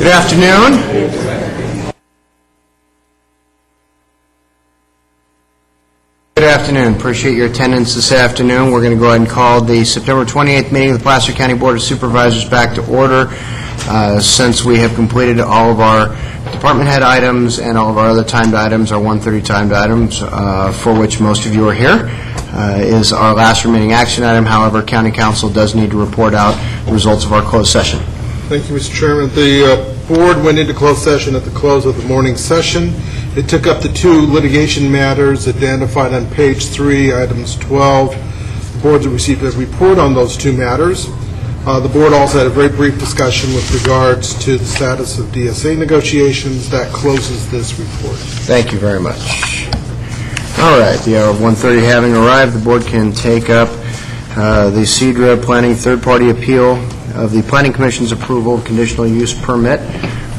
Good afternoon. Good afternoon. Appreciate your attendance this afternoon. We're going to go ahead and call the September 28th meeting of the Placer County Board of Supervisors back to order. Since we have completed all of our department head items and all of our other timed items, our 1:30 timed items, for which most of you are here, is our last remaining action item. However, County Council does need to report out the results of our closed session. Thank you, Mr. Chairman. The board went into closed session at the close of the morning session. It took up the two litigation matters identified on page 3, items 12. The board received a report on those two matters. The board also had a very brief discussion with regards to the status of DSA negotiations. That closes this report. Thank you very much. All right, the hour of 1:30 having arrived, the board can take up the CEDRA Planning third-party appeal of the Planning Commission's approval of conditional use permit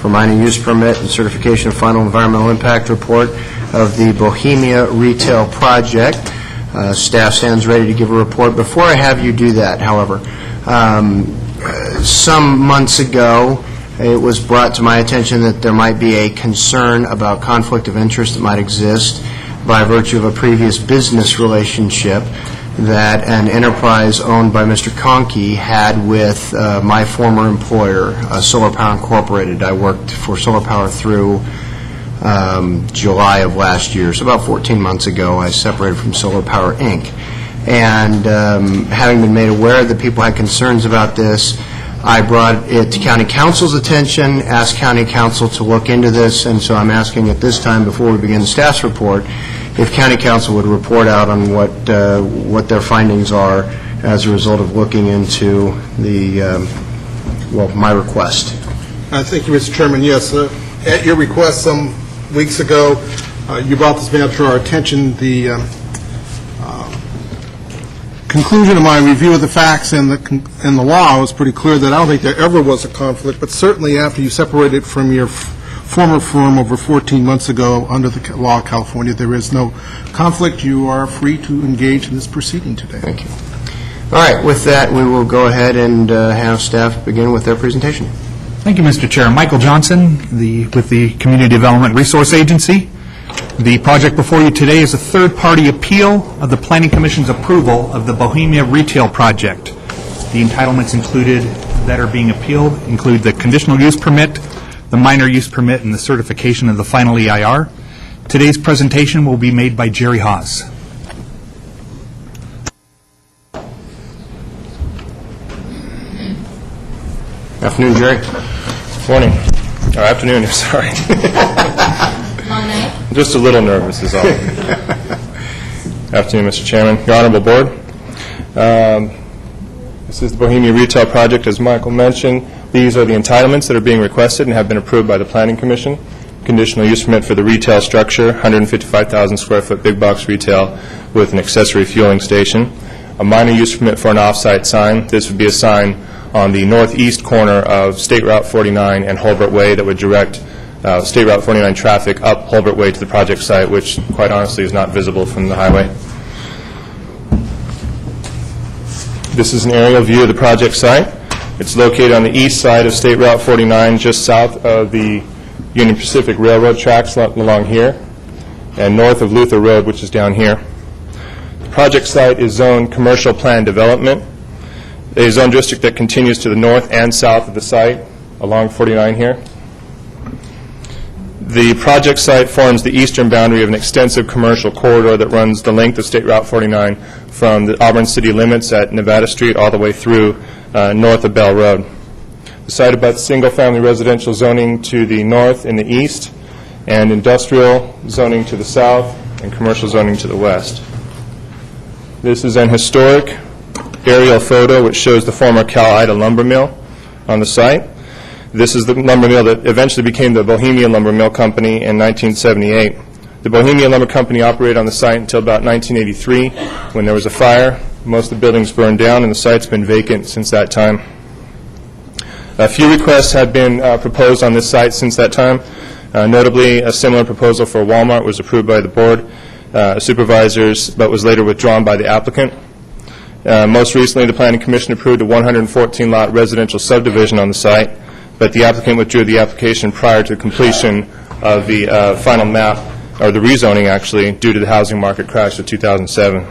for minor use permit and certification of final environmental impact report of the Bohemian retail project. Staff stands ready to give a report. Before I have you do that, however, some months ago, it was brought to my attention that there might be a concern about conflict of interest that might exist by virtue of a previous business relationship that an enterprise owned by Mr. Conkey had with my former employer, Solar Power Incorporated. I worked for Solar Power through July of last year, so about 14 months ago I separated from Solar Power, Inc. And having been made aware that people had concerns about this, I brought it to County Council's attention, asked County Council to look into this, and so I'm asking at this time, before we begin the staff's report, if County Council would report out on what their findings are as a result of looking into the, my request. Thank you, Mr. Chairman. Yes, at your request some weeks ago, you brought this matter to our attention. The conclusion of my review of the facts and the law was pretty clear that I don't think there ever was a conflict, but certainly after you separated from your former firm over 14 months ago under the law of California, there is no conflict. You are free to engage in this proceeding today. Thank you. All right, with that, we will go ahead and have staff begin with their presentation. Thank you, Mr. Chair. Michael Johnson, with the Community Development Resource Agency. The project before you today is a third-party appeal of the Planning Commission's approval of the Bohemian retail project. The entitlements included that are being appealed include the conditional use permit, the minor use permit, and the certification of the final EIR. Today's presentation will be made by Jerry Haas. Afternoon, Jerry. Morning. Or afternoon, I'm sorry. Long night? Just a little nervous is all. Afternoon, Mr. Chairman. Your Honorable Board. This is the Bohemian retail project, as Michael mentioned. These are the entitlements that are being requested and have been approved by the Planning Commission. Conditional use permit for the retail structure, 155,000 square foot big box retail with an accessory fueling station. A minor use permit for an off-site sign. This would be a sign on the northeast corner of State Route 49 and Holbert Way that would direct State Route 49 traffic up Holbert Way to the project site, which quite honestly is not visible from the highway. This is an aerial view of the project site. It's located on the east side of State Route 49, just south of the Union Pacific Railroad tracks along here, and north of Luther Road, which is down here. The project site is zoned commercial plan development, a zone district that continues to the north and south of the site along 49 here. The project site forms the eastern boundary of an extensive commercial corridor that runs the length of State Route 49 from the Auburn city limits at Nevada Street all the way through north of Bell Road. The site abuts single-family residential zoning to the north and the east, and industrial zoning to the south, and commercial zoning to the west. This is an historic aerial photo which shows the former Cal-Ida lumber mill on the site. This is the lumber mill that eventually became the Bohemian Lumber Mill Company in 1978. The Bohemian Lumber Company operated on the site until about 1983 when there was a fire. Most of the buildings burned down and the site's been vacant since that time. A few requests have been proposed on this site since that time. Notably, a similar proposal for Walmart was approved by the Board of Supervisors but was later withdrawn by the applicant. Most recently, the Planning Commission approved a 114-lot residential subdivision on the site. but the applicant withdrew the application prior to completion of the final map, or the rezoning actually, due to the housing market crash of 2007.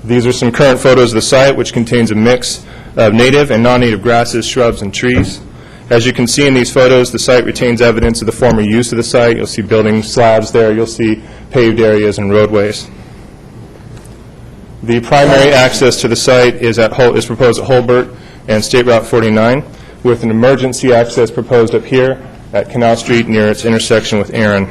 These are some current photos of the site, which contains a mix of native and non-native grasses, shrubs, and trees. As you can see in these photos, the site retains evidence of the former use of the site. You'll see building slabs there. You'll see paved areas and roadways. The primary access to the site is proposed at Holbert and State Route 49, with an emergency access proposed up here at Canal Street near its intersection with Aaron.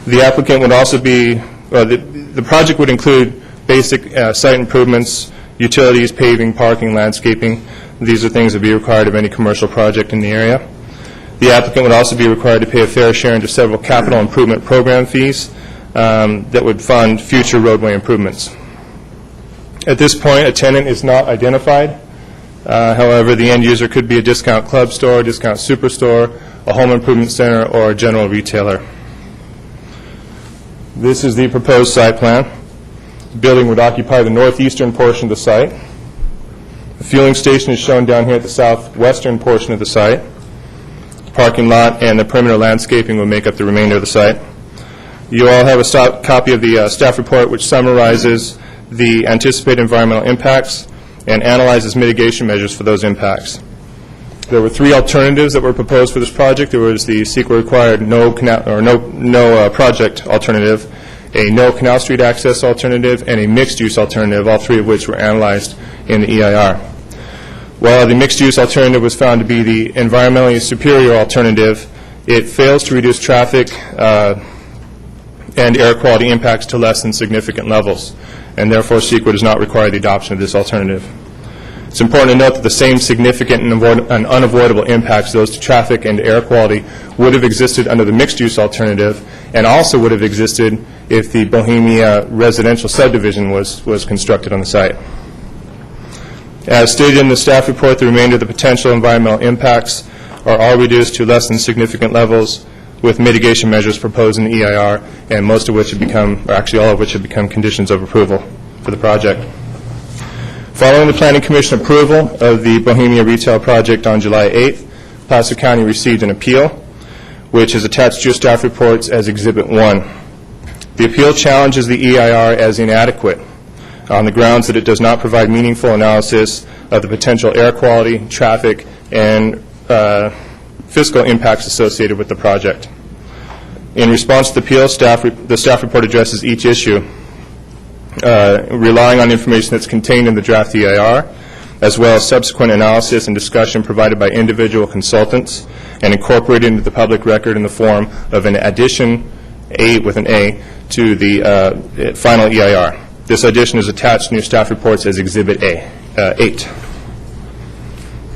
The applicant would also be, the project would include basic site improvements, utilities, paving, parking, landscaping. These are things that would be required of any commercial project in the area. The applicant would also be required to pay a fair share into several capital improvement program fees that would fund future roadway improvements. At this point, a tenant is not identified. However, the end user could be a discount club store, a discount superstore, a home improvement center, or a general retailer. This is the proposed site plan. The building would occupy the northeastern portion of the site. The fueling station is shown down here at the southwestern portion of the site. The parking lot and the perimeter landscaping will make up the remainder of the site. You all have a copy of the staff report, which summarizes the anticipated environmental impacts and analyzes mitigation measures for those impacts. There were three alternatives that were proposed for this project. There was the CEQA-required no project alternative, a no Canal Street access alternative, and a mixed-use alternative, all three of which were analyzed in the EIR. While the mixed-use alternative was found to be the environmentally superior alternative, it fails to reduce traffic and air quality impacts to less than significant levels, and therefore CEQA does not require the adoption of this alternative. It's important to note that the same significant and unavoidable impacts, those to traffic and air quality, would have existed under the mixed-use alternative, and also would have existed if the Bohemia residential subdivision was constructed on the site. As stated in the staff report, the remainder of the potential environmental impacts are all reduced to less than significant levels, with mitigation measures proposed in the EIR, and most of which have become, or actually all of which have become, conditions of approval for the project. Following the Planning Commission approval of the Bohemia retail project on July 8th, Placer County received an appeal, which is attached to your staff reports as Exhibit 1. The appeal challenges the EIR as inadequate on the grounds that it does not provide meaningful analysis of the potential air quality, traffic, and fiscal impacts associated with the project. In response to the appeal, the staff report addresses each issue, relying on information that's contained in the draft EIR, as well as subsequent analysis and discussion provided by individual consultants and incorporated into the public record in the form of an addition, A with an A, to the final EIR. This addition is attached in your staff reports as Exhibit 8.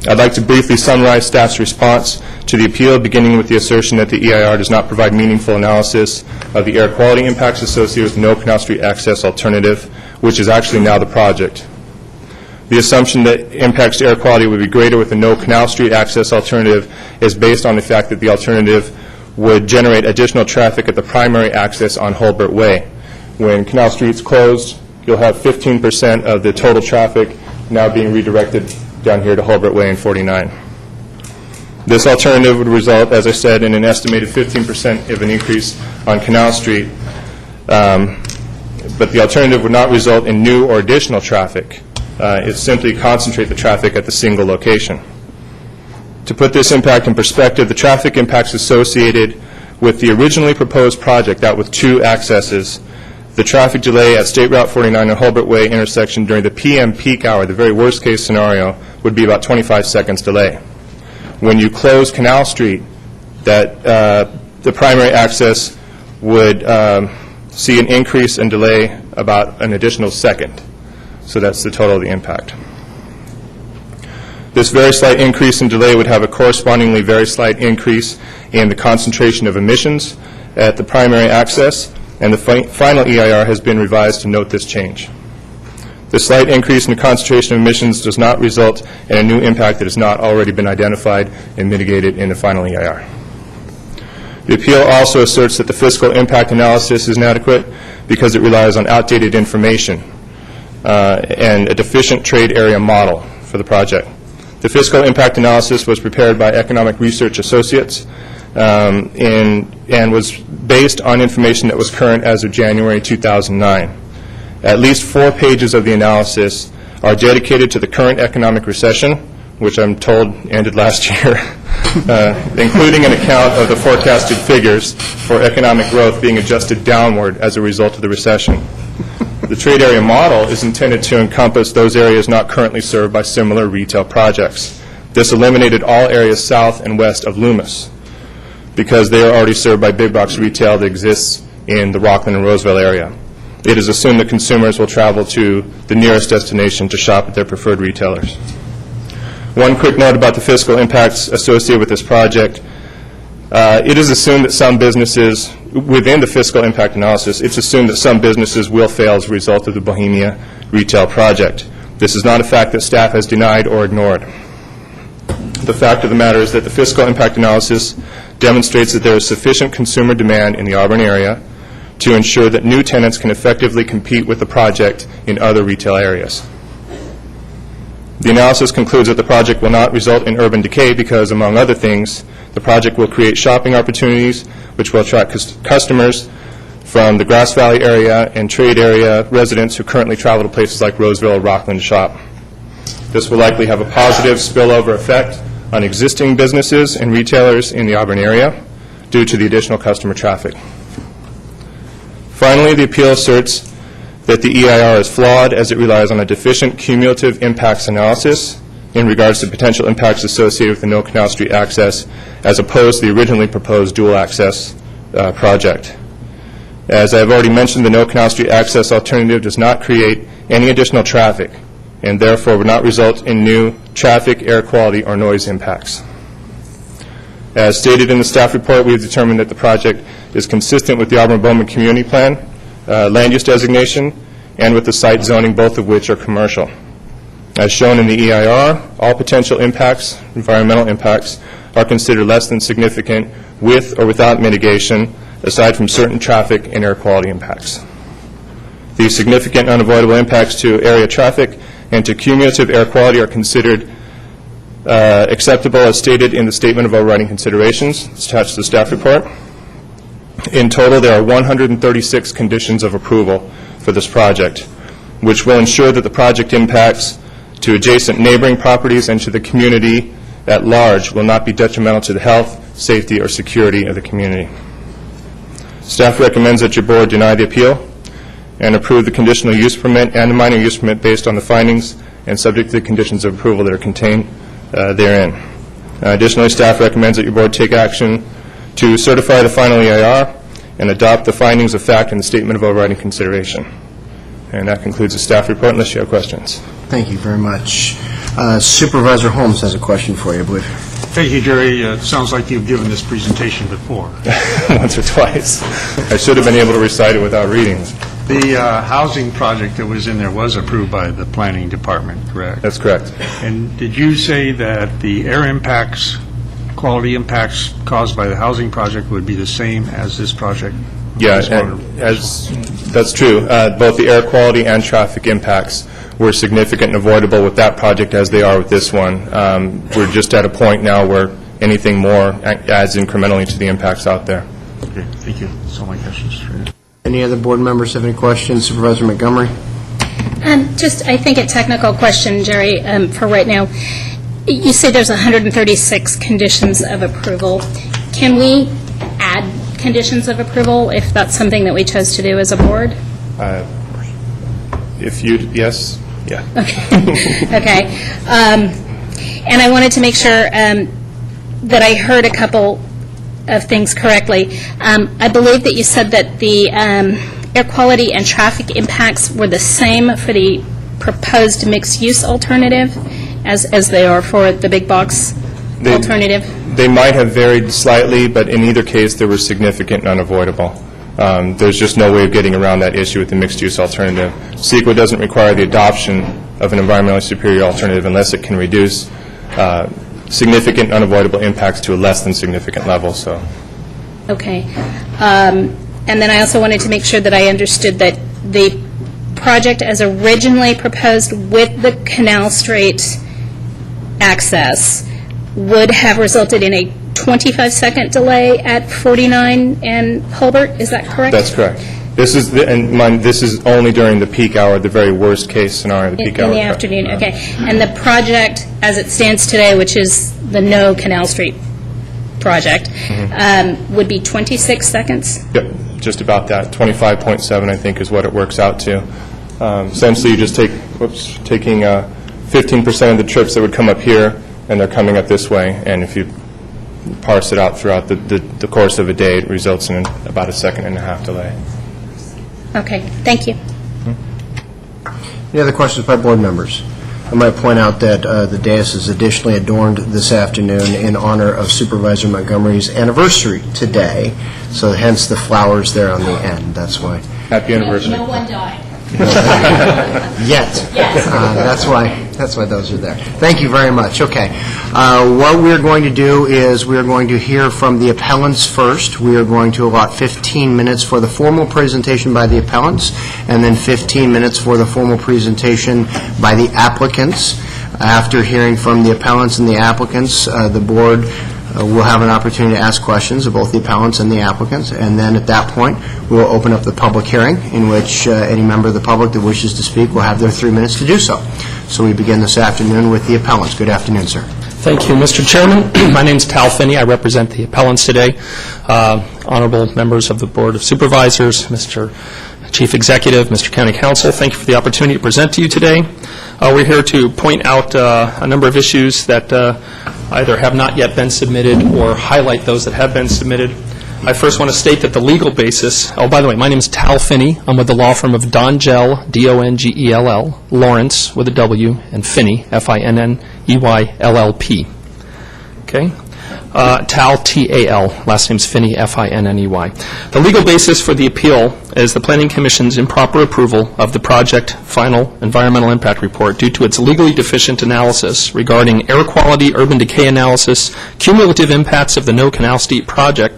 I'd like to briefly summarize staff's response to the appeal, beginning with the assertion that the EIR does not provide meaningful analysis of the air quality impacts associated with no Canal Street access alternative, which is actually now the project. The assumption that impacts to air quality would be greater with the no Canal Street access alternative is based on the fact that the alternative would generate additional traffic at the primary access on Holbert Way. When Canal Street's closed, you'll have 15% of the total traffic now being redirected down here to Holbert Way and 49. This alternative would result, as I said, in an estimated 15% of an increase on Canal Street, but the alternative would not result in new or additional traffic. It simply concentrate the traffic at the single location. To put this impact in perspective, the traffic impacts associated with the originally proposed project, that with two accesses, the traffic delay at State Route 49 and Holbert Way intersection during the PM peak hour, the very worst case scenario, would be about 25 seconds delay. When you close Canal Street, that the primary access would see an increase in delay about an additional second. So that's the total of the impact. This very slight increase in delay would have a correspondingly very slight increase in the concentration of emissions at the primary access, and the final EIR has been revised to note this change. The slight increase in the concentration of emissions does not result in a new impact that has not already been identified and mitigated in the final EIR. The appeal also asserts that the fiscal impact analysis is inadequate because it relies on outdated information and a deficient trade area model for the project. The fiscal impact analysis was prepared by Economic Research Associates and was based on information that was current as of January 2009. At least 4 pages of the analysis are dedicated to the current economic recession, which I'm told ended last year, including an account of the forecasted figures for economic growth being adjusted downward as a result of the recession. The trade area model is intended to encompass those areas not currently served by similar retail projects. This eliminated all areas south and west of Loomis because they are already served by big box retail that exists in the Rockland and Roseville area. It is assumed that consumers will travel to the nearest destination to shop at their preferred retailers. One quick note about the fiscal impacts associated with this project. It is assumed that some businesses, within the fiscal impact analysis, it's assumed that some businesses will fail as a result of the Bohemia retail project. This is not a fact that staff has denied or ignored. The fact of the matter is that the fiscal impact analysis demonstrates that there is sufficient consumer demand in the Auburn area to ensure that new tenants can effectively compete with the project in other retail areas. The analysis concludes that the project will not result in urban decay because, among other things, the project will create shopping opportunities which will attract customers from the Grass Valley area and trade area residents who currently travel to places like Roseville or Rockland to shop. This will likely have a positive spillover effect on existing businesses and retailers in the Auburn area due to the additional customer traffic. Finally, the appeal asserts that the EIR is flawed as it relies on a deficient cumulative impacts analysis in regards to potential impacts associated with the No Canal Street access as opposed to the originally proposed dual access project. As I've already mentioned, the No Canal Street access alternative does not create any additional traffic and therefore would not result in new traffic, air quality, or noise impacts. As stated in the staff report, we have determined that the project is consistent with the Auburn-Bowman Community Plan, land use designation, and with the site zoning, both of which are commercial. As shown in the EIR, all potential impacts, environmental impacts, are considered less than significant with or without mitigation, aside from certain traffic and air quality impacts. These significant unavoidable impacts to area traffic and to cumulative air quality are considered acceptable as stated in the Statement of Overriding Considerations. It's attached to the staff report. In total, there are 136 conditions of approval for this project, which will ensure that the project impacts to adjacent neighboring properties and to the community at large will not be detrimental to the health, safety, or security of the community. Staff recommends that your board deny the appeal and approve the conditional use permit and the minor use permit based on the findings and subject to the conditions of approval that are contained therein. Additionally, staff recommends that your board take action to certify the final EIR and adopt the findings of fact in the Statement of Overriding Consideration. And that concludes the staff report, unless you have questions. Thank you very much. Supervisor Holmes has a question for you, I believe. Thank you, Jerry. It sounds like you've given this presentation before. Once or twice. I should have been able to recite it without reading. The housing project that was in there was approved by the planning department, correct? That's correct. And did you say that the air impacts, quality impacts caused by the housing project would be the same as this project? Yeah, that's true. Both the air quality and traffic impacts were significant and avoidable with that project as they are with this one. We're just at a point now where anything more adds incrementally to the impacts out there. Okay, thank you. That's all my questions. Any other board members have any questions? Supervisor Montgomery? Just, I think, a technical question, Jerry, for right now. You say there's 136 conditions of approval. Can we add conditions of approval if that's something that we chose to do as a board? If you, yes, yeah. Okay. And I wanted to make sure that I heard a couple of things correctly. I believe that you said that the air quality and traffic impacts were the same for the proposed mixed-use alternative as they are for the big box alternative? They might have varied slightly, but in either case, they were significant and unavoidable. There's just no way of getting around that issue with the mixed-use alternative. CEQA doesn't require the adoption of an environmentally superior alternative unless it can reduce significant unavoidable impacts to a less than significant level. So. Okay. And then I also wanted to make sure that I understood that the project as originally proposed with the Canal Street access would have resulted in a 25-second delay at 49 and Hulbert, is that correct? That's correct. This is, this is only during the peak hour, the very worst case scenario, the peak hour. In the afternoon, okay. And the project, as it stands today, which is the No Canal Street project, would be 26 seconds? Yep, just about that. 25.7, I think, is what it works out to. Essentially, you just taking 15% of the trips that would come up here, and they're coming up this way, and if you parse it out throughout the course of a day, it results in about a 1.5-second delay. Okay, thank you. Any other questions by board members? I might point out that the dais is additionally adorned this afternoon in honor of Supervisor Montgomery's anniversary today, so hence the flowers there on the end. That's why. Happy anniversary. No one died. Yet. That's why those are there. Thank you very much. Okay. What we're going to do is we're going to hear from the appellants first. We are going to allot 15 minutes for the formal presentation by the appellants, and then 15 minutes for the formal presentation by the applicants. After hearing from the appellants and the applicants, the board will have an opportunity to ask questions of both the appellants and the applicants, and then at that point, we'll open up the public hearing in which any member of the public that wishes to speak will have their 3 minutes to do so. So we begin this afternoon with the appellants. Good afternoon, sir. Thank you, Mr. Chairman. My name is Tal Finney. I represent the appellants today. Honorable members of the Board of Supervisors, Mr. Chief Executive, Mr. County Counsel, thank you for the opportunity to present to you today. We're here to point out a number of issues that either have not yet been submitted or highlight those that have been submitted. I first want to state that the legal basis, by the way, my name is Tal Finney. I'm with the law firm of Dongell, D-O-N-G-E-L-L, Lawrence with a W, and Finney, F-I-N-N-E-Y, L-L-P. Okay? Tal, T-A-L, last name's Finney, F-I-N-N-E-Y. The legal basis for the appeal is the Planning Commission's improper approval of the project final environmental impact report due to its legally deficient analysis regarding air quality, urban decay analysis, cumulative impacts of the No Canal Street project,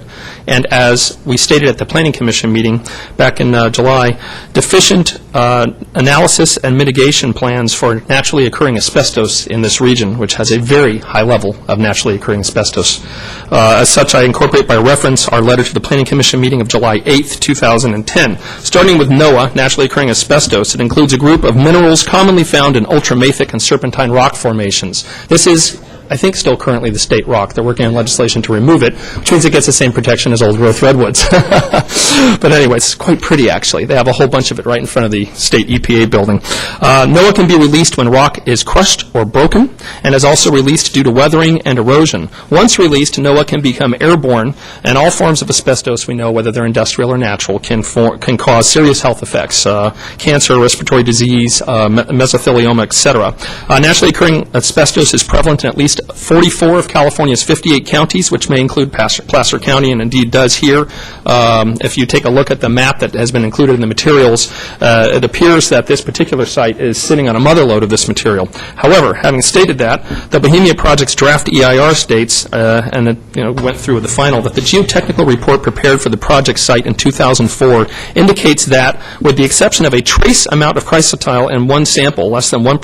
and as we stated at the Planning Commission meeting back in July, deficient analysis and mitigation plans for naturally occurring asbestos in this region, which has a very high level of naturally occurring asbestos. As such, I incorporate by reference our letter to the Planning Commission meeting of July 8th, 2010. Starting with NOAA, naturally occurring asbestos, it includes a group of minerals commonly found in ultramafic and serpentine rock formations. This is, I think, still currently the state rock. They're working on legislation to remove it, which means it gets the same protection as old-growth redwoods. But anyway, it's quite pretty, actually. They have a whole bunch of it right in front of the state EPA building. NOAA can be released when rock is crushed or broken, and is also released due to weathering and erosion. Once released, NOAA can become airborne, and all forms of asbestos, we know, whether they're industrial or natural, can cause serious health effects, cancer, respiratory disease, mesothelioma, etc. Naturally occurring asbestos is prevalent in at least 44 of California's 58 counties, which may include Placer County, and indeed does here. If you take a look at the map that has been included in the materials, it appears that this particular site is sitting on a mother lode of this material. However, having stated that, the Bohemian project's draft EIR states, and it went through the final, that the geotechnical report prepared for the project site in 2004 indicates that, with the exception of a trace amount of chrysotile in one sample, less than 1%,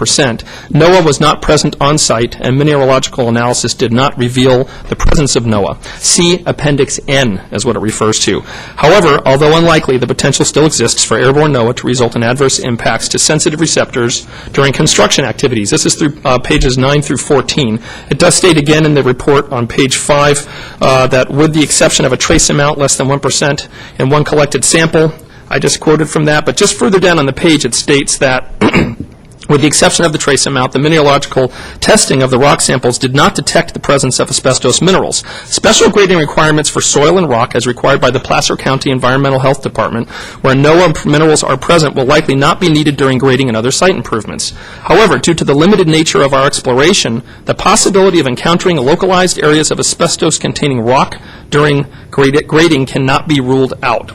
NOAA was not present on site, and mineralogical analysis did not reveal the presence of NOAA. See Appendix N is what it refers to. However, although unlikely, the potential still exists for airborne NOAA to result in adverse impacts to sensitive receptors during construction activities. This is through pages 9 through 14. It does state again in the report on page 5 that with the exception of a trace amount less than 1% in one collected sample, I just quoted from that, but just further down on the page it states that with the exception of the trace amount, the mineralogical testing of the rock samples did not detect the presence of asbestos minerals. Special grading requirements for soil and rock, as required by the Placer County Environmental Health Department, where NOAA minerals are present, will likely not be needed during grading and other site improvements. However, due to the limited nature of our exploration, the possibility of encountering localized areas of asbestos-containing rock during grading cannot be ruled out.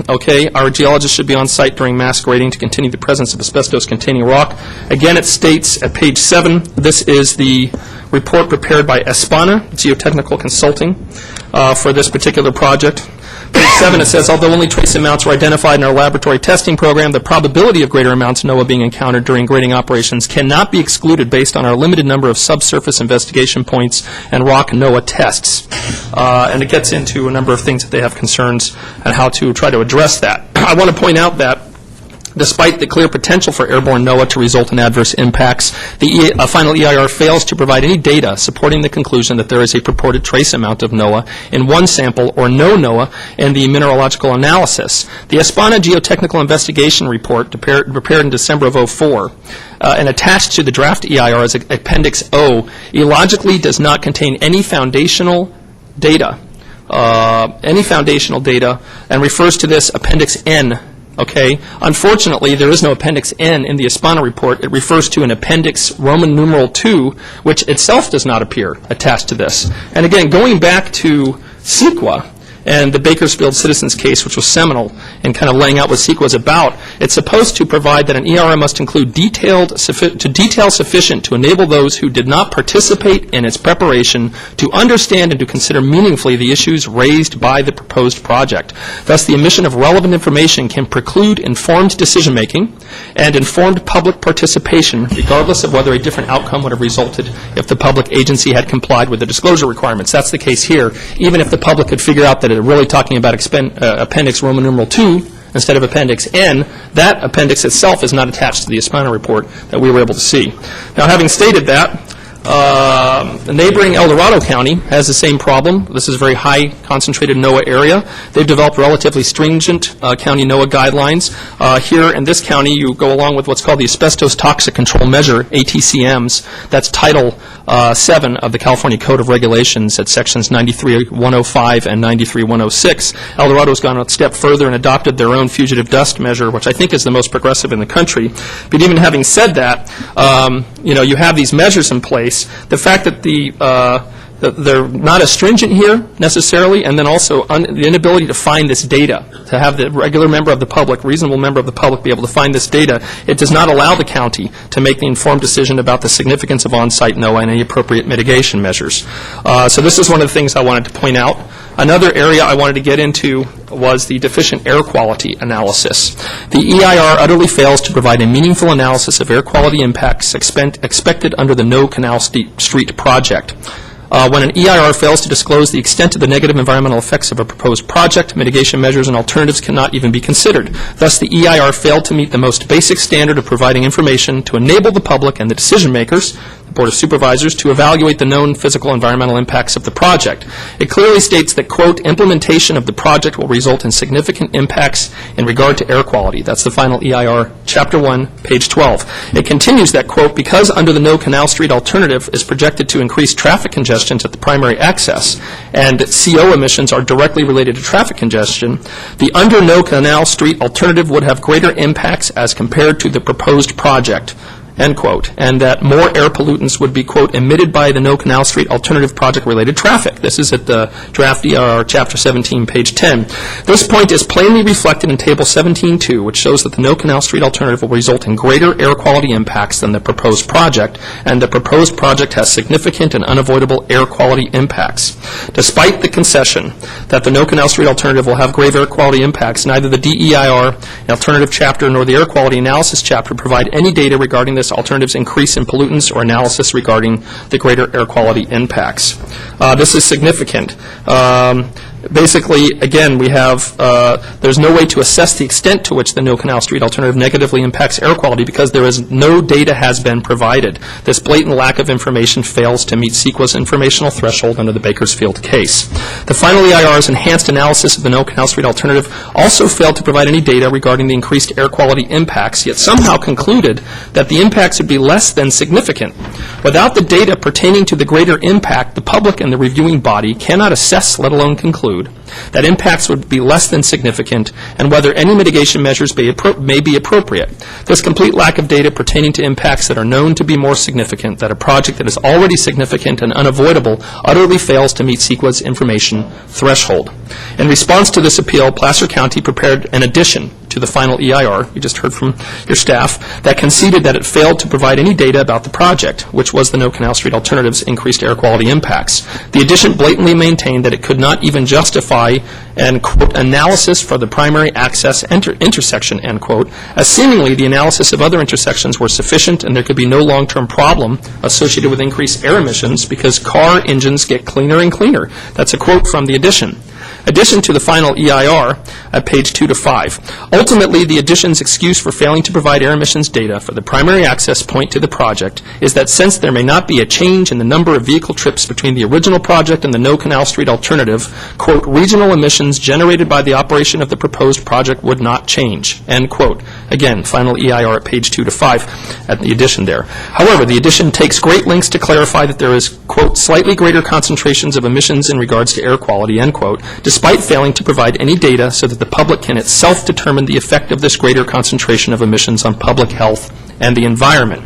Okay, our geologists should be on site during mass grading to continue the presence of asbestos-containing rock. Again, it states at page 7, this is the report prepared by Espana, Geotechnical Consulting, for this particular project. Page 7, it says, although only trace amounts were identified in our laboratory testing program, the probability of greater amounts of NOAA being encountered during grading operations cannot be excluded based on our limited number of subsurface investigation points and rock NOAA tests. And it gets into a number of things that they have concerns and how to try to address that. I want to point out that despite the clear potential for airborne NOAA to result in adverse impacts, the final EIR fails to provide any data supporting the conclusion that there is a purported trace amount of NOAA in one sample or no NOAA in the mineralogical analysis. The ESPANA Geotechnical Investigation Report, prepared in December of 2004, and attached to the draft EIR as Appendix O, illogically does not contain any foundational data, and refers to this Appendix N. Okay. Unfortunately, there is no Appendix N in the ESPANA report. It refers to an Appendix Roman numeral 2, which itself does not appear attached to this. And again, going back to CEQA and the Bakersfield Citizens case, which was seminal in kind of laying out what CEQA is about, it's supposed to provide that an EIR must include detail sufficient to enable those who did not participate in its preparation to understand and to consider meaningfully the issues raised by the proposed project. Thus, the omission of relevant information can preclude informed decision-making and informed public participation, regardless of whether a different outcome would have resulted if the public agency had complied with the disclosure requirements. That's the case here. Even if the public could figure out that they're really talking about Appendix Roman numeral 2 instead of Appendix N, that appendix itself is not attached to the ESPANA report that we were able to see. Now, having stated that, the neighboring El Dorado County has the same problem. This is a very high concentrated NOAA area. They've developed relatively stringent county NOAA guidelines. Here in this county, you go along with what's called the Asbestos Toxic Control Measure, ATCMs. That's Title 7 of the California Code of Regulations at Sections 93-105 and 93-106. El Dorado's gone a step further and adopted their own fugitive dust measure, which I think is the most progressive in the country. But even having said that, you have these measures in place. The fact that they're not as stringent here necessarily, and then also the inability to find this data, to have the regular member of the public, reasonable member of the public be able to find this data, it does not allow the county to make the informed decision about the significance of on-site NOAA and any appropriate mitigation measures. So this is one of the things I wanted to point out. Another area I wanted to get into was the deficient air quality analysis. The EIR utterly fails to provide a meaningful analysis of air quality impacts expected under the No Canal Street project. When an EIR fails to disclose the extent of the negative environmental effects of a proposed project, mitigation measures and alternatives cannot even be considered. Thus, the EIR failed to meet the most basic standard of providing information to enable the public and the decision makers, the Board of Supervisors, to evaluate the known physical environmental impacts of the project. It clearly states that, quote, implementation of the project will result in significant impacts in regard to air quality. That's the final EIR, Chapter 1, page 12. It continues that, quote, because under the No Canal Street alternative is projected to increase traffic congestion at the primary access, and CO emissions are directly related to traffic congestion, the under No Canal Street alternative would have greater impacts as compared to the proposed project, end quote, and that more air pollutants would be, quote, emitted by the No Canal Street alternative project-related traffic. This is at the draft EIR, Chapter 17, page 10. This point is plainly reflected in Table 17.2, which shows that the No Canal Street alternative will result in greater air quality impacts than the proposed project, and the proposed project has significant and unavoidable air quality impacts. Despite the concession that the No Canal Street alternative will have grave air quality impacts, neither the DEIR alternative chapter nor the air quality analysis chapter provide any data regarding this alternative's increase in pollutants or analysis regarding the greater air quality impacts. This is significant. Basically, again, we have, there's no way to assess the extent to which the No Canal Street alternative negatively impacts air quality because there is no data has been provided. This blatant lack of information fails to meet CEQA's informational threshold under the Bakersfield case. The final EIR's enhanced analysis of the No Canal Street alternative also failed to provide any data regarding the increased air quality impacts, yet somehow concluded that the impacts would be less than significant. Without the data pertaining to the greater impact, the public and the reviewing body cannot assess, let alone conclude, that impacts would be less than significant and whether any mitigation measures may be appropriate. This complete lack of data pertaining to impacts that are known to be more significant than a project that is already significant and unavoidable utterly fails to meet CEQA's information threshold. In response to this appeal, Placer County prepared an addition to the final EIR, you just heard from your staff, that conceded that it failed to provide any data about the project, which was the No Canal Street alternative's increased air quality impacts. The addition blatantly maintained that it could not even justify justify an, quote, analysis for the primary access intersection, end quote, as seemingly the analysis of other intersections were sufficient and there could be no long-term problem associated with increased air emissions because car engines get cleaner and cleaner. That's a quote from the addition. Addition to the final EIR at page 2 to 5. Ultimately, the addition's excuse for failing to provide air emissions data for the primary access point to the project is that since there may not be a change in the number of vehicle trips between the original project and the No Canal Street alternative, quote, regional emissions generated by the operation of the proposed project would not change, end quote. Again, final EIR at page 2 to 5 at the addition there. However, the addition takes great lengths to clarify that there is, quote, slightly greater concentrations of emissions in regards to air quality, end quote, despite failing to provide any data so that the public can itself determine the effect of this greater concentration of emissions on public health and the environment.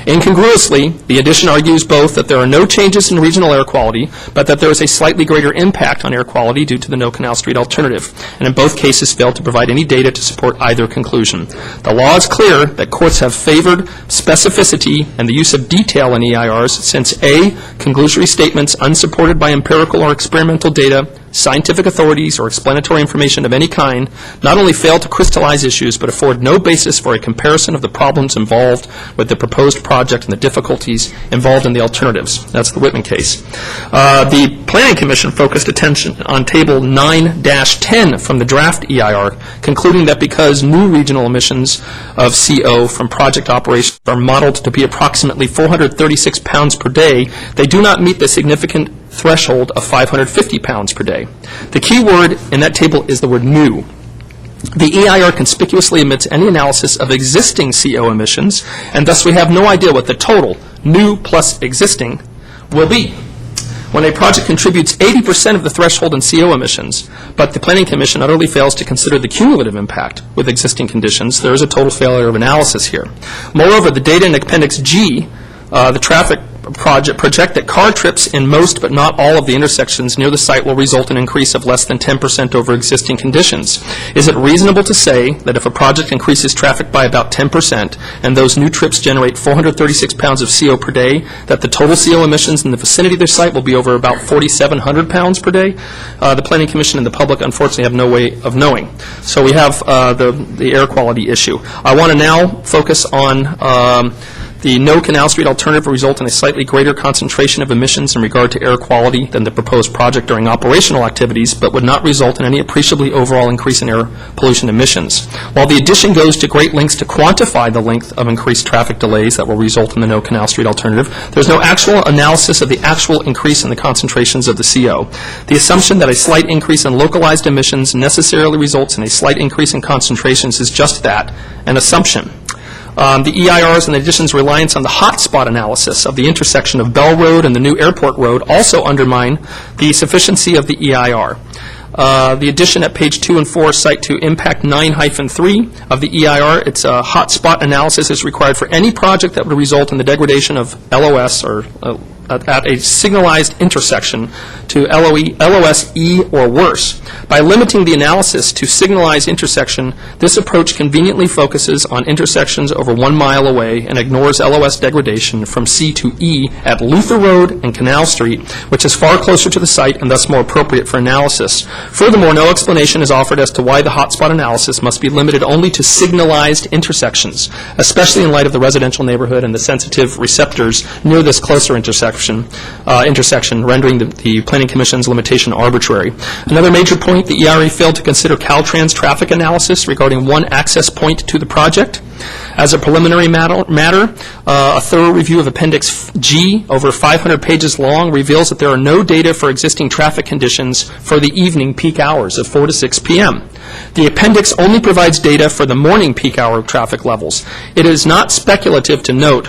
Incongruously, the addition argues both that there are no changes in regional air quality, but that there is a slightly greater impact on air quality due to the No Canal Street alternative, and in both cases failed to provide any data to support either conclusion. The law is clear that courts have favored specificity and the use of detail in EIRs since A, conclusory statements unsupported by empirical or experimental data, scientific authorities, or explanatory information of any kind not only fail to crystallize issues but afford no basis for a comparison of the problems involved with the proposed project and the difficulties involved in the alternatives. That's the Whitman case. The Planning Commission focused attention on Table 9-10 from the draft EIR, concluding that because new regional emissions of CO from project operations are modeled to be approximately 436 pounds per day, they do not meet the significant threshold of 550 pounds per day. The key word in that table is the word new. The EIR conspicuously omits any analysis of existing CO emissions, and thus we have no idea what the total, new plus existing, will be. When a project contributes 80% of the threshold in CO emissions, but the Planning Commission utterly fails to consider the cumulative impact with existing conditions, there is a total failure of analysis here. Moreover, the data in Appendix G, the traffic project that car trips in most but not all of the intersections near the site will result in an increase of less than 10% over existing conditions. Is it reasonable to say that if a project increases traffic by about 10% and those new trips generate 436 pounds of CO per day, that the total CO emissions in the vicinity of their site will be over about 4,700 pounds per day? The Planning Commission and the public unfortunately have no way of knowing. So we have the air quality issue. I want to now focus on the No Canal Street alternative will result in a slightly greater concentration of emissions in regard to air quality than the proposed project during operational activities, but would not result in any appreciably overall increase in air pollution emissions. While the addition goes to great lengths to quantify the length of increased traffic delays that will result in the No Canal Street alternative, there's no actual analysis of the actual increase in the concentrations of the CO. The assumption that a slight increase in localized emissions necessarily results in a slight increase in concentrations is just that, an assumption. The EIRs and the addition's reliance on the hotspot analysis of the intersection of Bell Road and the new Airport Road also undermine the sufficiency of the EIR. The addition at page 2 and 4 cite to impact 9-3 of the EIR. Its hotspot analysis is required for any project that would result in the degradation of LOS or at a signalized intersection to LOS-E or worse. By limiting the analysis to signalized intersection, this approach conveniently focuses on intersections over 1 mile away and ignores LOS degradation from C to E at Luther Road and Canal Street, which is far closer to the site and thus more appropriate for analysis. Furthermore, no explanation is offered as to why the hotspot analysis must be limited only to signalized intersections, especially in light of the residential neighborhood and the sensitive receptors near this closer intersection, rendering the Planning Commission's limitation arbitrary. Another major point, the ERA failed to consider Caltrans traffic analysis regarding one access point to the project. As a preliminary matter, a thorough review of Appendix G, over 500 pages long, reveals that there are no data for existing traffic conditions for the evening peak hours of 4 to 6 p.m. The appendix only provides data for the morning peak hour traffic levels. It is not speculative to note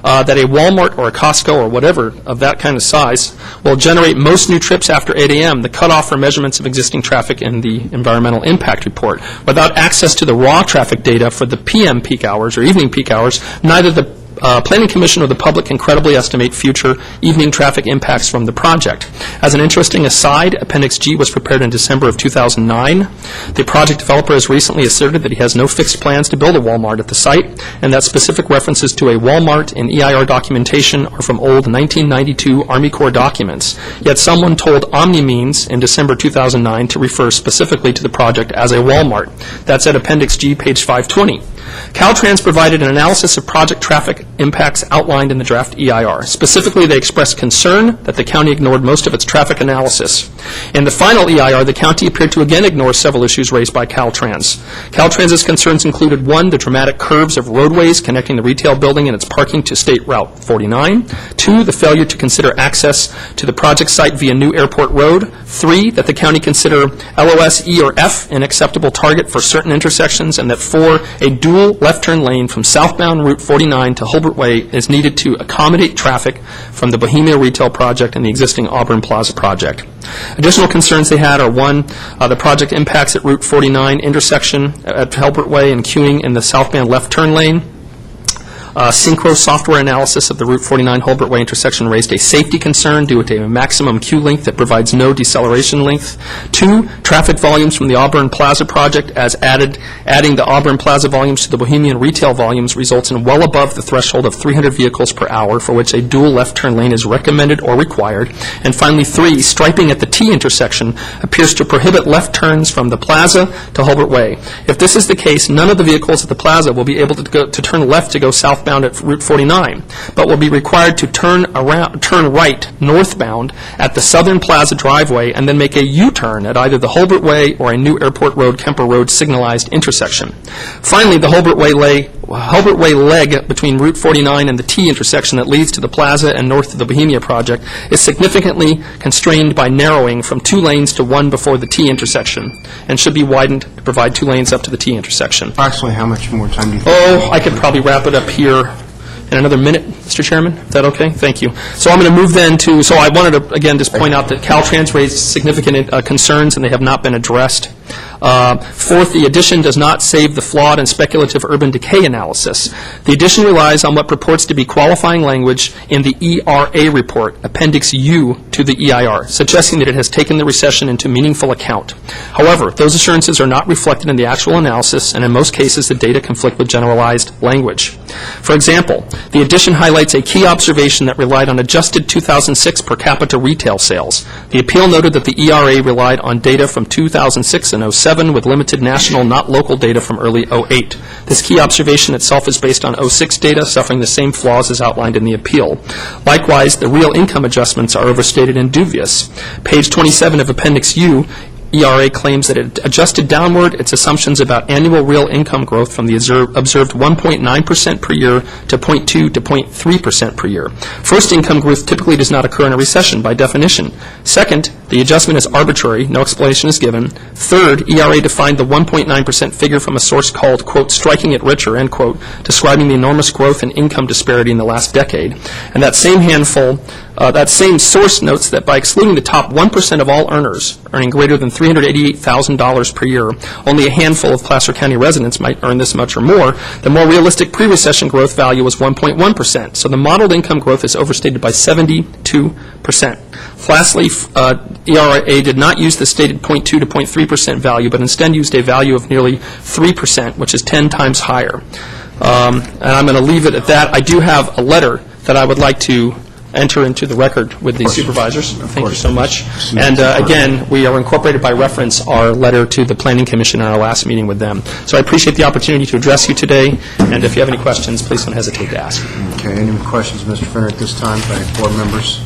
that a Walmart or a Costco or whatever of that kind of size will generate most new trips after 8 a.m., the cutoff for measurements of existing traffic in the environmental impact report. Without access to the raw traffic data for the p.m. peak hours or evening peak hours, neither the Planning Commission or the public can credibly estimate future evening traffic impacts from the project. As an interesting aside, Appendix G was prepared in December of 2009. The project developer has recently asserted that he has no fixed plans to build a Walmart at the site, and that specific references to a Walmart in EIR documentation are from old 1992 Army Corps documents. Yet someone told OmniMeans in December 2009 to refer specifically to the project as a Walmart. That's at Appendix G, page 520. Caltrans provided an analysis of project traffic impacts outlined in the draft EIR. Specifically, they expressed concern that the county ignored most of its traffic analysis. In the final EIR, the county appeared to again ignore several issues raised by Caltrans. Caltrans's concerns included, 1, the dramatic curves of roadways connecting the retail building and its parking to State Route 49, 2, the failure to consider access to the project site via New Airport Road, 3, that the county consider LOS, E, or F an acceptable target for certain intersections, and that 4, a dual left turn lane from southbound Route 49 to Hulbert Way is needed to accommodate traffic from the Bohemian retail project and the existing Auburn Plaza project. Additional concerns they had are, 1, the project impacts at Route 49 intersection at Hulbert Way and queuing in the southbound left turn lane. Synchro software analysis of the Route 49 Hulbert Way intersection raised a safety concern due to a maximum queue length that provides no deceleration length. 2, traffic volumes from the Auburn Plaza project as adding the Auburn Plaza volumes to the Bohemian retail volumes results in well above the threshold of 300 vehicles per hour for which a dual left turn lane is recommended or required. And finally, 3, striping at the T intersection appears to prohibit left turns from the Plaza to Hulbert Way. If this is the case, none of the vehicles at the Plaza will be able to turn left to go southbound at Route 49, but will be required to turn right northbound at the Southern Plaza driveway and then make a U-turn at either the Hulbert Way or a New Airport Road, Kemper Road signalized intersection. Finally, the Hulbert Way leg between Route 49 and the T intersection that leads to the Plaza and north to the Bohemia project is significantly constrained by narrowing from 2 lanes to 1 before the T intersection and should be widened to provide 2 lanes up to the T intersection. Approximately how much more time do you think? Oh, I could probably wrap it up here in another minute, Mr. Chairman. Is that okay? Thank you. So I'm going to move then to, so I wanted to, again, just point out that Caltrans raised significant concerns, and they have not been addressed. Fourth, the addition does not save the flawed and speculative urban decay analysis. The addition relies on what purports to be qualifying language in the ERA report, Appendix U to the EIR, suggesting that it has taken the recession into meaningful account. However, those assurances are not reflected in the actual analysis, and in most cases, the data conflict with generalized language. For example, the addition highlights a key observation that relied on adjusted 2006 per capita retail sales. The appeal noted that the ERA relied on data from 2006 and 07 with limited national, not local data from early 08. This key observation itself is based on 06 data, suffering the same flaws as outlined in the appeal. Likewise, the real income adjustments are overstated and dubious. Page 27 of Appendix U, ERA claims that it adjusted downward its assumptions about annual real income growth from the observed 1.9% per year to 0.2 to 0.3% per year. First, income growth typically does not occur in a recession by definition. Second, the adjustment is arbitrary. No explanation is given. Third, ERA defined the 1.9% figure from a source called, quote, striking it richer, end quote, describing the enormous growth in income disparity in the last decade. And that same source notes that by excluding the top 1% of all earners earning greater than $388,000 per year, only a handful of Placer County residents might earn this much or more. The more realistic pre-recession growth value was 1.1%. So the modeled income growth is overstated by 72%. Lastly, ERA did not use the stated 0.2 to 0.3% value, but instead used a value of nearly 3%, which is 10 times higher. And I'm going to leave it at that. I do have a letter that I would like to enter into the record with the supervisors. Thank you so much. And again, we are incorporated by reference our letter to the Planning Commission in our last meeting with them. So I appreciate the opportunity to address you today, and if you have any questions, please don't hesitate to ask. Okay, any questions, Mr. Finner, at this time by board members?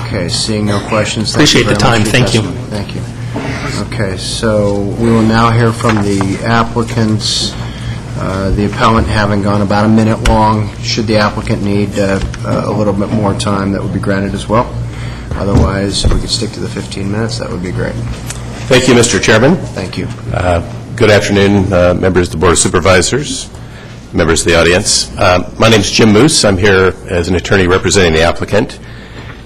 Okay, seeing no questions. Appreciate the time. Thank you. Thank you. Okay, so we will now hear from the applicants. The appellant having gone about a minute long. Should the applicant need a little bit more time, that would be granted as well. Otherwise, if we could stick to the 15 minutes, that would be great. Thank you, Mr. Chairman. Thank you. Good afternoon, members of the Board of Supervisors, members of the audience. My name is Jim Moose. I'm here as an attorney representing the applicant.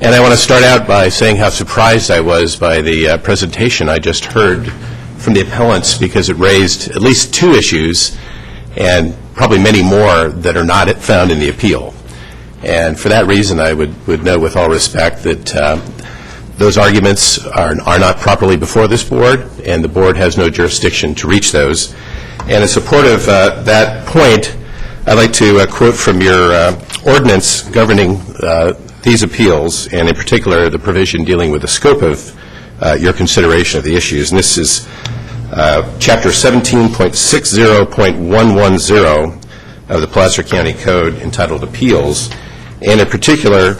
And I want to start out by saying how surprised I was by the presentation I just heard from the appellants, because it raised at least two issues. And probably many more that are not found in the appeal. And for that reason, I would note with all respect that those arguments are not properly before this board, and the board has no jurisdiction to reach those. And in support of that point, I'd like to quote from your ordinance governing these appeals, and in particular the provision dealing with the scope of your consideration of the issues. And this is Chapter 17.60.110 of the Placer County Code entitled Appeals, and in particular,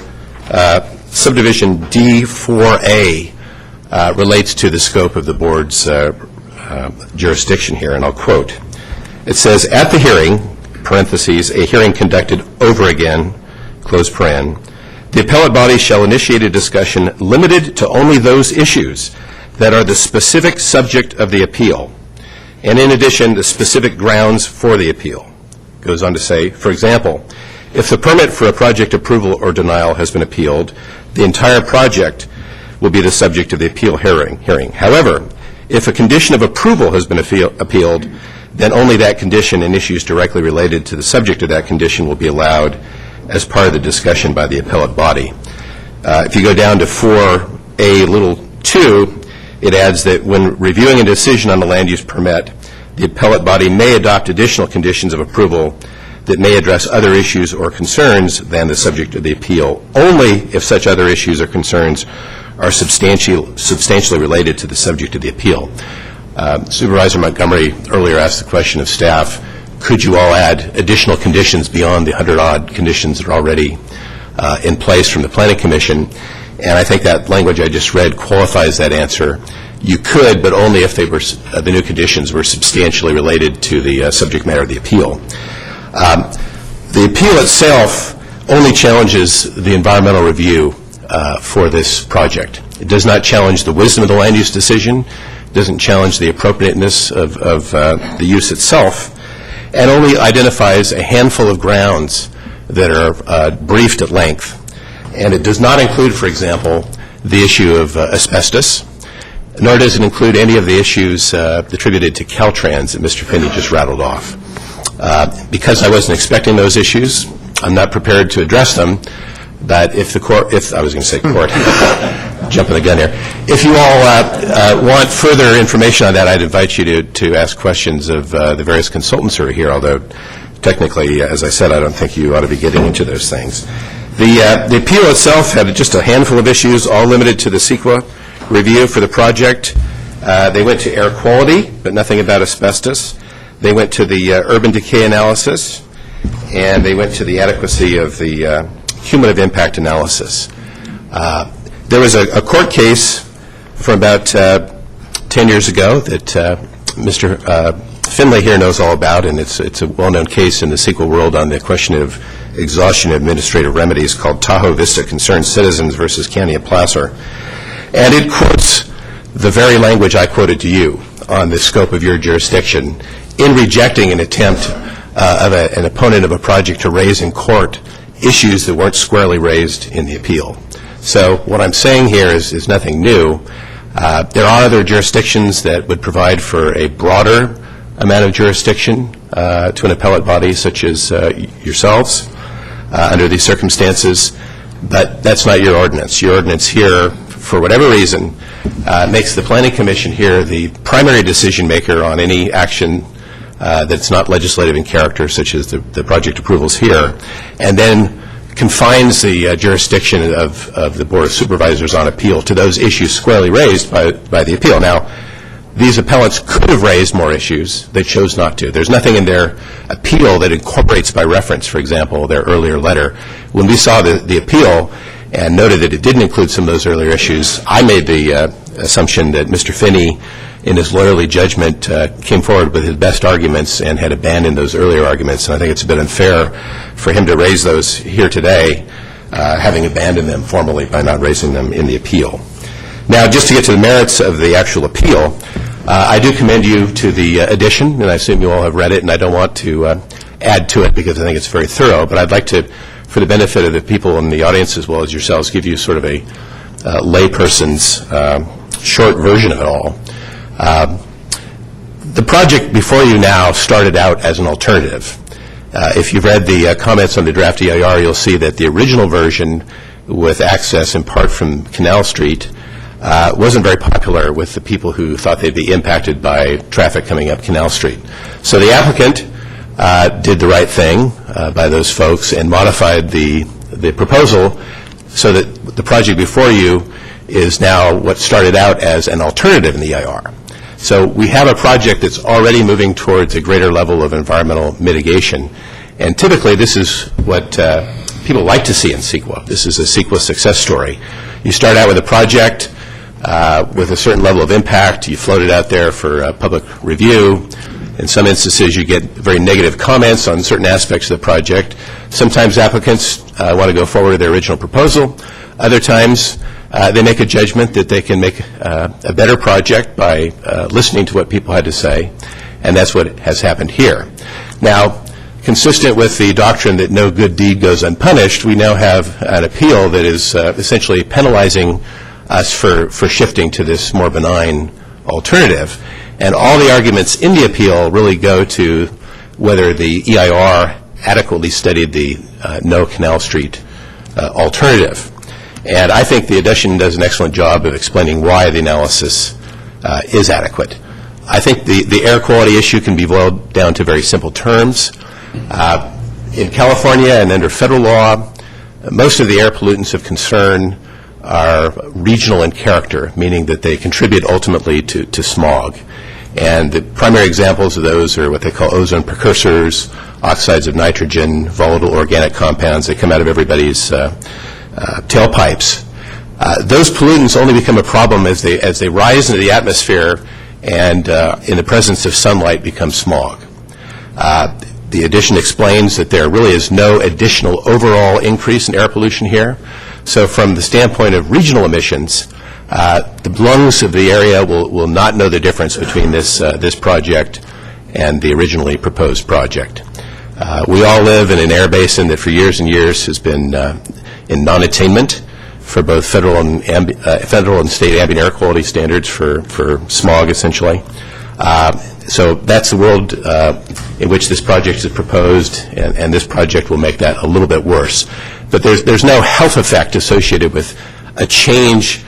subdivision D4A relates to the scope of the board's jurisdiction here, and I'll quote. It says, "At the hearing, parentheses, a hearing conducted over again, close paren, the appellate body shall initiate a discussion limited to only those issues that are the specific subject of the appeal, and in addition, the specific grounds for the appeal." Goes on to say, for example, if the permit for a project approval or denial has been appealed, the entire project will be the subject of the appeal hearing. However, if a condition of approval has been appealed, then only that condition and issues directly related to the subject of that condition will be allowed as part of the discussion by the appellate body. If you go down to 4A(2), it adds that when reviewing a decision on the land use permit, the appellate body may adopt additional conditions of approval that may address other issues or concerns than the subject of the appeal, only if such other issues or concerns are substantially related to the subject of the appeal. Supervisor Montgomery earlier asked the question of staff, could you all add additional conditions beyond the 100-odd conditions that are already in place from the Planning Commission? And I think that language I just read qualifies that answer. You could, but only if they were, the new conditions were substantially related to the subject matter of the appeal. The appeal itself only challenges the environmental review for this project. It does not challenge the wisdom of the land use decision, doesn't challenge the appropriateness of the use itself, and only identifies a handful of grounds that are briefed at length. And it does not include, for example, the issue of asbestos, nor does it include any of the issues attributed to Caltrans that Mr. Finney just rattled off. Because I wasn't expecting those issues, I'm not prepared to address them, but if the court, I was going to say court, jumping the gun here. If you all want further information on that, I'd invite you to ask questions of the various consultants who are here, although technically, as I said, I don't think you ought to be getting into those things. The appeal itself had just a handful of issues, all limited to the CEQA review for the project. They went to air quality, but nothing about asbestos. They went to the urban decay analysis, and they went to the adequacy of the cumulative impact analysis. There was a court case from about 10 years ago that Mr. Finlay here knows all about, and it's a well-known case in the CEQA world on the question of exhaustion of administrative remedies called Tahoe Vista Concerned Citizens versus County of Placer. And it quotes the very language I quoted to you on the scope of your jurisdiction in rejecting an attempt of an opponent of a project to raise in court issues that weren't squarely raised in the appeal. So what I'm saying here is nothing new. There are other jurisdictions that would provide for a broader amount of jurisdiction to an appellate body such as yourselves under these circumstances, but that's not your ordinance. Your ordinance here, for whatever reason, makes the Planning Commission here the primary decision maker on any action that's not legislative in character, such as the project approvals here, and then confines the jurisdiction of the Board of Supervisors on appeal to those issues squarely raised by the appeal. Now, these appellants could have raised more issues. They chose not to. There's nothing in their appeal that incorporates by reference, for example, their earlier letter. When we saw the appeal and noted that it didn't include some of those earlier issues, I made the assumption that Mr. Finney, in his lawyerly judgment, came forward with his best arguments and had abandoned those earlier arguments. And I think it's a bit unfair for him to raise those here today, having abandoned them formally by not raising them in the appeal. Now, just to get to the merits of the actual appeal, I do commend you to the addition, and I assume you all have read it, and I don't want to add to it because I think it's very thorough, but I'd like to, for the benefit of the people in the audience as well as yourselves, give you sort of a layperson's short version of it all. The project before you now started out as an alternative. If you've read the comments on the draft EIR, you'll see that the original version with access in part from Canal Street wasn't very popular with the people who thought they'd be impacted by traffic coming up Canal Street. So the applicant did the right thing by those folks and modified the proposal so that the project before you is now what started out as an alternative in the EIR. So we have a project that's already moving towards a greater level of environmental mitigation. And typically this is what people like to see in CEQA. This is a CEQA success story. You start out with a project with a certain level of impact. You float it out there for public review. In some instances, you get very negative comments on certain aspects of the project. Sometimes applicants want to go forward with their original proposal. Other times, they make a judgment that they can make a better project by listening to what people had to say, and that's what has happened here. Now, consistent with the doctrine that no good deed goes unpunished, we now have an appeal that is essentially penalizing us for shifting to this more benign alternative. And all the arguments in the appeal really go to whether the EIR adequately studied the no Canal Street alternative. And I think the addition does an excellent job of explaining why the analysis is adequate. I think the air quality issue can be boiled down to very simple terms. In California and under federal law, most of the air pollutants of concern are regional in character, meaning that they contribute ultimately to smog. And the primary examples of those are what they call ozone precursors, oxides of nitrogen, volatile organic compounds that come out of everybody's tailpipes. Those pollutants only become a problem as they rise into the atmosphere and in the presence of sunlight become smog. The addition explains that there really is no additional overall increase in air pollution here. So from the standpoint of regional emissions, the lungs of the area will not know the difference between this project and the originally proposed project. We all live in an air basin that for years and years has been in non-attainment for both federal and state ambient air quality standards for smog, essentially. So that's the world in which this project is proposed, and this project will make that a little bit worse. But there's no health effect associated with a change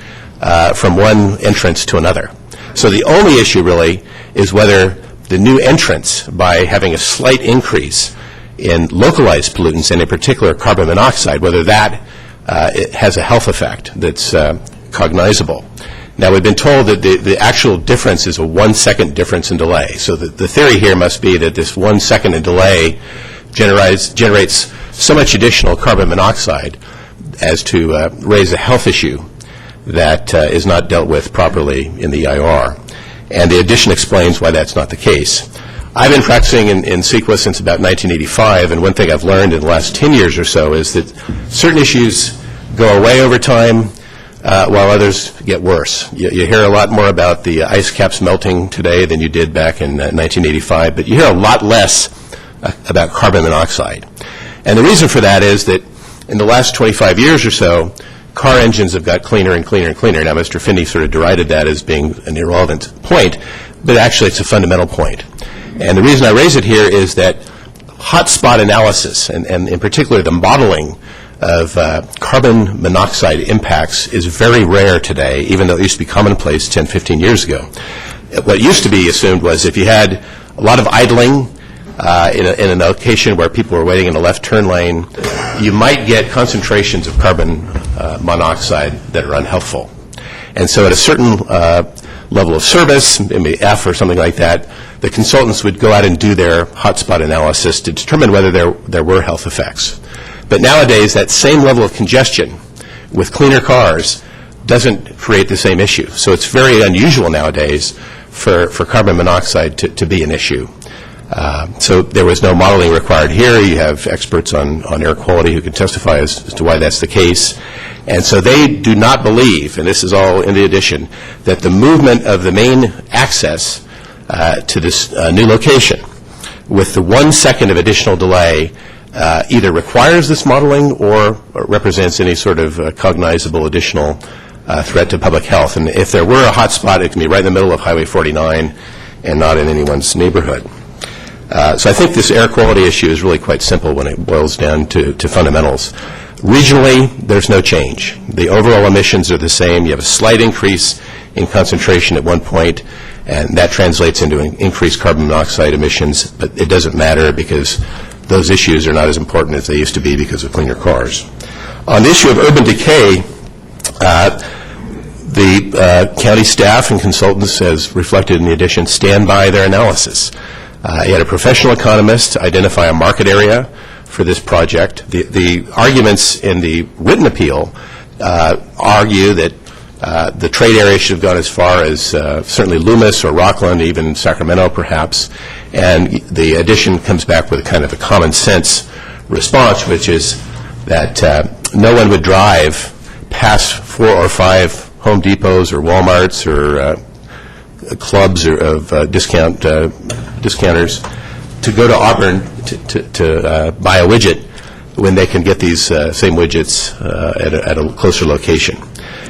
from one entrance to another. So the only issue really is whether the new entrance, by having a slight increase in localized pollutants, and in particular carbon monoxide, whether that it has a health effect that's cognizable. Now, we've been told that the actual difference is a 1 second difference in delay. So the theory here must be that this 1 second in delay generates so much additional carbon monoxide as to raise a health issue that is not dealt with properly in the EIR. And the addition explains why that's not the case. I've been practicing in CEQA since about 1985, and one thing I've learned in the last 10 years or so is that certain issues go away over time while others get worse. You hear a lot more about the ice caps melting today than you did back in 1985, but you hear a lot less about carbon monoxide. And the reason for that is that in the last 25 years or so, car engines have got cleaner and cleaner and cleaner. Now, Mr. Finney sort of derided that as being an irrelevant point, but actually it's a fundamental point. And the reason I raise it here is that hotspot analysis, and in particular the modeling of carbon monoxide impacts, is very rare today, even though it used to be commonplace 10, 15 years ago. What used to be assumed was if you had a lot of idling in a location where people were waiting in a left turn lane, you might get concentrations of carbon monoxide that are unhealthful. And so at a certain level of service, maybe F or something like that, the consultants would go out and do their hotspot analysis to determine whether there were health effects. But nowadays, that same level of congestion with cleaner cars doesn't create the same issue. So it's very unusual nowadays for carbon monoxide to be an issue. So there was no modeling required here. You have experts on air quality who can testify as to why that's the case. And so they do not believe, and this is all in the addition, that the movement of the main access to this new location with the 1 second of additional delay either requires this modeling or represents any sort of cognizable additional threat to public health. And if there were a hot spot, it can be right in the middle of Highway 49 and not in anyone's neighborhood. So I think this air quality issue is really quite simple when it boils down to fundamentals. Regionally, there's no change. The overall emissions are the same. You have a slight increase in concentration at one point, and that translates into increased carbon monoxide emissions, but it doesn't matter because those issues are not as important as they used to be because of cleaner cars. On the issue of urban decay, the county staff and consultants, as reflected in the addition, stand by their analysis. You had a professional economist identify a market area for this project. The arguments in the written appeal argue that the trade area should have gone as far as certainly Loomis or Rockland, even Sacramento perhaps, and the addition comes back with kind of a common sense response, which is that no one would drive past 4 or 5 Home Depots or Walmarts or clubs of discounters to go to Auburn to buy a widget when they can get these same widgets at a closer location.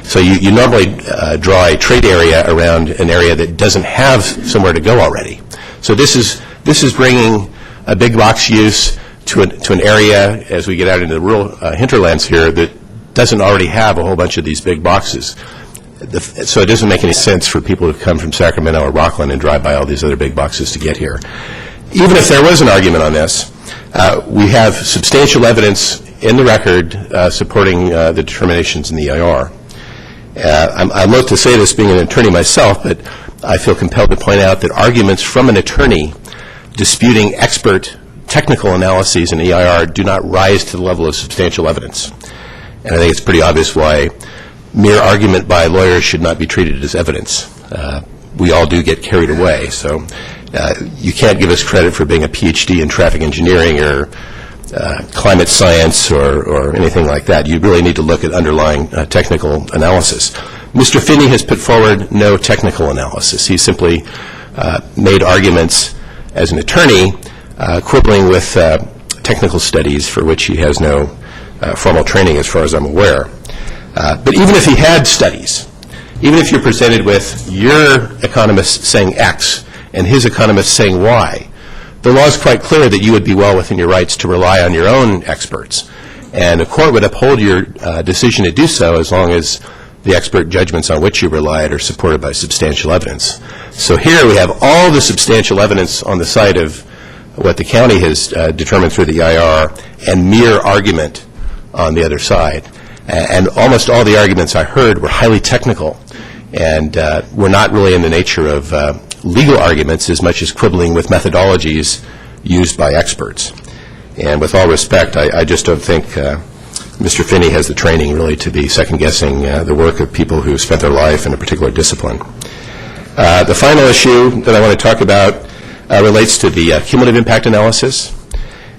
So you normally draw a trade area around an area that doesn't have somewhere to go already. So this is bringing a big box use to an area as we get out into the rural hinterlands here that doesn't already have a whole bunch of these big boxes. So it doesn't make any sense for people to come from Sacramento or Rockland and drive by all these other big boxes to get here. Even if there was an argument on this, we have substantial evidence in the record supporting the determinations in the EIR. I'm loath to say this being an attorney myself, but I feel compelled to point out that arguments from an attorney disputing expert technical analyses in EIR do not rise to the level of substantial evidence. And I think it's pretty obvious why mere argument by lawyers should not be treated as evidence. We all do get carried away, so you can't give us credit for being a PhD in traffic engineering or climate science or anything like that. You really need to look at underlying technical analysis. Mr. Finney has put forward no technical analysis. He simply made arguments as an attorney quibbling with technical studies for which he has no formal training as far as I'm aware. But even if he had studies, even if you're presented with your economist saying X and his economist saying Y, the law is quite clear that you would be well within your rights to rely on your own experts. And a court would uphold your decision to do so as long as the expert judgments on which you relied are supported by substantial evidence. So here we have all the substantial evidence on the side of what the county has determined through the EIR and mere argument on the other side. And almost all the arguments I heard were highly technical and were not really in the nature of legal arguments as much as quibbling with methodologies used by experts. And with all respect, I just don't think Mr. Finney has the training really to be second-guessing the work of people who spent their life in a particular discipline. The final issue that I want to talk about relates to the cumulative impact analysis.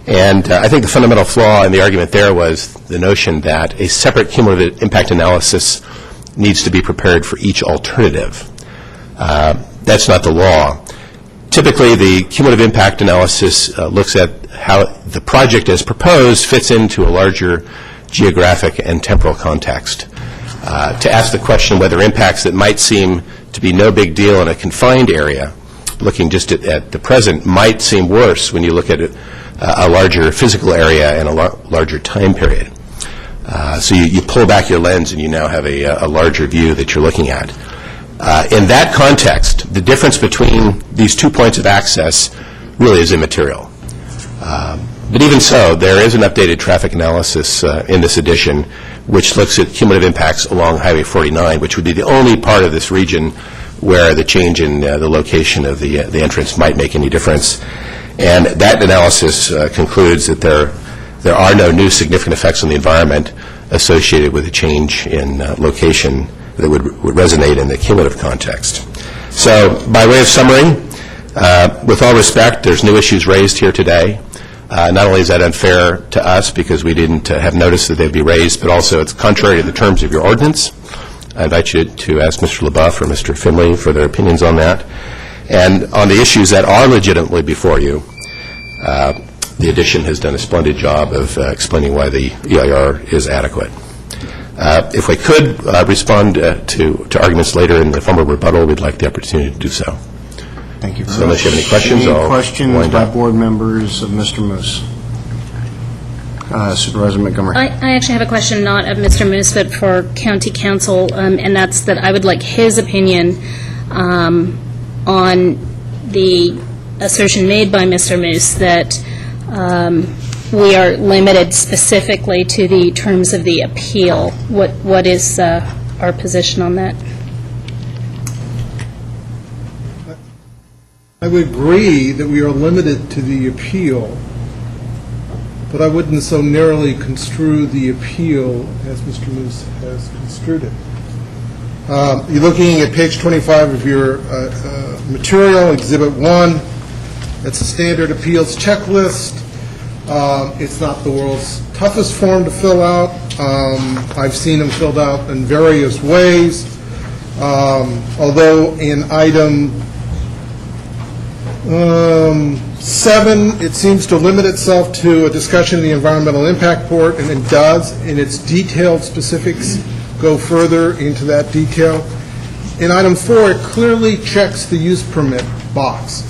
And I think the fundamental flaw in the argument there was the notion that a separate cumulative impact analysis needs to be prepared for each alternative. That's not the law. Typically, the cumulative impact analysis looks at how the project as proposed fits into a larger geographic and temporal context. To ask the question whether impacts that might seem to be no big deal in a confined area, looking just at the present, might seem worse when you look at a larger physical area and a larger time period. So you pull back your lens and you now have a larger view that you're looking at. In that context, the difference between these 2 points of access really is immaterial. But even so, there is an updated traffic analysis in this edition which looks at cumulative impacts along Highway 49, which would be the only part of this region where the change in the location of the entrance might make any difference. And that analysis concludes that there are no new significant effects on the environment associated with a change in location that would resonate in the cumulative context. So by way of summary, with all respect, there's new issues raised here today. Not only is that unfair to us because we didn't have notice that they'd be raised, but also it's contrary to the terms of your ordinance. I invite you to ask Mr. LaBeouf or Mr. Finley for their opinions on that. And on the issues that are legitimately before you, the addition has done a splendid job of explaining why the EIR is adequate. If we could respond to arguments later in the form of rebuttal, we'd like the opportunity to do so. Thank you very So unless you have any questions, Any I'll questions wind by up. board members of Mr. Moose? Supervisor Montgomery. I actually have a question, not of Mr. Moose, but for County Council, and that's that I would like his opinion on the assertion made by Mr. Moose that we are limited specifically to the terms of the appeal. What is our position on that? I would agree that we are limited to the appeal, but I wouldn't so narrowly construe the appeal as Mr. Moose has construed it. You're looking at page 25 of your material, Exhibit 1. It's a standard appeals checklist. It's not the world's toughest form to fill out. I've seen them filled out in various ways, although in item 7, it seems to limit itself to a discussion of the environmental impact report, and it does, in its detailed specifics, go further into that detail. In item 4, it clearly checks the use permit box.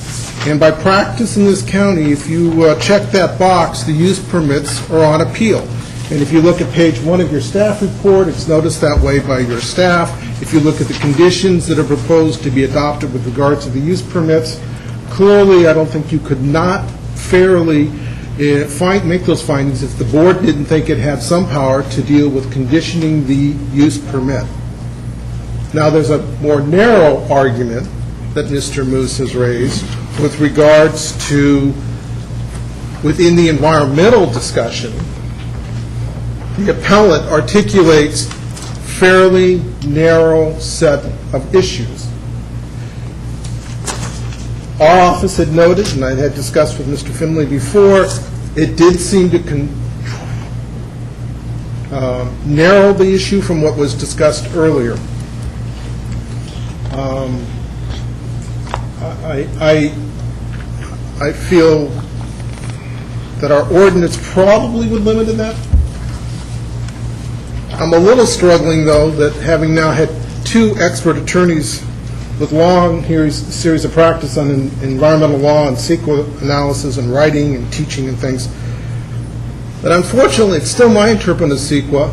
And by practice in this county, if you check that box, the use permits are on appeal. And if you look at page 1 of your staff report, it's noticed that way by your staff. If you look at the conditions that are proposed to be adopted with regard to the use permits, clearly, I don't think you could not fairly make those findings if the board didn't think it had some power to deal with conditioning the use permit. Now, there's a more narrow argument that Mr. Moose has raised with regards to, within the environmental discussion, the appellant articulates fairly narrow set of issues. Our office had noted, and I had discussed with Mr. Finley before, it did seem to narrow the issue from what was discussed earlier. I feel that our ordinance probably would limit that. I'm a little struggling, though, that having now had 2 expert attorneys with long series of practice on environmental law and CEQA analysis and writing and teaching and things, that unfortunately, it's still my interpretation of CEQA,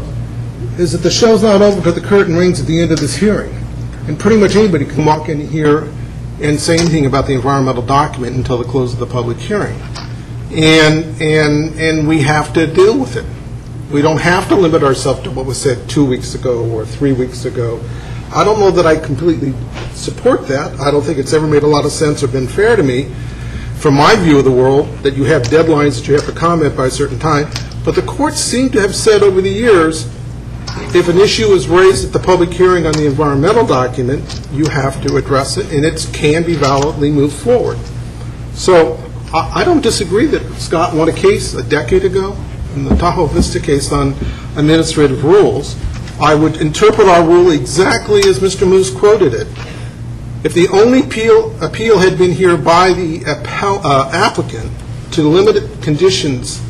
is that the show's not over till the curtain rings at the end of this hearing. And pretty much anybody can walk in here and say anything about the environmental document until the close of the public hearing. And we have to deal with it. We don't have to limit ourselves to what was said 2 weeks ago or 3 weeks ago. I don't know that I completely support that. I don't think it's ever made a lot of sense or been fair to me, from my view of the world, that you have deadlines that you have to comment by a certain time. But the courts seem to have said over the years, if an issue is raised at the public hearing on the environmental document, you have to address it, and it can be validly moved forward. So I don't disagree that Scott won a case a decade ago in the Tahoe Vista case on administrative rules. I would interpret our rule exactly as Mr. Moose quoted it. If the only appeal had been here by the applicant to limited conditions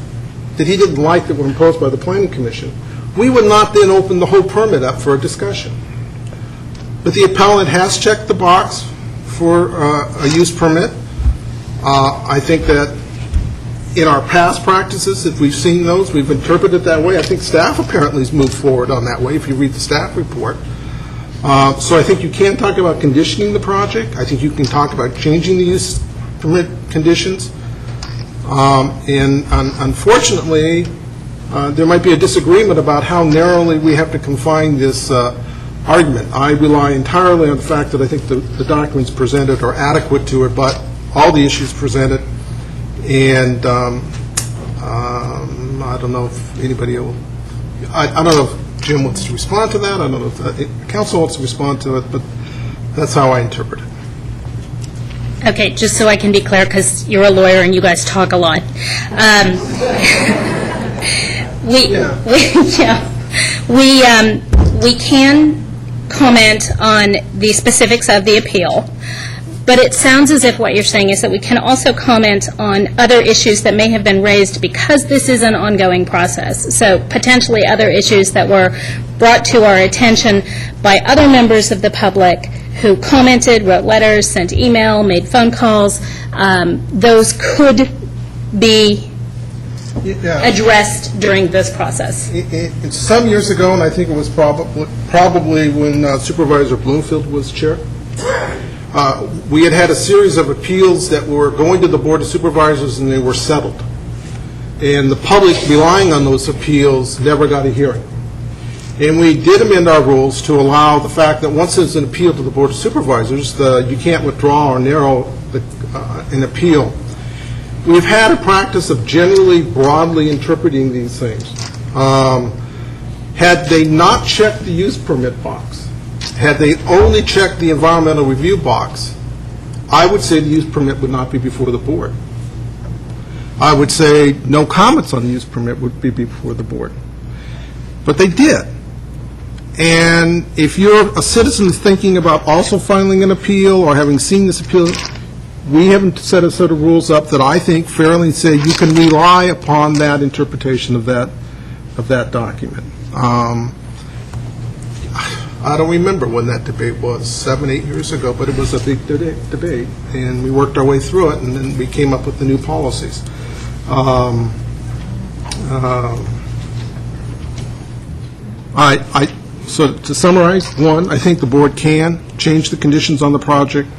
that he didn't like that were imposed by the Planning Commission, we would not then open the whole permit up for a discussion. But the appellant has checked the box for a use permit. I think that in our past practices, if we've seen those, we've interpreted it that way. I think staff apparently has moved forward on that way, if you read the staff report. So I think you can talk about conditioning the project. I think you can talk about changing the use permit conditions. And unfortunately, there might be a disagreement about how narrowly we have to confine this argument. I rely entirely on the fact that I think the documents presented are adequate to it, but all the issues presented. And I don't know if anybody will, I don't know if Jim wants to respond to that. I don't know if the council wants to respond to it, but that's how I interpret it. Okay, just so I can be clear, because you're a lawyer and you guys talk a lot. We can comment on the specifics of the appeal, but it sounds as if what you're saying is that we can also comment on other issues that may have been raised because this is an ongoing process. So potentially other issues that were brought to our attention by other members of the public who commented, wrote letters, sent email, made phone calls, those could be addressed during this process. Some years ago, and I think it was probably when Supervisor Bloomfield was chair, we had a series of appeals that were going to the Board of Supervisors, and they were settled. And the public, relying on those appeals, never got a hearing. And we did amend our rules to allow the fact that once there's an appeal to the Board of Supervisors, you can't withdraw or narrow an appeal. We've had a practice of generally broadly interpreting these things. Had they not checked the use permit box, had they only checked the environmental review box, I would say the use permit would not be before the board. I would say no comments on the use permit would be before the board. But they did. And if you're a citizen thinking about also filing an appeal or having seen this appeal, we haven't set a set of rules up that I think fairly say you can rely upon that interpretation of that document. I don't remember when that debate was, 7, 8 years ago, but it was a big debate, and we worked our way through it, and then we came up with the new policies. So to summarize, one, I think the board can change the conditions on the project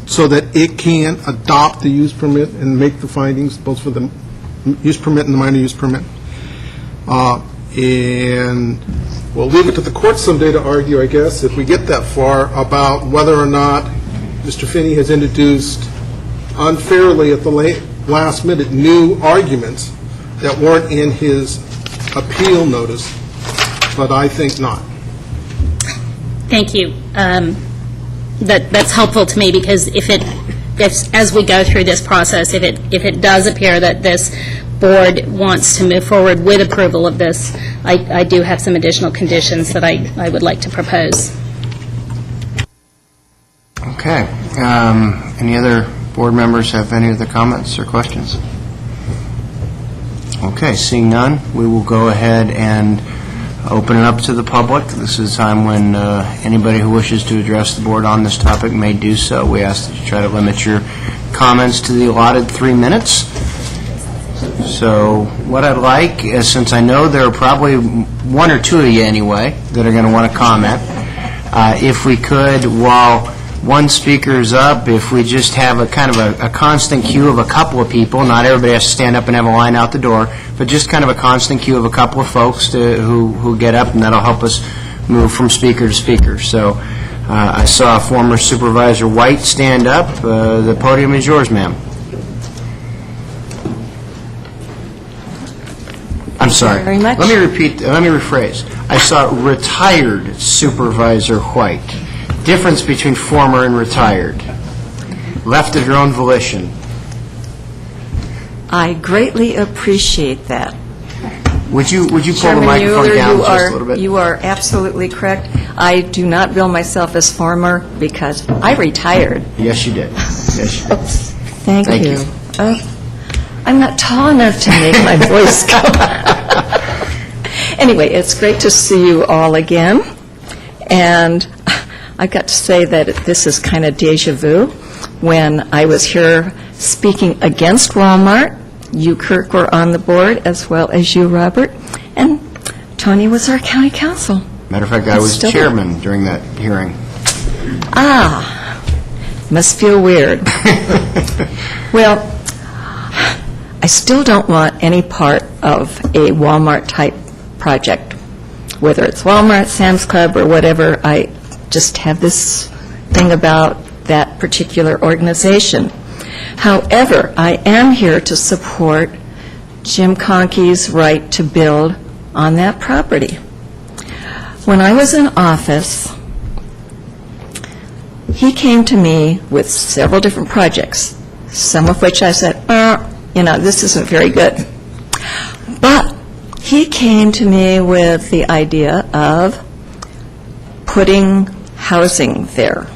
so that it can adopt the use permit and make the findings, both for the use permit and the minor use permit. And we'll leave it to the court someday to argue, I guess, if we get that far, about whether or not Mr. Finney has introduced unfairly at the last minute new arguments that weren't in his appeal notice, but I think not. Thank you. That's helpful to me, because if as we go through this process, if it does appear that this board wants to move forward with approval of this, I do have some additional conditions that I would like to propose. Okay. Any other board members have any other comments or questions? Okay, seeing none, we will go ahead and open it up to the public. This is a time when anybody who wishes to address the board on this topic may do so. We ask that you try to limit your comments to the allotted 3 minutes. So what I'd like is, since I know there are probably 1 or 2 of you anyway that are going to want to comment, if we could, while one speaker's up, if we just have a kind of a constant queue of a couple of people, not everybody has to stand up and have a line out the door, but just kind of a constant queue of a couple of folks who get up, and that'll help us move from speaker to speaker. So I saw former Supervisor White stand up. The podium is yours, ma'am. I'm sorry. Very much. Let me rephrase. I saw retired Supervisor White. Difference between former and retired. Left of your own volition. I greatly appreciate that. Would you pull the Chairman microphone Mueller, down just a little bit? You are absolutely correct. I do not bill myself as former because I retired. Yes, you did. Yes, you did. Thank you. I'm not tall enough to make my voice go. Anyway, it's great to see you all again. And I've got to say that this is kind of deja vu. When I was here speaking against Walmart, you, Kirk, were on the board, as well as you, Robert, and Tony was our county council. Matter of fact, I was chairman during that hearing. Must feel weird. Well, I still don't want any part of a Walmart-type project, whether it's Walmart, Sam's Club, or whatever. I just have this thing about that particular organization. However, I am here to support Jim Conkey's right to build on that property. When I was in office, he came to me with several different projects, some of which I said, this isn't very good. But he came to me with the idea of putting housing there.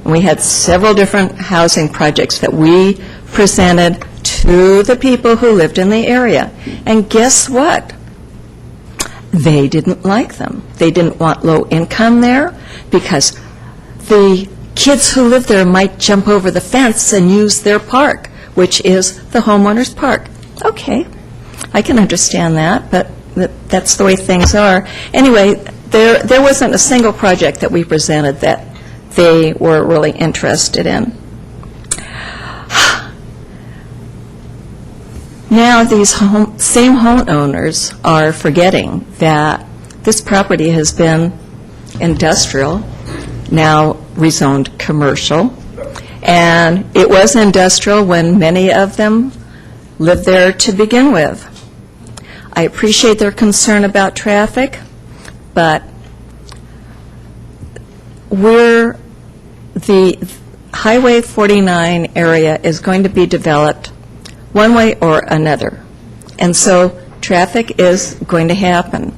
And we had several different housing projects that we presented to the people who lived in the area. And guess what? They didn't like them. They didn't want low income there because the kids who live there might jump over the fence and use their park, which is the homeowner's park. Okay, I can understand that, but that's the way things are. Anyway, there wasn't a single project that we presented that they were really interested in. Now, these same homeowners are forgetting that this property has been industrial, now rezoned commercial, and it was industrial when many of them lived there to begin with. I appreciate their concern about traffic, but the Highway 49 area is going to be developed one way or another. And so traffic is going to happen.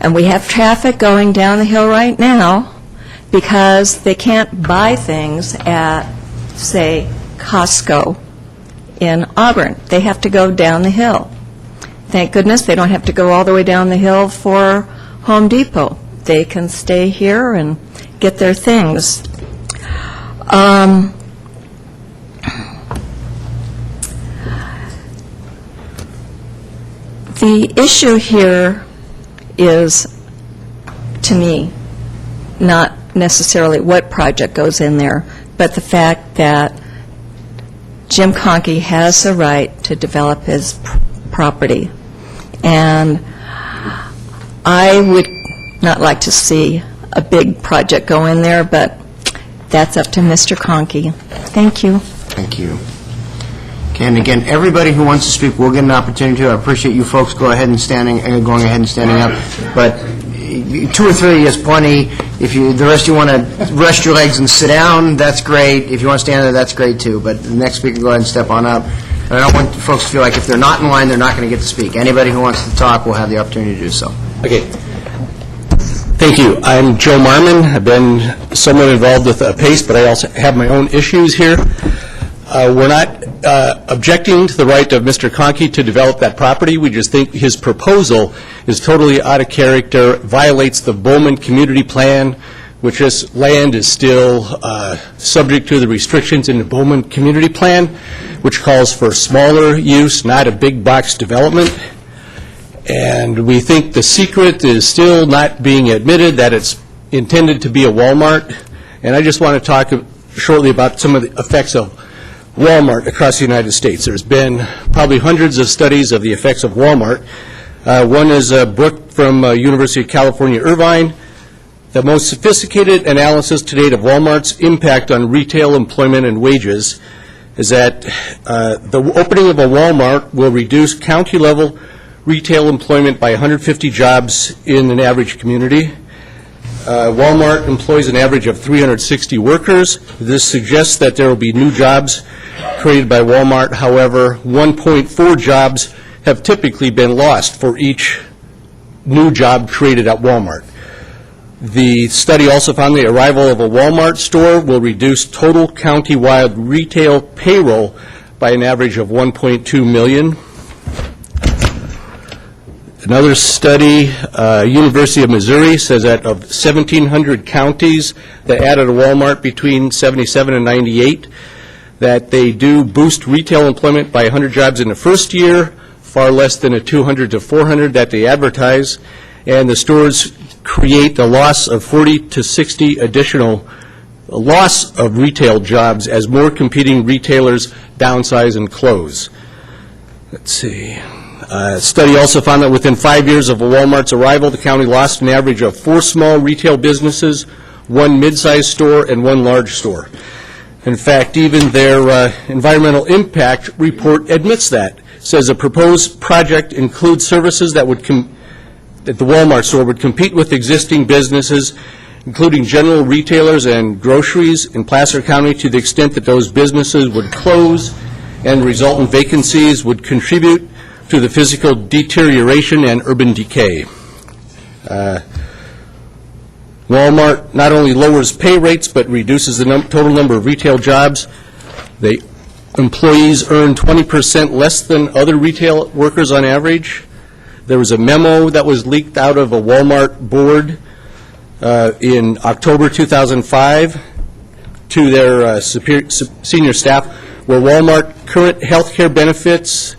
And we have traffic going down the hill right now because they can't buy things at, say, Costco in Auburn. They have to go down the hill. Thank goodness they don't have to go all the way down the hill for Home Depot. They can stay here and get their things. The issue here is, to me, not necessarily what project goes in there, but the fact that Jim Conkey has the right to develop his property. And I would not like to see a big project go in there, but that's up to Mr. Conkey. Thank you. Thank you. Okay, and again, everybody who wants to speak will get an opportunity to. I appreciate you folks going ahead and standing up. But 2 or 3 is plenty. If the rest of you want to rest your legs and sit down, that's great. If you want to stand there, that's great too. But the next speaker, go ahead and step on up. And I don't want folks to feel like if they're not in line, they're not going to get to speak. Anybody who wants to talk will have the opportunity to do so. Okay. Thank you. I'm Joe Marmon. I've been somewhat involved with PACE, but I also have my own issues here. We're not objecting to the right of Mr. Conkey to develop that property. We just think his proposal is totally out of character, violates the Bowman Community Plan, which this land is still subject to the restrictions in the Bowman Community Plan, which calls for smaller use, not a big box development. And we think the secret is still not being admitted, that it's intended to be a Walmart. And I just want to talk shortly about some of the effects of Walmart across the United States. There's been probably hundreds of studies of the effects of Walmart. One is a book from University of California, Irvine. The most sophisticated analysis to date of Walmart's impact on retail employment and wages is that the opening of a Walmart will reduce county-level retail employment by 150 jobs in an average community. Walmart employs an average of 360 workers. This suggests that there will be new jobs created by Walmart. However, 1.4 jobs have typically been lost for each new job created at Walmart. The study also found the arrival of a Walmart store will reduce total county-wide retail payroll by an average of $1.2 million. Another study, University of Missouri, says that of 1,700 counties that added a Walmart between 77 and 98, that they do boost retail employment by 100 jobs in the first year, far less than the 200 to 400 that they advertise, and the stores create the loss of 40 to 60 additional loss of retail jobs as more competing retailers downsize and close. Let's see. A study also found that within 5 years of a Walmart's arrival, the county lost an average of 4 small retail businesses, 1 mid-sized store, and 1 large store. In fact, even their environmental impact report admits that. It says a proposed project includes services that that the Walmart store would compete with existing businesses, including general retailers and groceries in Placer County, to the extent that those businesses would close and resultant vacancies would contribute to the physical deterioration and urban decay. Walmart not only lowers pay rates, but reduces the total number of retail jobs. The employees earn 20% less than other retail workers on average. There was a memo that was leaked out of a Walmart board in October 2005 to their senior staff were Walmart current health care benefits.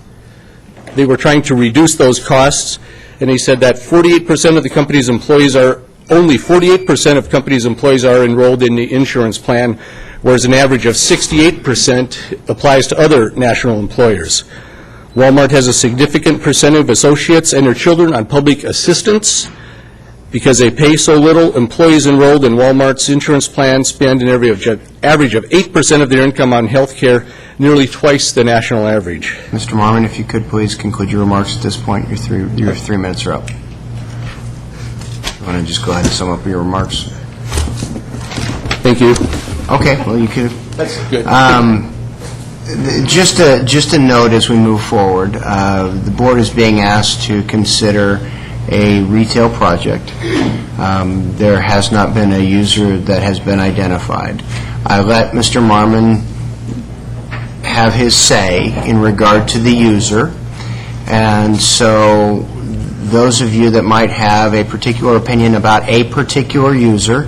They were trying to reduce those costs, and he said that 48% of the company's employees are, only 48% of company's employees are enrolled in the insurance plan, whereas an average of 68% applies to other national employers. Walmart has a significant percent of associates and their children on public assistance. Because they pay so little, employees enrolled in Walmart's insurance plan spend an average of 8% of their income on health care, nearly twice the national average. Mr. Marmon, if you could please conclude your remarks at this point. Your 3 minutes are up. You want to just go ahead and sum up your remarks? Thank you. Okay, well, you could. That's good. Just a note as we move forward, the board is being asked to consider a retail project. There has not been a user that has been identified. I let Mr. Marmon have his say in regard to the user, and so those of you that might have a particular opinion about a particular user,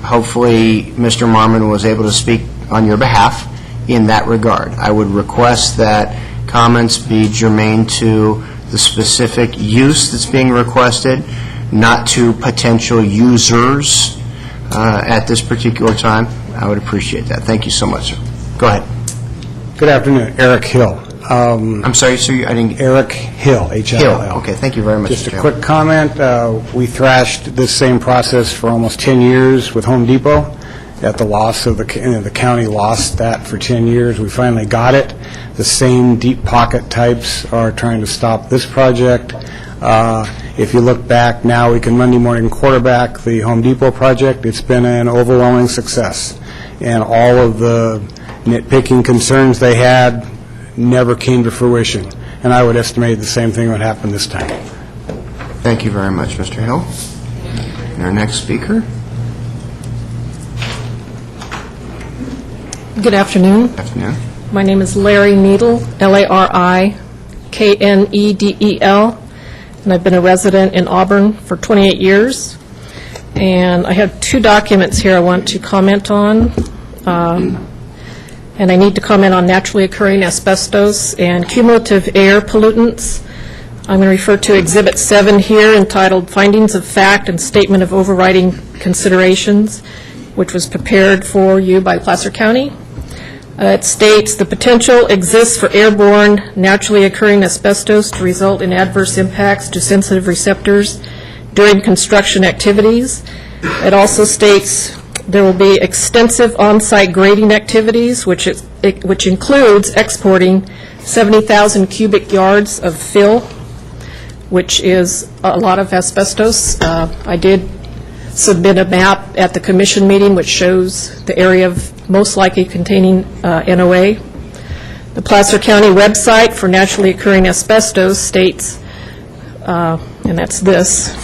hopefully Mr. Marmon was able to speak on your behalf in that regard. I would request that comments be germane to the specific use that's being requested, not to potential users at this particular time. I would appreciate that. Thank you so much, sir. Go ahead. Good afternoon. Eric Hill. I'm sorry, sir, I didn't... Eric Hill, H-I-L-L. Hill. Okay, thank you very much. Just a quick comment. We thrashed this same process for almost 10 years with Home Depot. At the loss of the county lost that for 10 years. We finally got it. The same deep pocket types are trying to stop this project. If you look back now, we can Monday morning quarterback the Home Depot project. It's been an overwhelming success. And all of the nitpicking concerns they had never came to fruition. And I would estimate the same thing would happen this time. Thank you very much, Mr. Hill. And our next speaker. Good afternoon. Good afternoon. My name is Larry Needle, L-A-R-I-K-N-E-D-E-L, and I've been a resident in Auburn for 28 years. And I have 2 documents here I want to comment on. And I need to comment on naturally occurring asbestos and cumulative air pollutants. I'm going to refer to Exhibit 7 here, entitled Findings of Fact and Statement of Overriding Considerations, which was prepared for you by Placer County. It states, the potential exists for airborne, naturally occurring asbestos to result in adverse impacts to sensitive receptors during construction activities. It also states there will be extensive on-site grading activities, which includes exporting 70,000 cubic yards of fill, which is a lot of asbestos. I did submit a map at the commission meeting which shows the area of most likely containing NOA. The Placer County website for naturally occurring asbestos states, and that's this,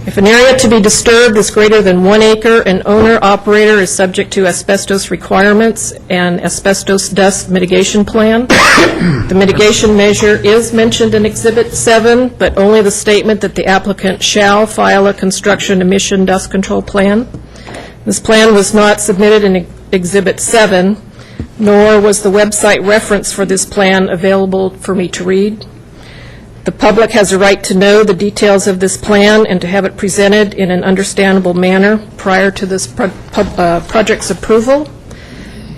if an area to be disturbed is greater than 1 acre, an owner-operator is subject to asbestos requirements and asbestos dust mitigation plan. The mitigation measure is mentioned in Exhibit 7, but only the statement that the applicant shall file a construction emission dust control plan. This plan was not submitted in Exhibit 7, nor was the website reference for this plan available for me to read. The public has a right to know the details of this plan and to have it presented in an understandable manner prior to this project's approval.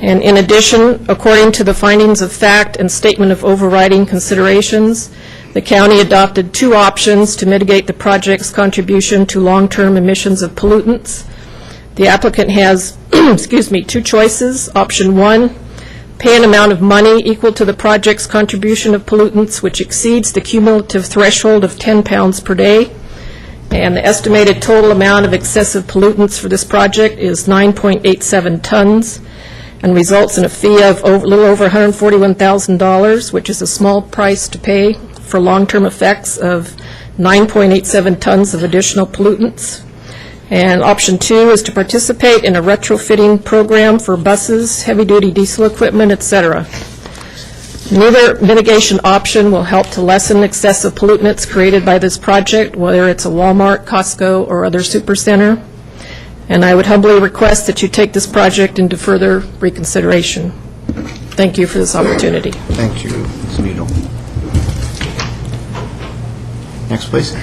And in addition, according to the findings of fact and statement of overriding considerations, the county adopted 2 options to mitigate the project's contribution to long-term emissions of pollutants. The applicant has, 2 choices. Option 1, pay an amount of money equal to the project's contribution of pollutants which exceeds the cumulative threshold of 10 pounds per day. And the estimated total amount of excessive pollutants for this project is 9.87 tons and results in a fee of a little over $141,000, which is a small price to pay for long-term effects of 9.87 tons of additional pollutants. And option 2 is to participate in a retrofitting program for buses, heavy-duty diesel equipment, etc. Neither mitigation option will help to lessen excessive pollutants created by this project, whether it's a Walmart, Costco, or other supercenter. and I would humbly request that you take this project into further reconsideration. Thank you for this opportunity. Thank you, Ms. Needle. Next, please.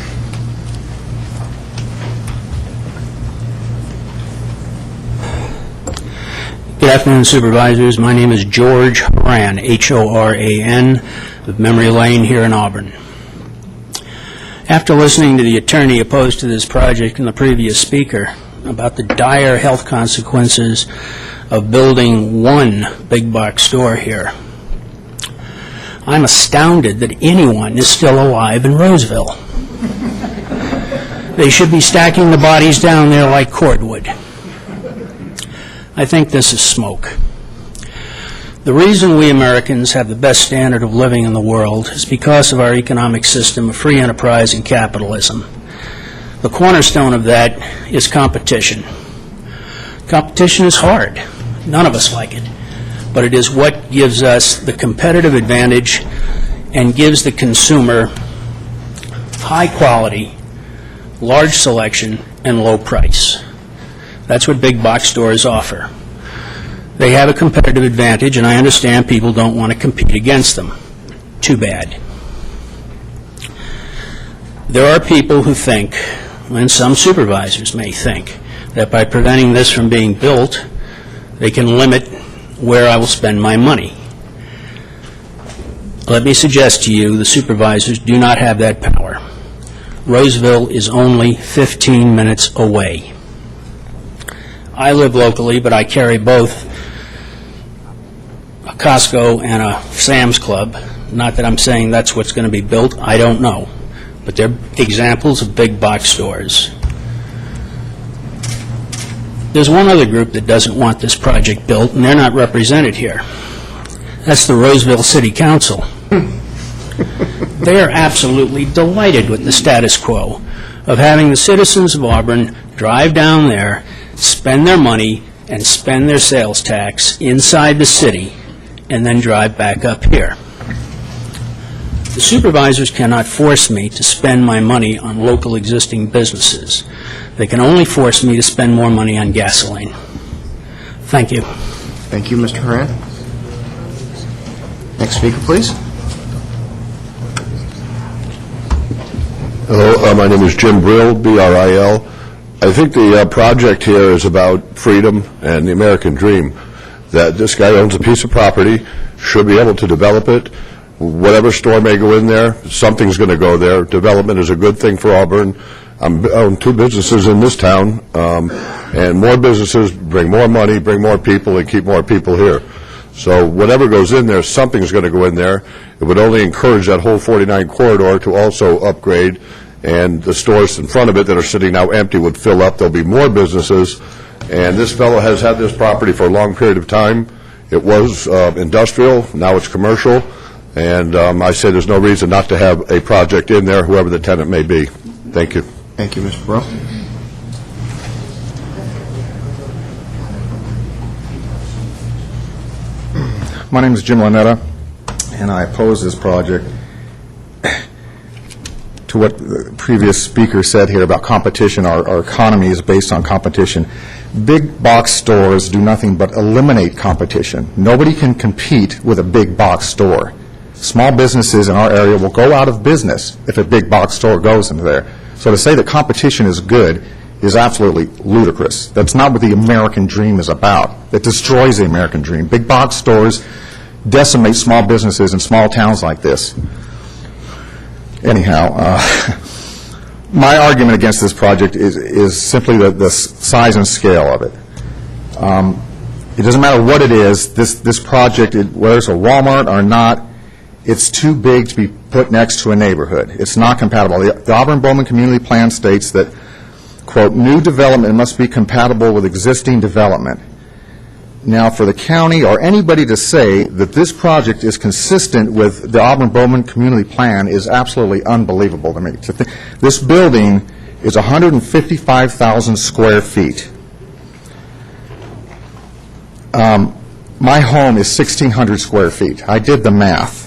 Good afternoon, Supervisors. My name is George Horan, Horan, of Memory Lane here in Auburn. After listening to the attorney opposed to this project and the previous speaker about the dire health consequences of building one big box store here, I'm astounded that anyone is still alive in Roseville. They should be stacking the bodies down there like cordwood. I think this is smoke. The reason we Americans have the best standard of living in the world is because of our economic system of free enterprise and capitalism. The cornerstone of that is competition. Competition is hard. None of us like it. But it is what gives us the competitive advantage and gives the consumer high quality, large selection, and low price. That's what big box stores offer. They have a competitive advantage, and I understand people don't want to compete against them. Too bad. There are people who think, and some supervisors may think, that by preventing this from being built, they can limit where I will spend my money. Let me suggest to you, the supervisors do not have that power. Roseville is only 15 minutes away. I live locally, but I carry both a Costco and a Sam's Club. Not that I'm saying that's what's going to be built. I don't know. But they're examples of big box stores. There's one other group that doesn't want this project built, and they're not represented here. That's the Roseville City Council. They are absolutely delighted with the status quo of having the citizens of Auburn drive down there, spend their money, and spend their sales tax inside the city, and then drive back up here. The supervisors cannot force me to spend my money on local existing businesses. They can only force me to spend more money on gasoline. Thank you. Thank you, Mr. Horan. Next speaker, please. Hello, my name is Jim Brill, B-R-I-L. I think the project here is about freedom and the American dream, that this guy owns a piece of property, should be able to develop it. Whatever store may go in there, something's going to go there. Development is a good thing for Auburn. I own two businesses in this town, and more businesses bring more money, bring more people, and keep more people here. So whatever goes in there, something's going to go in there. It would only encourage that whole 49 corridor to also upgrade, and the stores in front of it that are sitting now empty would fill up. There'll be more businesses, and this fellow has had this property for a long period of time. It was industrial, now it's commercial, and I say there's no reason not to have a project in there, whoever the tenant may be. Thank you. Thank you, Mr. Brill. My name is Jim Lanetta, and I oppose this project. To what the previous speaker said here about competition, our economy is based on competition. Big box stores do nothing but eliminate competition. Nobody can compete with a big box store. Small businesses in our area will go out of business if a big box store goes into there. So to say that competition is good is absolutely ludicrous. That's not what the American dream is about. It destroys the American dream. Big box stores decimate small businesses in small towns like this. Anyhow, my argument against this project is simply the size and scale of it. It doesn't matter what it is, this project, whether it's a Walmart or not, it's too big to be put next to a neighborhood. It's not compatible. The Auburn-Bowman Community Plan states that, quote, new development must be compatible with existing development. Now, for the county or anybody to say that this project is consistent with the Auburn-Bowman Community Plan is absolutely unbelievable to me. This building is 155,000 square feet. My home is 1,600 square feet. I did the math.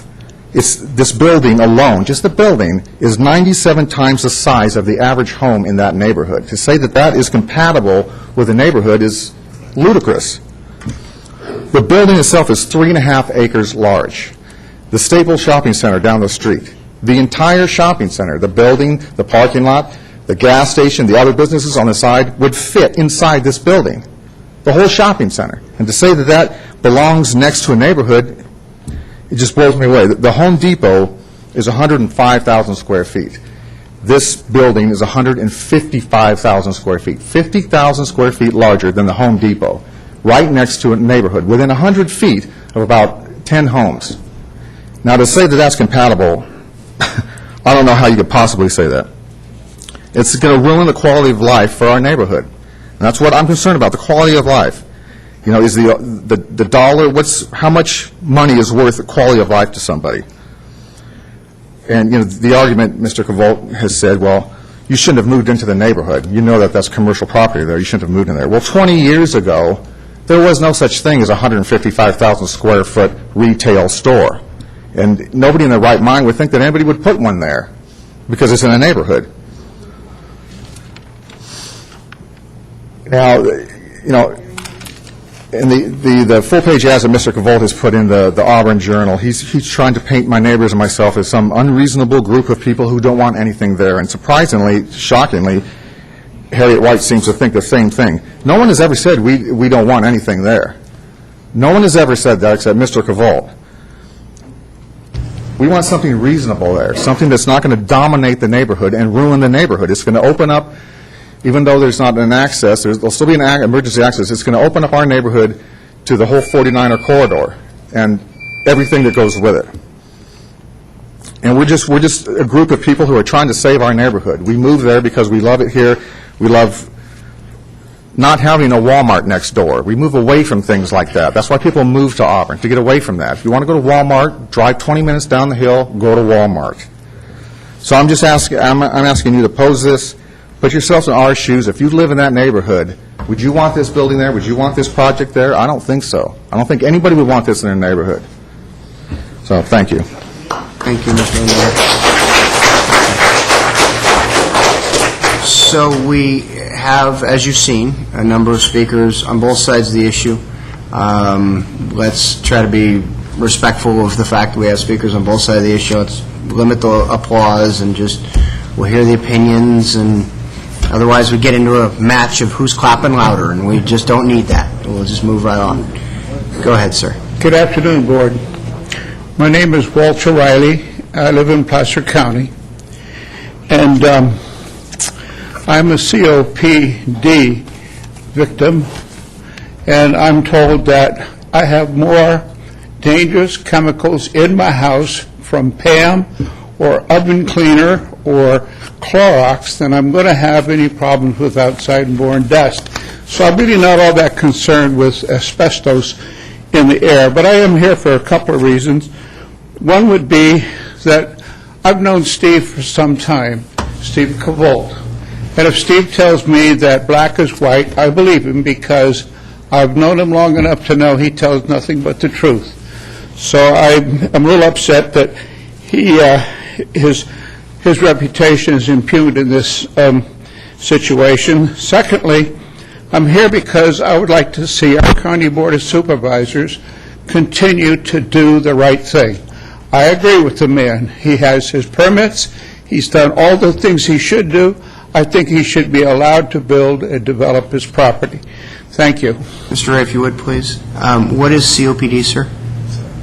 This building alone, just the building, is 97 times the size of the average home in that neighborhood. To say that that is compatible with the neighborhood is ludicrous. The building itself is 3.5 acres large. The Staples Shopping Center down the street, the entire shopping center, the building, the parking lot, the gas station, the other businesses on the side would fit inside this building, the whole shopping center. And to say that that belongs next to a neighborhood, it just blows me away. The Home Depot is 105,000 square feet. This building is 155,000 square feet, 50,000 square feet larger than the Home Depot, right next to a neighborhood, within 100 feet of about 10 homes. Now, to say that that's compatible, I don't know how you could possibly say that. It's going to ruin the quality of life for our neighborhood. And that's what I'm concerned about, the quality of life. You know, is the dollar, how much money is worth the quality of life to somebody? And, you know, the argument Mr. Cavolt has said, well, you shouldn't have moved into the neighborhood. You know that that's commercial property there. You shouldn't have moved in there. Well, 20 years ago, there was no such thing as a 155,000 square foot retail store. And nobody in their right mind would think that anybody would put one there because it's in a neighborhood. Now, you know, in the full-page ads that Mr. Cavolt has put in the Auburn Journal, he's trying to paint my neighbors and myself as some unreasonable group of people who don't want anything there. And surprisingly, shockingly, Harriet White seems to think the same thing. No one has ever said we don't want anything there. No one has ever said that except Mr. Cavolt. We want something reasonable there, something that's not going to dominate the neighborhood and ruin the neighborhood. It's going to open up, even though there's not an access, there'll still be an emergency access, it's going to open up our neighborhood to the whole 49er corridor and everything that goes with it. And we're just a group of people who are trying to save our neighborhood. We move there because we love it here. We love not having a Walmart next door. We move away from things like that. That's why people move to Auburn, to get away from that. If you want to go to Walmart, drive 20 minutes down the hill, go to Walmart. So I'm just asking, I'm asking you to pose this. Put yourselves in our shoes. If you live in that neighborhood, would you want this building there? Would you want this project there? I don't think so. I don't think anybody would want this in their neighborhood. So, thank you. Thank you, Mr. Mayor. So we have, as you've seen, a number of speakers on both sides of the issue. Let's try to be respectful of the fact that we have speakers on both sides of the issue. Let's limit the applause and just, we'll hear the opinions, and otherwise we get into a match of who's clapping louder, and we just don't need that. We'll just move right on. Go ahead, sir. Good afternoon, Board. My name is Walter Riley. I live in Placer County, and I'm a COPD victim, and I'm told that I have more dangerous chemicals in my house from PAM or oven cleaner or Clorox than I'm going to have any problems with outside-borne dust. So I'm really not all that concerned with asbestos in the air, but I am here for a couple of reasons. One would be that I've known Steve for some time, Steve Cavolt. And if Steve tells me that black is white, I believe him because I've known him long enough to know he tells nothing but the truth. So I'm a little upset that his reputation is impugned in this situation. Secondly, I'm here because I would like to see our County Board of Supervisors continue to do the right thing. I agree with the man. He has his permits. He's done all the things he should do. I think he should be allowed to build and develop his property. Thank you. Mr. Ray, if you would, please. What is COPD, sir?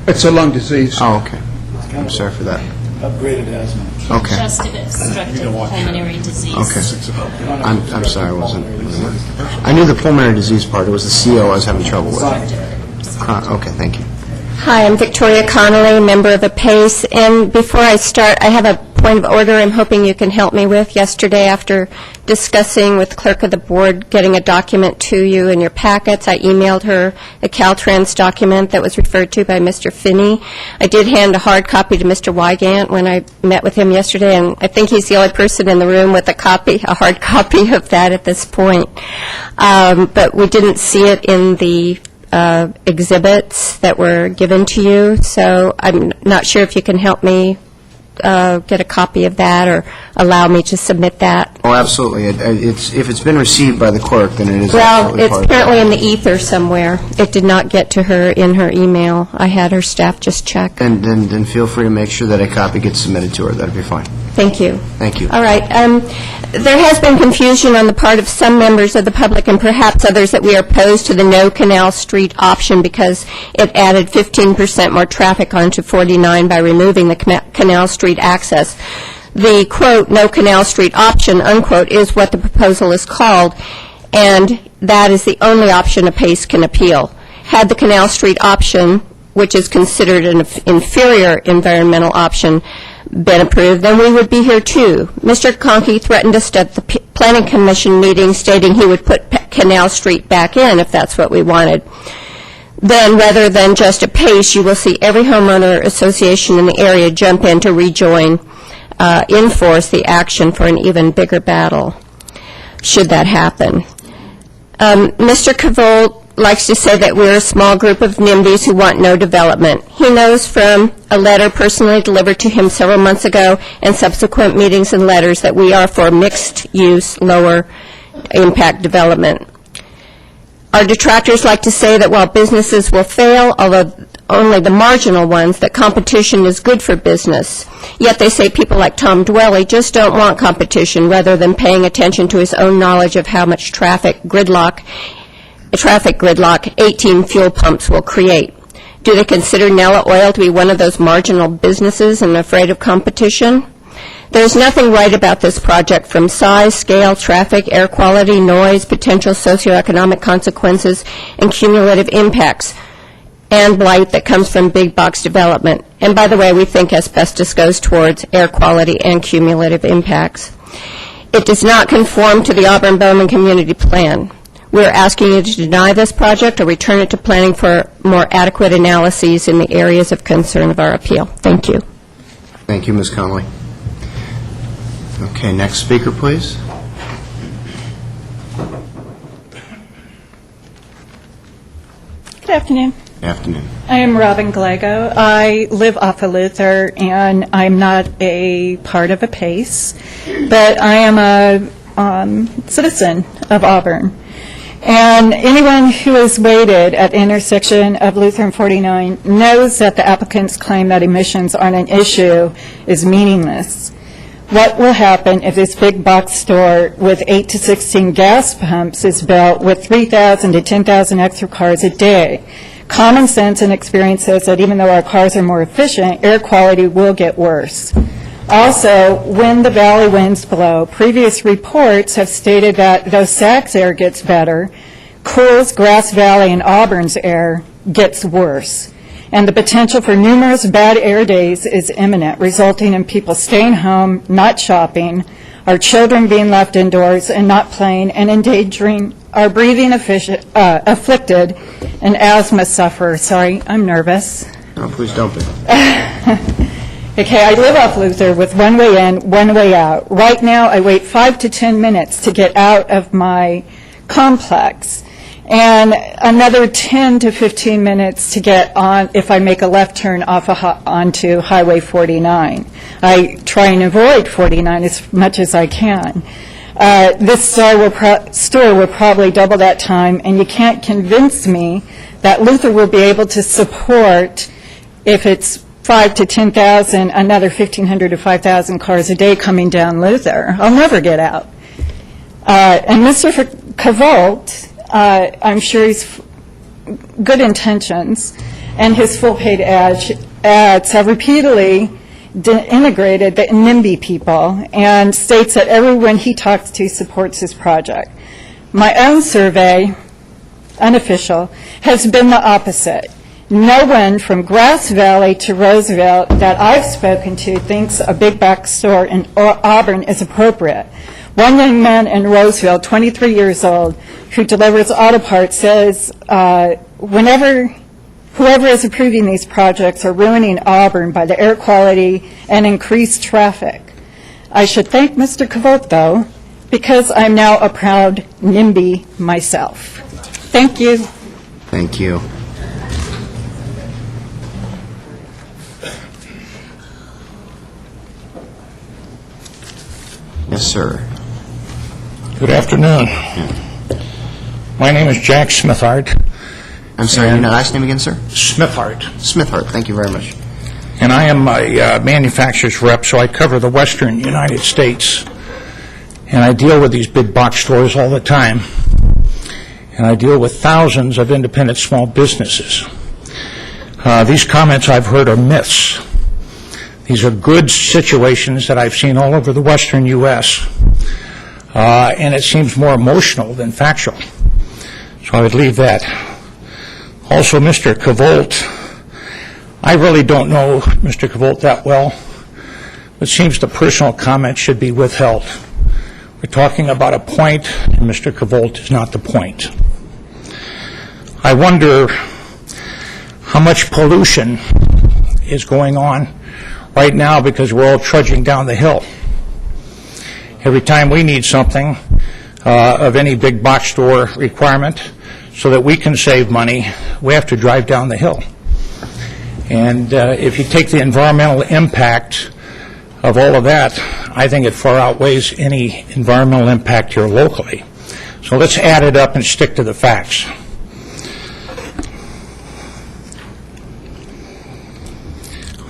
It's a lung disease. Oh, okay. I'm sorry for that. Upgraded asthma. Okay. Congestive obstructive pulmonary disease. Okay. I'm sorry, I wasn't. I knew the pulmonary disease part. It was the CO I was having trouble with. Okay, thank you. Hi, I'm Victoria Connolly, member of the PACE. And before I start, I have a point of order I'm hoping you can help me with. Yesterday, after discussing with clerk of the board, getting a document to you in your packets, I emailed her a Caltrans document that was referred to by Mr. Finney. I did hand a hard copy to Mr. Wygant when I met with him yesterday, and I think he's the only person in the room with a hard copy of that at this point. But we didn't see it in the exhibits that were given to you, so I'm not sure if you can help me get a copy of that or allow me to submit that. Oh, absolutely. If it's been received by the clerk, then it is Well, absolutely it's part of apparently that. in the ether somewhere. It did not get to her in her email. I had her staff just check. And then feel free to make sure that a copy gets submitted to her. That'd be fine. Thank you. Thank you. All right. There has been confusion on the part of some members of the public and perhaps others that we are opposed to the no Canal Street option because it added 15% more traffic onto 49 by removing the Canal Street access. The, quote, no Canal Street option, unquote, is what the proposal is called, and that is the only option a PACE can appeal. Had the Canal Street option, which is considered an inferior environmental option, been approved, then we would be here too. Mr. Conkey threatened us at the Planning Commission meeting stating he would put Canal Street back in if that's what we wanted. Then, rather than just a PACE, you will see every homeowner association in the area jump in to rejoin, enforce the action for an even bigger battle, should that happen. Mr. Cavolt likes to say that we're a small group of NIMBYs who want no development. He knows from a letter personally delivered to him several months ago and subsequent meetings and letters that we are for mixed-use, lower-impact development. Our detractors like to say that while businesses will fail, although only the marginal ones, that competition is good for business. Yet they say people like Tom Dwelly just don't want competition rather than paying attention to his own knowledge of how much traffic gridlock 18 fuel pumps will create. Do they consider Nella Oil to be one of those marginal businesses and afraid of competition? There's nothing right about this project from size, scale, traffic, air quality, noise, potential socioeconomic consequences, and cumulative impacts, and blight that comes from big box development. And by the way, we think asbestos goes towards air quality and cumulative impacts. It does not conform to the Auburn-Bowman Community Plan. We're asking you to deny this project or return it to planning for more adequate analyses in the areas of concern of our appeal. Thank you. Thank you, Ms. Connolly. Okay, next speaker, please. Good afternoon. Afternoon. I am Robin Glago. I live off of Luther, and I'm not a part of a PACE, but I am a citizen of Auburn. And anyone who has waited at the intersection of Luther and 49 knows that the applicant's claim that emissions aren't an issue is meaningless. What will happen if this big box store with 8 to 16 gas pumps is built with 3,000 to 10,000 extra cars a day? Common sense and experience says that even though our cars are more efficient, air quality will get worse. Also, when the valley winds blow, previous reports have stated that though Sachs air gets better, Cools, Grass Valley, and Auburn's air gets worse. And the potential for numerous bad air days is imminent, resulting in people staying home, not shopping, our children being left indoors and not playing, and endangering our breathing afflicted and asthma sufferers. Sorry, I'm nervous. No, please don't be. Okay, I live off Luther with one way in, one way out. Right now, I wait 5 to 10 minutes to get out of my complex, and another 10 to 15 minutes to get on if I make a left turn onto Highway 49. I try and avoid 49 as much as I can. This store will probably double that time, and you can't convince me that Luther will be able to support, if it's 5 to 10,000, another 1,500 to 5,000 cars a day coming down Luther. I'll never get out. And Mr. Cavolt, I'm sure he's good intentions, and his full-paid ads have repeatedly integrated the NIMBY people and states that everyone he talks to supports his project. My own survey, unofficial, has been the opposite. No one from Grass Valley to Roosevelt that I've spoken to thinks a big box store in Auburn is appropriate. One young man in Roosevelt, 23 years old, who delivers auto parts, says whoever is approving these projects are ruining Auburn by the air quality and increased traffic. I should thank Mr. Cavolt, though, because I'm now a proud NIMBY myself. Thank you. Thank you. Yes, sir. Good afternoon. My name is Jack Smithart. I'm sorry, your last name again, sir? Smithart. Smithart, thank you very much. And I am a manufacturer's rep, so I cover the western United States. And I deal with these big box stores all the time. And I deal with thousands of independent small businesses. These comments I've heard are myths. These are good situations that I've seen all over the western U.S., and it seems more emotional than factual. So I would leave that. Also, Mr. Cavolt, I really don't know Mr. Cavolt that well. It seems the personal comment should be withheld. We're talking about a point, and Mr. Cavolt is not the point. I wonder how much pollution is going on right now because we're all trudging down the hill. Every time we need something of any big box store requirement so that we can save money, we have to drive down the hill. And if you take the environmental impact of all of that, I think it far outweighs any environmental impact here locally. So let's add it up and stick to the facts.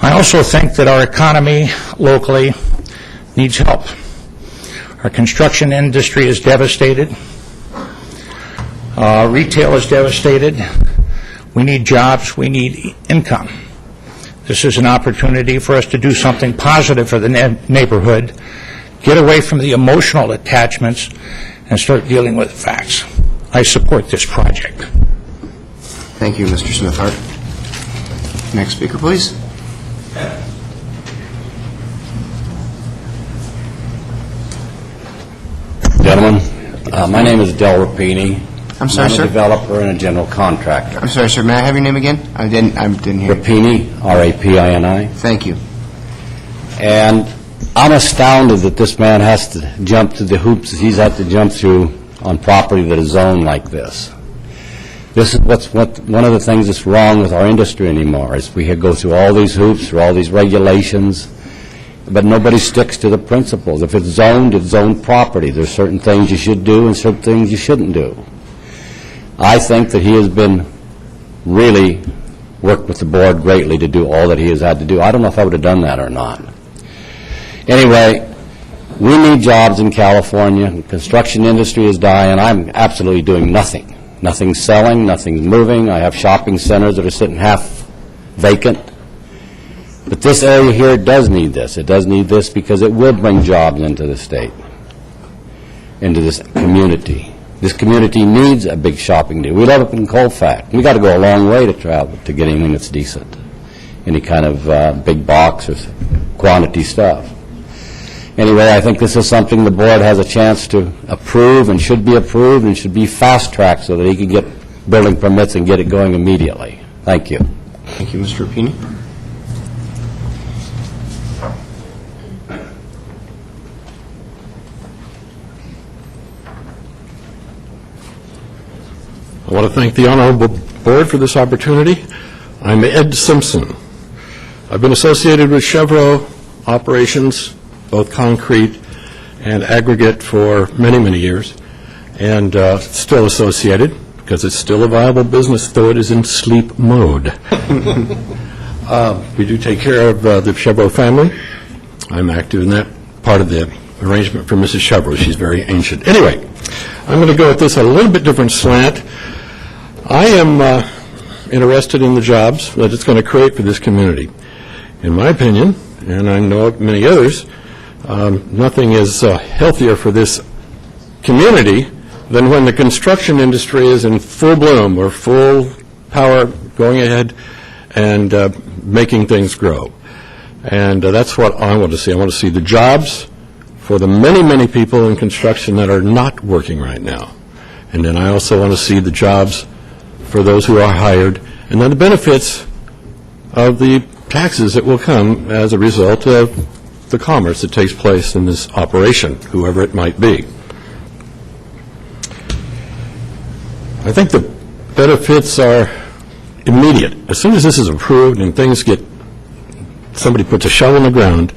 I also think that our economy locally needs help. Our construction industry is devastated. Retail is devastated. We need jobs. We need income. This is an opportunity for us to do something positive for the neighborhood, get away from the emotional attachments, and start dealing with the facts. I support this project. Thank you, Mr. Smithart. Next speaker, please. Gentlemen, my name is Del Rapini. I'm sorry, sir? I'm a developer and a general contractor. I'm sorry, sir. May I have your name again? I didn't hear. Rapini, R-A-P-I-N-I. Thank you. And I'm astounded that this man has to jump through the hoops that he's had to jump through on property that is zoned like this. This is one of the things that's wrong with our industry anymore, is we go through all these hoops, through all these regulations, but nobody sticks to the principles. If it's zoned property. There's certain things you should do and certain things you shouldn't do. I think that he has been really worked with the board greatly to do all that he has had to do. I don't know if I would have done that or not. Anyway, we need jobs in California. The construction industry is dying. I'm absolutely doing nothing. Nothing's selling, nothing's moving. I have shopping centers that are sitting half vacant. But this area here does need this. It does need this because it will bring jobs into the state, into this community. This community needs a big shopping deal. We live up in Colfax. We got to go a long way to travel to get anything that's decent, any kind of big box or quantity stuff. Anyway, I think this is something the board has a chance to approve and should be fast-tracked so that he can get building permits and get it going immediately. Thank you. Thank you, Mr. Rapini. I want to thank the Honorable Board for this opportunity. I'm Ed Simpson. I've been associated with Chevron operations, both concrete and aggregate, for many, many years, and still associated because it's still a viable business, though it is in sleep mode. We do take care of the Chevron family. I'm active in that part of the arrangement for Mrs. Chevron. She's very ancient. Anyway, I'm going to go at this a little bit different slant. I am interested in the jobs that it's going to create for this community. In my opinion, and I know of many others, nothing is healthier for this community than when the construction industry is in full bloom or full power going ahead and making things grow. And that's what I want to see. I want to see the jobs for the many, many people in construction that are not working right now. And then I also want to see the jobs for those who are hired, and then the benefits of the taxes that will come as a result of the commerce that takes place in this operation, whoever it might be. I think the benefits are immediate. As soon as this is approved and things get, somebody puts a shovel in the ground,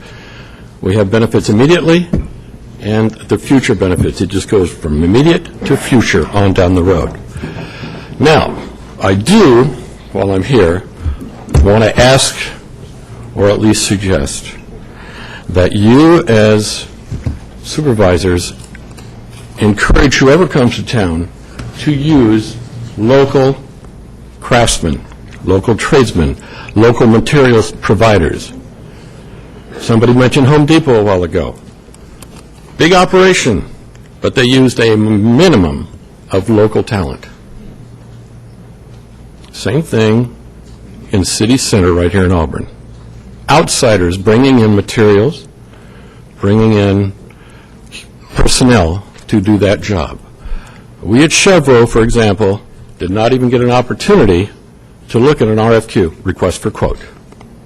we have benefits immediately, and the future benefits. It just goes from immediate to future on down the road. Now, I do, while I'm here, want to ask, or at least suggest, that you as supervisors encourage whoever comes to town to use local craftsmen, local tradesmen, local materials providers. Somebody mentioned Home Depot a while ago. Big operation, but they used a minimum of local talent. Same thing in city center right here in Auburn. Outsiders bringing in materials, bringing in personnel to do that job. We at Chevro, for example, did not even get an opportunity to look at an RFQ, request for quote.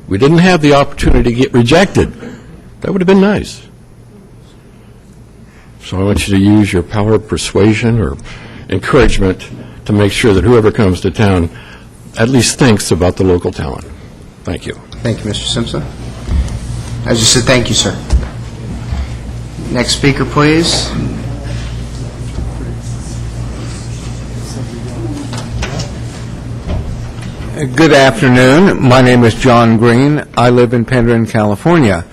We didn't have the opportunity to get rejected. That would have been nice. So I want you to use your power of persuasion or encouragement to make sure that whoever comes to town at least thinks about the local talent. Thank you. Thank you, Mr. Simpson. I just said thank you, sir. Next speaker, please. Good afternoon. My name is John Green. I live in Penryn, California.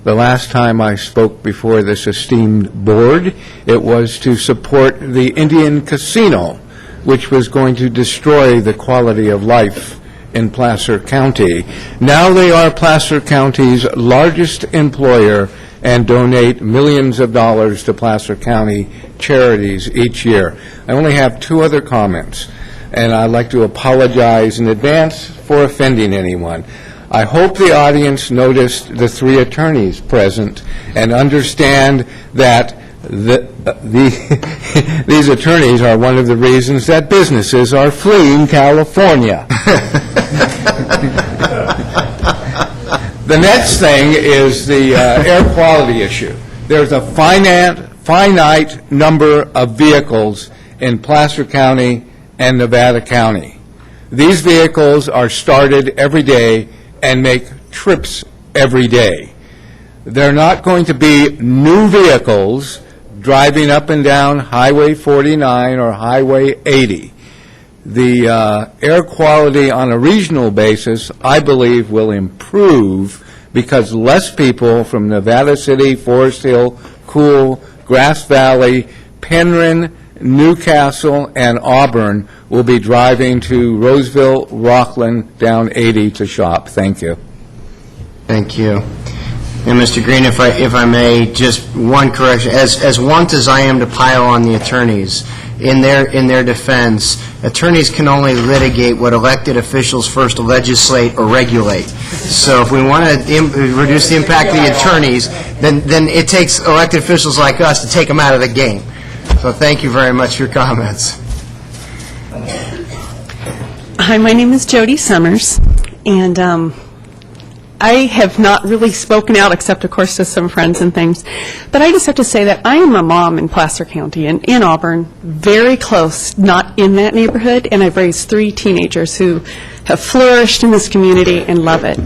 The last time I spoke before this esteemed board, it was to support the Indian Casino, which was going to destroy the quality of life in Placer County. Now they are Placer County's largest employer and donate millions of dollars to Placer County charities each year. I only have two other comments, and I'd like to apologize in advance for offending anyone. I hope the audience noticed the three attorneys present and understand that these attorneys are one of the reasons that businesses are fleeing California. The next thing is the air quality issue. There's a finite number of vehicles in Placer County and Nevada County. These vehicles are started every day and make trips every day. They're not going to be new vehicles driving up and down Highway 49 or Highway 80. The air quality on a regional basis, I believe, will improve because less people from Nevada City, Forest Hill, Cool, Grass Valley, Penryn, Newcastle, and Auburn will be driving to Roseville, Rockland, down 80 to shop. Thank you. Thank you. And Mr. Green, if I may, just one correction. As want as I am to pile on the attorneys, in their defense, attorneys can only litigate what elected officials first legislate or regulate. So if we want to reduce the impact of the attorneys, then it takes elected officials like us to take them out of the game. So thank you very much for your comments. Hi, my name is Jody Summers, and I have not really spoken out, except, of course, to some friends and things. But I just have to say that I am a mom in Placer County and in Auburn, very close, not in that neighborhood, and I've raised 3 teenagers who have flourished in this community and love it.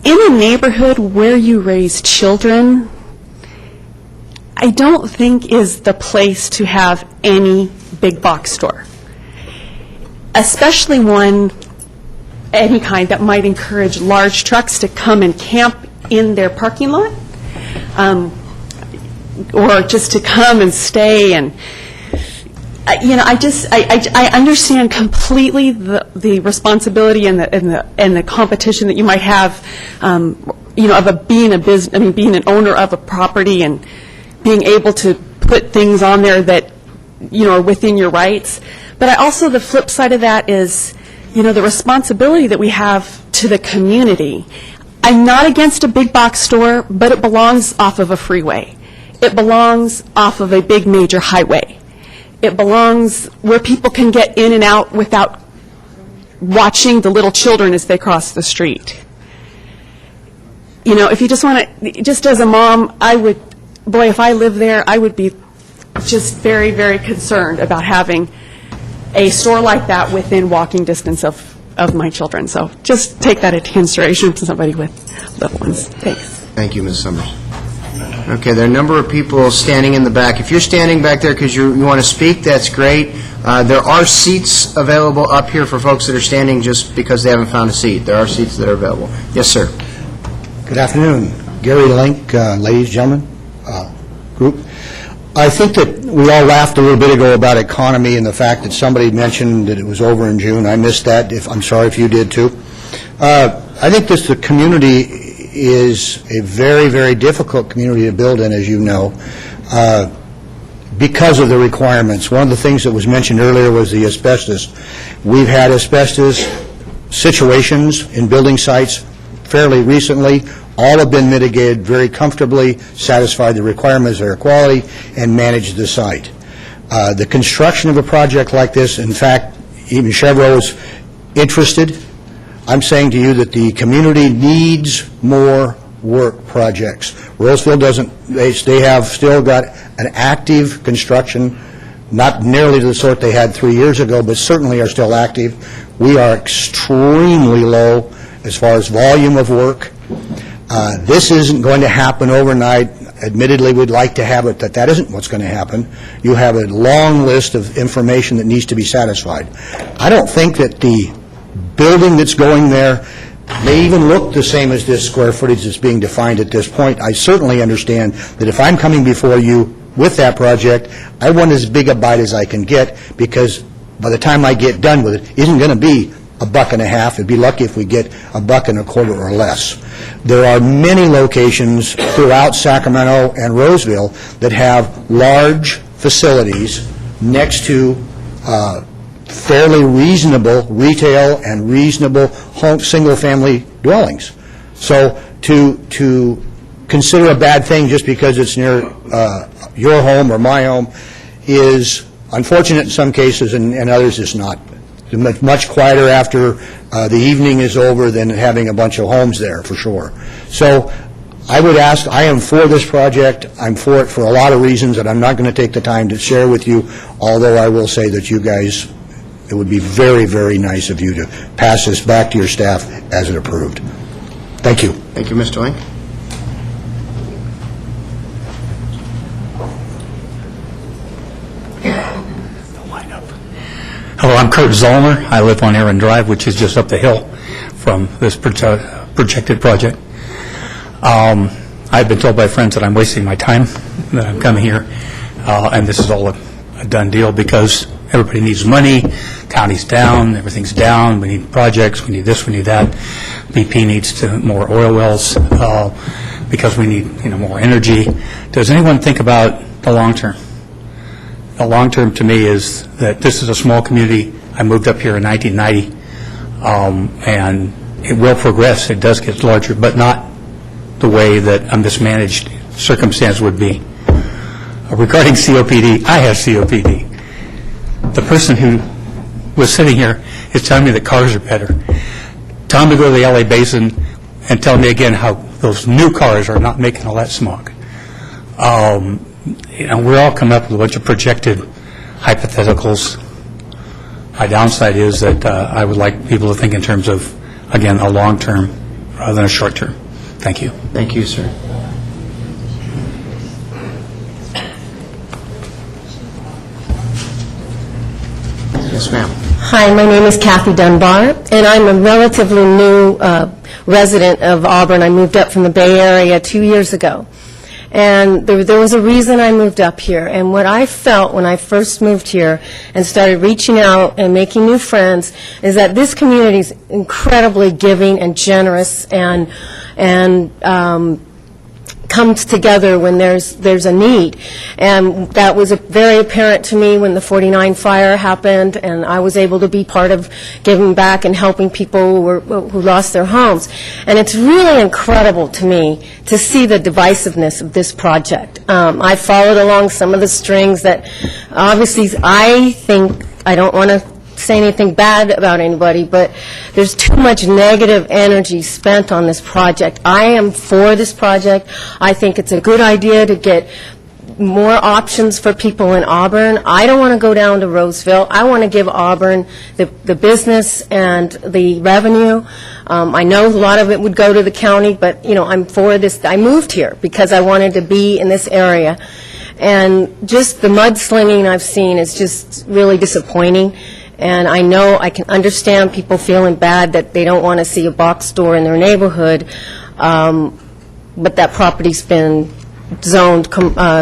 In a neighborhood where you raise children, I don't think is the place to have any big box store, especially one any kind that might encourage large trucks to come and camp in their parking lot, or just to come and stay. And I understand completely the responsibility and the competition that you might have, of being an owner of a property and being able to put things on there that are within your rights. But the flip side of that is, the responsibility that we have to the community. I'm not against a big box store, but it belongs off of a freeway. It belongs off of a big major highway. It belongs where people can get in and out without watching the little children as they cross the street. If you just want to, just as a mom, if I lived there, I would be just very, very concerned about having a store like that within walking distance of my children. So just take that into consideration for somebody with little ones. Thanks. Thank you, Ms. Summers. Okay, there are a number of people standing in the back. If you're standing back there because you want to speak, that's great. There are seats available up here for folks that are standing just because they haven't found a seat. There are seats that are available. Yes, sir. Good afternoon. Gary Link, ladies, gentlemen, group. I think that we all laughed a little bit ago about economy and the fact that somebody mentioned that it was over in June. I missed that. I'm sorry if you did too. I think the community is a very, very difficult community to build in, as you know, because of the requirements. One of the things that was mentioned earlier was the asbestos. We've had asbestos situations in building sites fairly recently. All have been mitigated very comfortably, satisfied the requirements of air quality, and managed the site. The construction of a project like this, in fact, even Chevron is interested. I'm saying to you that the community needs more work projects. Roseville doesn't, they have still got an active construction, not nearly to the sort they had 3 years ago, but certainly are still active. We are extremely low as far as volume of work. This isn't going to happen overnight. Admittedly, we'd like to have it that isn't what's going to happen. You have a long list of information that needs to be satisfied. I don't think that the building that's going there may even look the same as this square footage that's being defined at this point. I certainly understand that if I'm coming before you with that project, I want as big a bite as I can get, because by the time I get done with it, it isn't going to be $1.50. It'd be lucky if we get $1.25 or less. There are many locations throughout Sacramento and Roseville that have large facilities next to fairly reasonable retail and reasonable single-family dwellings. So to consider a bad thing just because it's near your home or my home is unfortunate in some cases, and others is not. It's much quieter after the evening is over than having a bunch of homes there, for sure. So I would ask, I am for this project. I'm for it for a lot of reasons that I'm not going to take the time to share with you, although I will say that you guys, it would be very, very nice of you to pass this back to your staff as it approved. Thank you. Thank you, Mr. Link. Hello, I'm Kurt Zollner. I live on Aaron Drive, which is just up the hill from this projected project. I've been told by friends that I'm wasting my time, that I'm coming here, and this is all a done deal because everybody needs money, county's down, everything's down, we need projects, we need this, we need that. BP needs more oil wells because we need more energy. Does anyone think about the long term? The long term to me is that this is a small community. I moved up here in 1990, and it will progress. It does get larger, but not the way that a mismanaged circumstance would be. Regarding COPD, I have COPD. The person who was sitting here is telling me that cars are better. Tell me to go to the LA Basin and tell me again how those new cars are not making all that smog. We're all coming up with a bunch of projected hypotheticals. My downside is that I would like people to think in terms of, again, a long term rather than a short term. Thank you. Thank you, sir. Yes, ma'am. Hi, my name is Kathy Dunbar, and I'm a relatively new resident of Auburn. I moved up from the Bay Area 2 years ago. And there was a reason I moved up here. And what I felt when I first moved here and started reaching out and making new friends is that this community is incredibly giving and generous and comes together when there's a need. And that was very apparent to me when the 49 fire happened, and I was able to be part of giving back and helping people who lost their homes. And it's really incredible to me to see the divisiveness of this project. I followed along some of the strings that obviously I don't want to say anything bad about anybody, but there's too much negative energy spent on this project. I am for this project. I think it's a good idea to get more options for people in Auburn. I don't want to go down to Roseville. I want to give Auburn the business and the revenue. I know a lot of it would go to the county, but, I'm for this. I moved here because I wanted to be in this area. And just the mudslinging I've seen is just really disappointing. And I know I can understand people feeling bad that they don't want to see a box store in their neighborhood, but that property's been zoned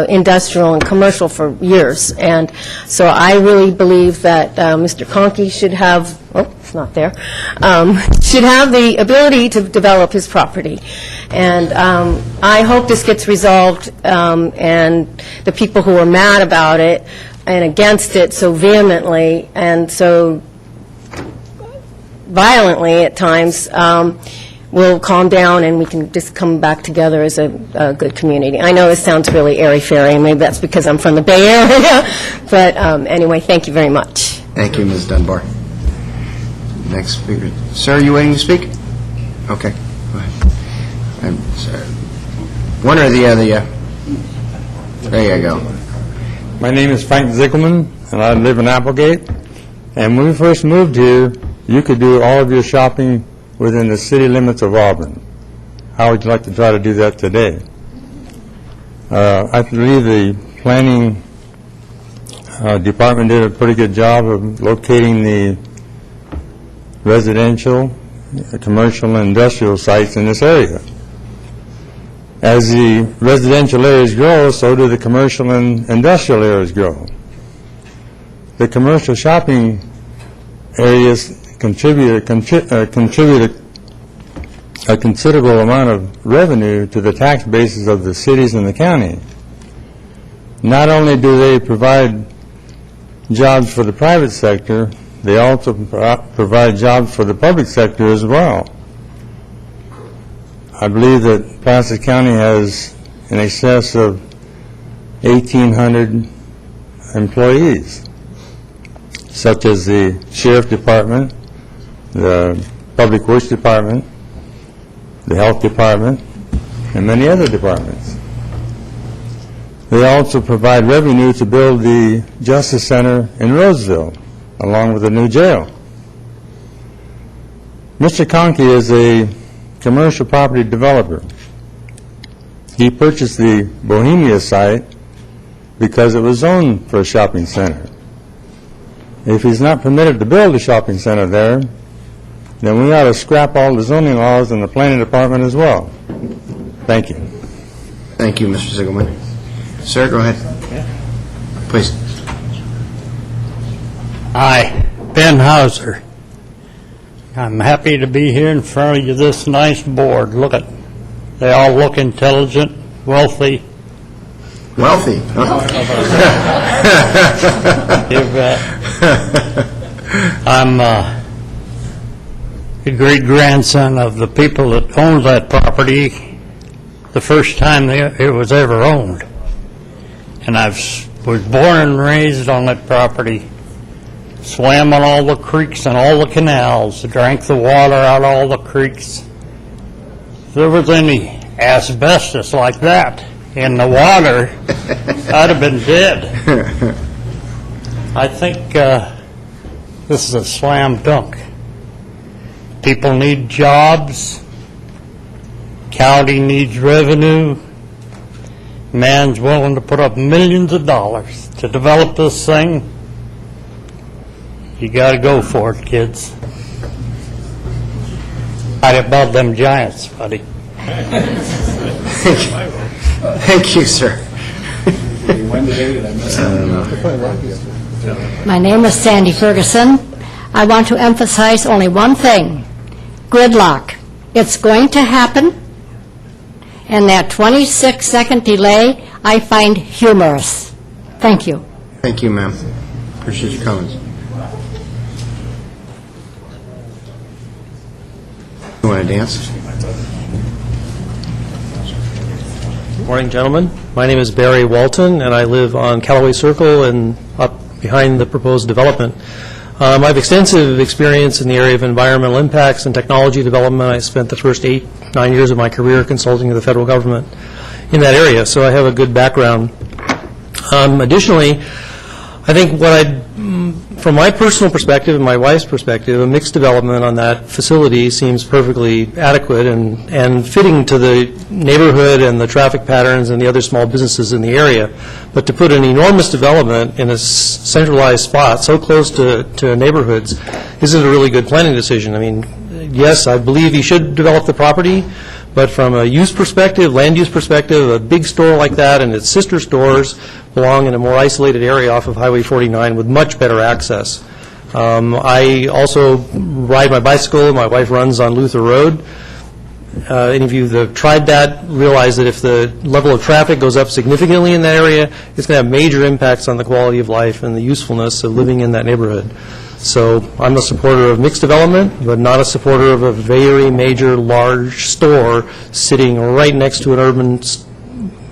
industrial and commercial for years. And so I really believe that Mr. Conkey should have, it's not there, should have the ability to develop his property. And I hope this gets resolved, and the people who are mad about it and against it so vehemently and so violently at times will calm down, and we can just come back together as a good community. I know this sounds really airy-fairy, and maybe that's because I'm from the Bay Area, but anyway, thank you very much. Thank you, Ms. Dunbar. Next speaker. Sir, are you waiting to speak? Okay, go ahead. I'm sorry. One or the other, yeah. There you go. My name is Frank Zickelman, and I live in Applegate. And when we first moved here, you could do all of your shopping within the city limits of Auburn. How would you like to try to do that today? I believe the planning department did a pretty good job of locating the residential, commercial, and industrial sites in this area. As the residential areas grow, so do the commercial and industrial areas grow. The commercial shopping areas contribute a considerable amount of revenue to the tax bases of the cities and the county. Not only do they provide jobs for the private sector, they also provide jobs for the public sector as well. I believe that Placer County has in excess of 1,800 employees, such as the Sheriff Department, the Public Works Department, the Health Department, and many other departments. They also provide revenue to build the Justice Center in Roseville, along with a new jail. Mr. Conkey is a commercial property developer. He purchased the Bohemian site because it was zoned for a shopping center. If he's not permitted to build a shopping center there, then we ought to scrap all the zoning laws in the planning department as well. Thank you. Thank you, Mr. Zickelman. Sir, go ahead. Please. Hi, Ben Hauser. I'm happy to be here in front of you, this nice board. Look at, they all look intelligent, wealthy. Wealthy? I'm a great-grandson of the people that owned that property the first time it was ever owned. And I was born and raised on that property. Swam on all the creeks and all the canals, drank the water out of all the creeks. If there was any asbestos like that in the water, I'd have been dead. I think this is a slam dunk. People need jobs. County needs revenue. Man's willing to put up millions of dollars to develop this thing. You got to go for it, kids. Fight above them giants, buddy. Thank you, sir. My name is Sandy Ferguson. I want to emphasize only one thing: gridlock. It's going to happen, and that 26-second delay I find humorous. Thank you. Thank you, ma'am. Appreciate your comments. You want to dance? Good morning, gentlemen. My name is Barry Walton, and I live on Callaway Circle and up behind the proposed development. I have extensive experience in the area of environmental impacts and technology development. I spent the first 8-9 years of my career consulting with the federal government in that area, so I have a good background. Additionally, I think from my personal perspective and my wife's perspective, a mixed development on that facility seems perfectly adequate and fitting to the neighborhood and the traffic patterns and the other small businesses in the area. But to put an enormous development in a centralized spot so close to neighborhoods isn't a really good planning decision. I mean, yes, I believe you should develop the property, but from a use perspective, land use perspective, a big store like that and its sister stores belong in a more isolated area off of Highway 49 with much better access. I also ride my bicycle. My wife runs on Luther Road. Any of you that have tried that realize that if the level of traffic goes up significantly in that area, it's going to have major impacts on the quality of life and the usefulness of living in that neighborhood. So I'm a supporter of mixed development, but not a supporter of a very major, large store sitting right next to an urban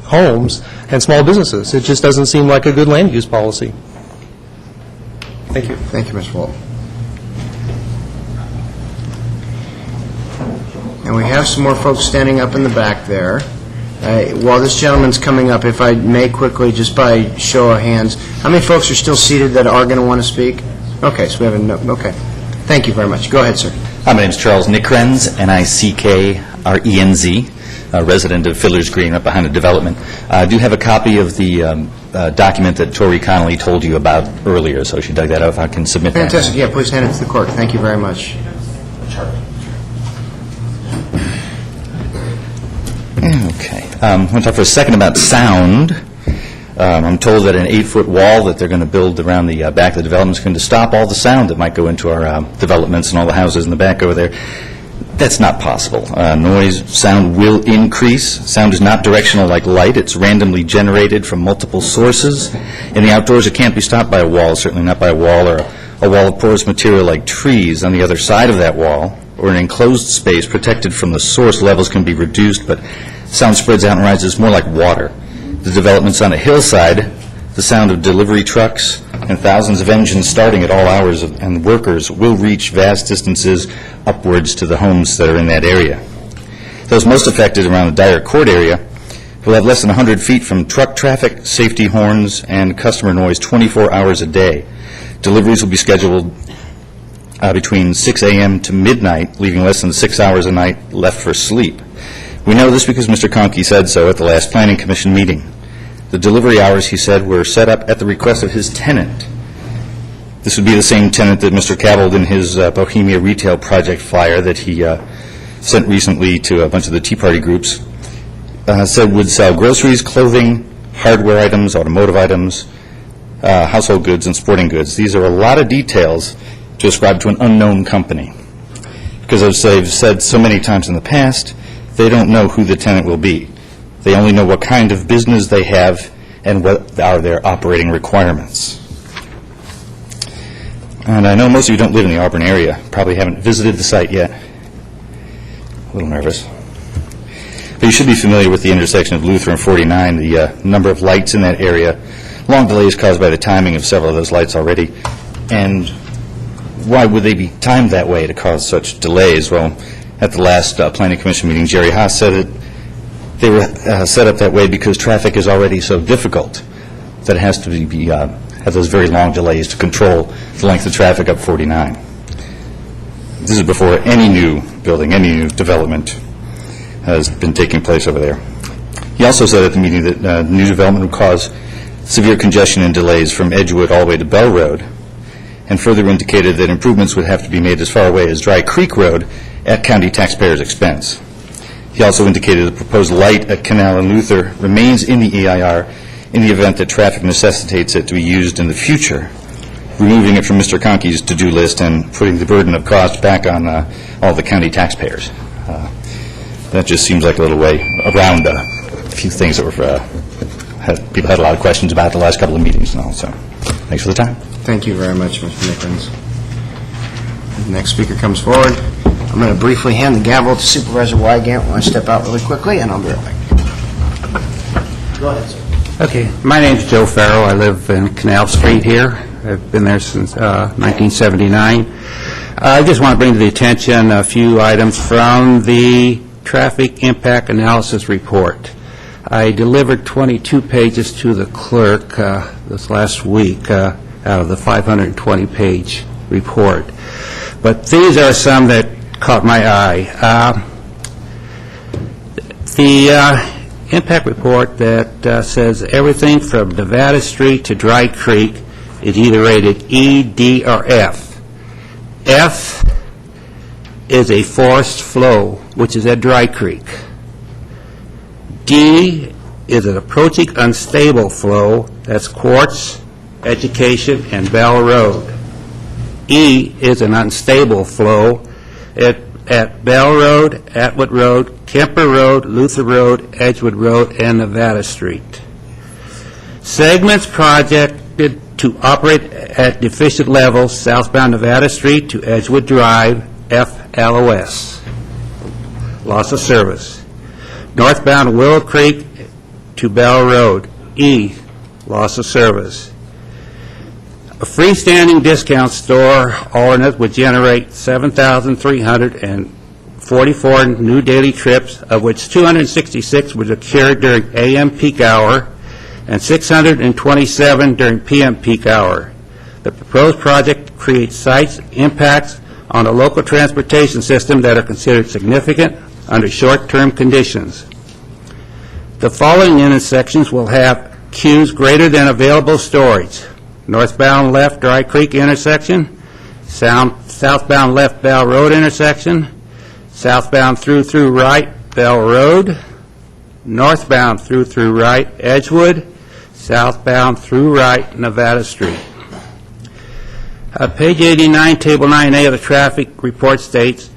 homes and small businesses. It just doesn't seem like a good land use policy. Thank you. Thank you, Mr. Walton. And we have some more folks standing up in the back there. While this gentleman's coming up, if I may quickly, just by show of hands, how many folks are still seated that are going to want to speak? Okay, so we have a no. Okay. Thank you very much. Go ahead, sir. Hi, my name is Charles Nickrenz, Nickrenz, a resident of Fiddler's Green, up behind the development. I do have a copy of the document that Tori Connolly told you about earlier, so she dug that out. If I can submit that. Fantastic. Yeah, please hand it to the clerk. Thank you very much. Okay. I want to talk for a second about sound. I'm told that an 8-foot wall that they're going to build around the back of the development is going to stop all the sound that might go into our developments and all the houses in the back over there. That's not possible. Sound will increase. Sound is not directional like light. It's randomly generated from multiple sources. In the outdoors, it can't be stopped by a wall, certainly not by a wall or a wall of porous material like trees on the other side of that wall, or an enclosed space protected from the source. Levels can be reduced, but sound spreads out and rises more like water. The development's on a hillside. The sound of delivery trucks and thousands of engines starting at all hours and workers will reach vast distances upwards to the homes that are in that area. Those most affected around the Dyer Court area will have less than 100 feet from truck traffic, safety horns, and customer noise 24 hours a day. Deliveries will be scheduled between 6 a.m. to midnight, leaving less than 6 hours a night left for sleep. We know this because Mr. Conkey said so at the last Planning Commission meeting. The delivery hours, he said, were set up at the request of his tenant. This would be the same tenant that Mr. Cabell in his Bohemian retail project flyer that he sent recently to a bunch of the Tea Party groups, said would sell groceries, clothing, hardware items, automotive items, household goods, and sporting goods. These are a lot of details to ascribe to an unknown company. Because as they've said so many times in the past, they don't know who the tenant will be. They only know what kind of business they have and what are their operating requirements. And I know most of you don't live in the Auburn area, probably haven't visited the site yet. A little nervous. But you should be familiar with the intersection of Luther and 49, the number of lights in that area, long delays caused by the timing of several of those lights already. And why would they be timed that way to cause such delays? Well, at the last Planning Commission meeting, Jerry Haas said it. They were set up that way because traffic is already so difficult that it has to have those very long delays to control the length of traffic up 49. This is before any new building, any new development has been taking place over there. He also said at the meeting that new development would cause severe congestion and delays from Edgewood all the way to Bell Road, and further indicated that improvements would have to be made as far away as Dry Creek Road at county taxpayers' expense. He also indicated the proposed light at Canal and Luther remains in the EIR in the event that traffic necessitates it to be used in the future, removing it from Mr. Conkey's to-do list and putting the burden of cost back on all the county taxpayers. That just seems like a little way around a few things that were people had a lot of questions about the last couple of meetings and all. So, thanks for the time. Thank you very much, Mr. Nickrenz. The next speaker comes forward. I'm going to briefly hand the gavel to Supervisor Wygant when I step out really quickly, and I'll be right back. Go ahead, sir. Okay. My name's Joe Farrow. I live in Canal Street here. I've been there since 1979. I just want to bring to the attention a few items from the Traffic Impact Analysis Report. I delivered 22 pages to the clerk this last week out of the 520-page report. But these are some that caught my eye. The impact report that says everything from Nevada Street to Dry Creek is either rated E, D, or F. F is a forced flow, which is at Dry Creek. D is an approaching unstable flow, that's Quartz, Education, and Bell Road. E is an unstable flow at Bell Road, Atwood Road, Kemper Road, Luther Road, Edgewood Road, and Nevada Street. Segments projected to operate at deficient levels, southbound Nevada Street to Edgewood Drive, FLOS, loss of service. Northbound Willow Creek to Bell Road, E, loss of service. A freestanding discount store alternate would generate 7,344 new daily trips, of which 266 would occur during AM peak hour and 627 during PM peak hour. The proposed project creates sites impacts on a local transportation system that are considered significant under short-term conditions. The following intersections will have queues greater than available storage. Northbound left Dry Creek intersection, southbound left Bell Road intersection, southbound through right Bell Road, northbound through right Edgewood, southbound through right Nevada Street. Page 89, Table 9A of the traffic report states,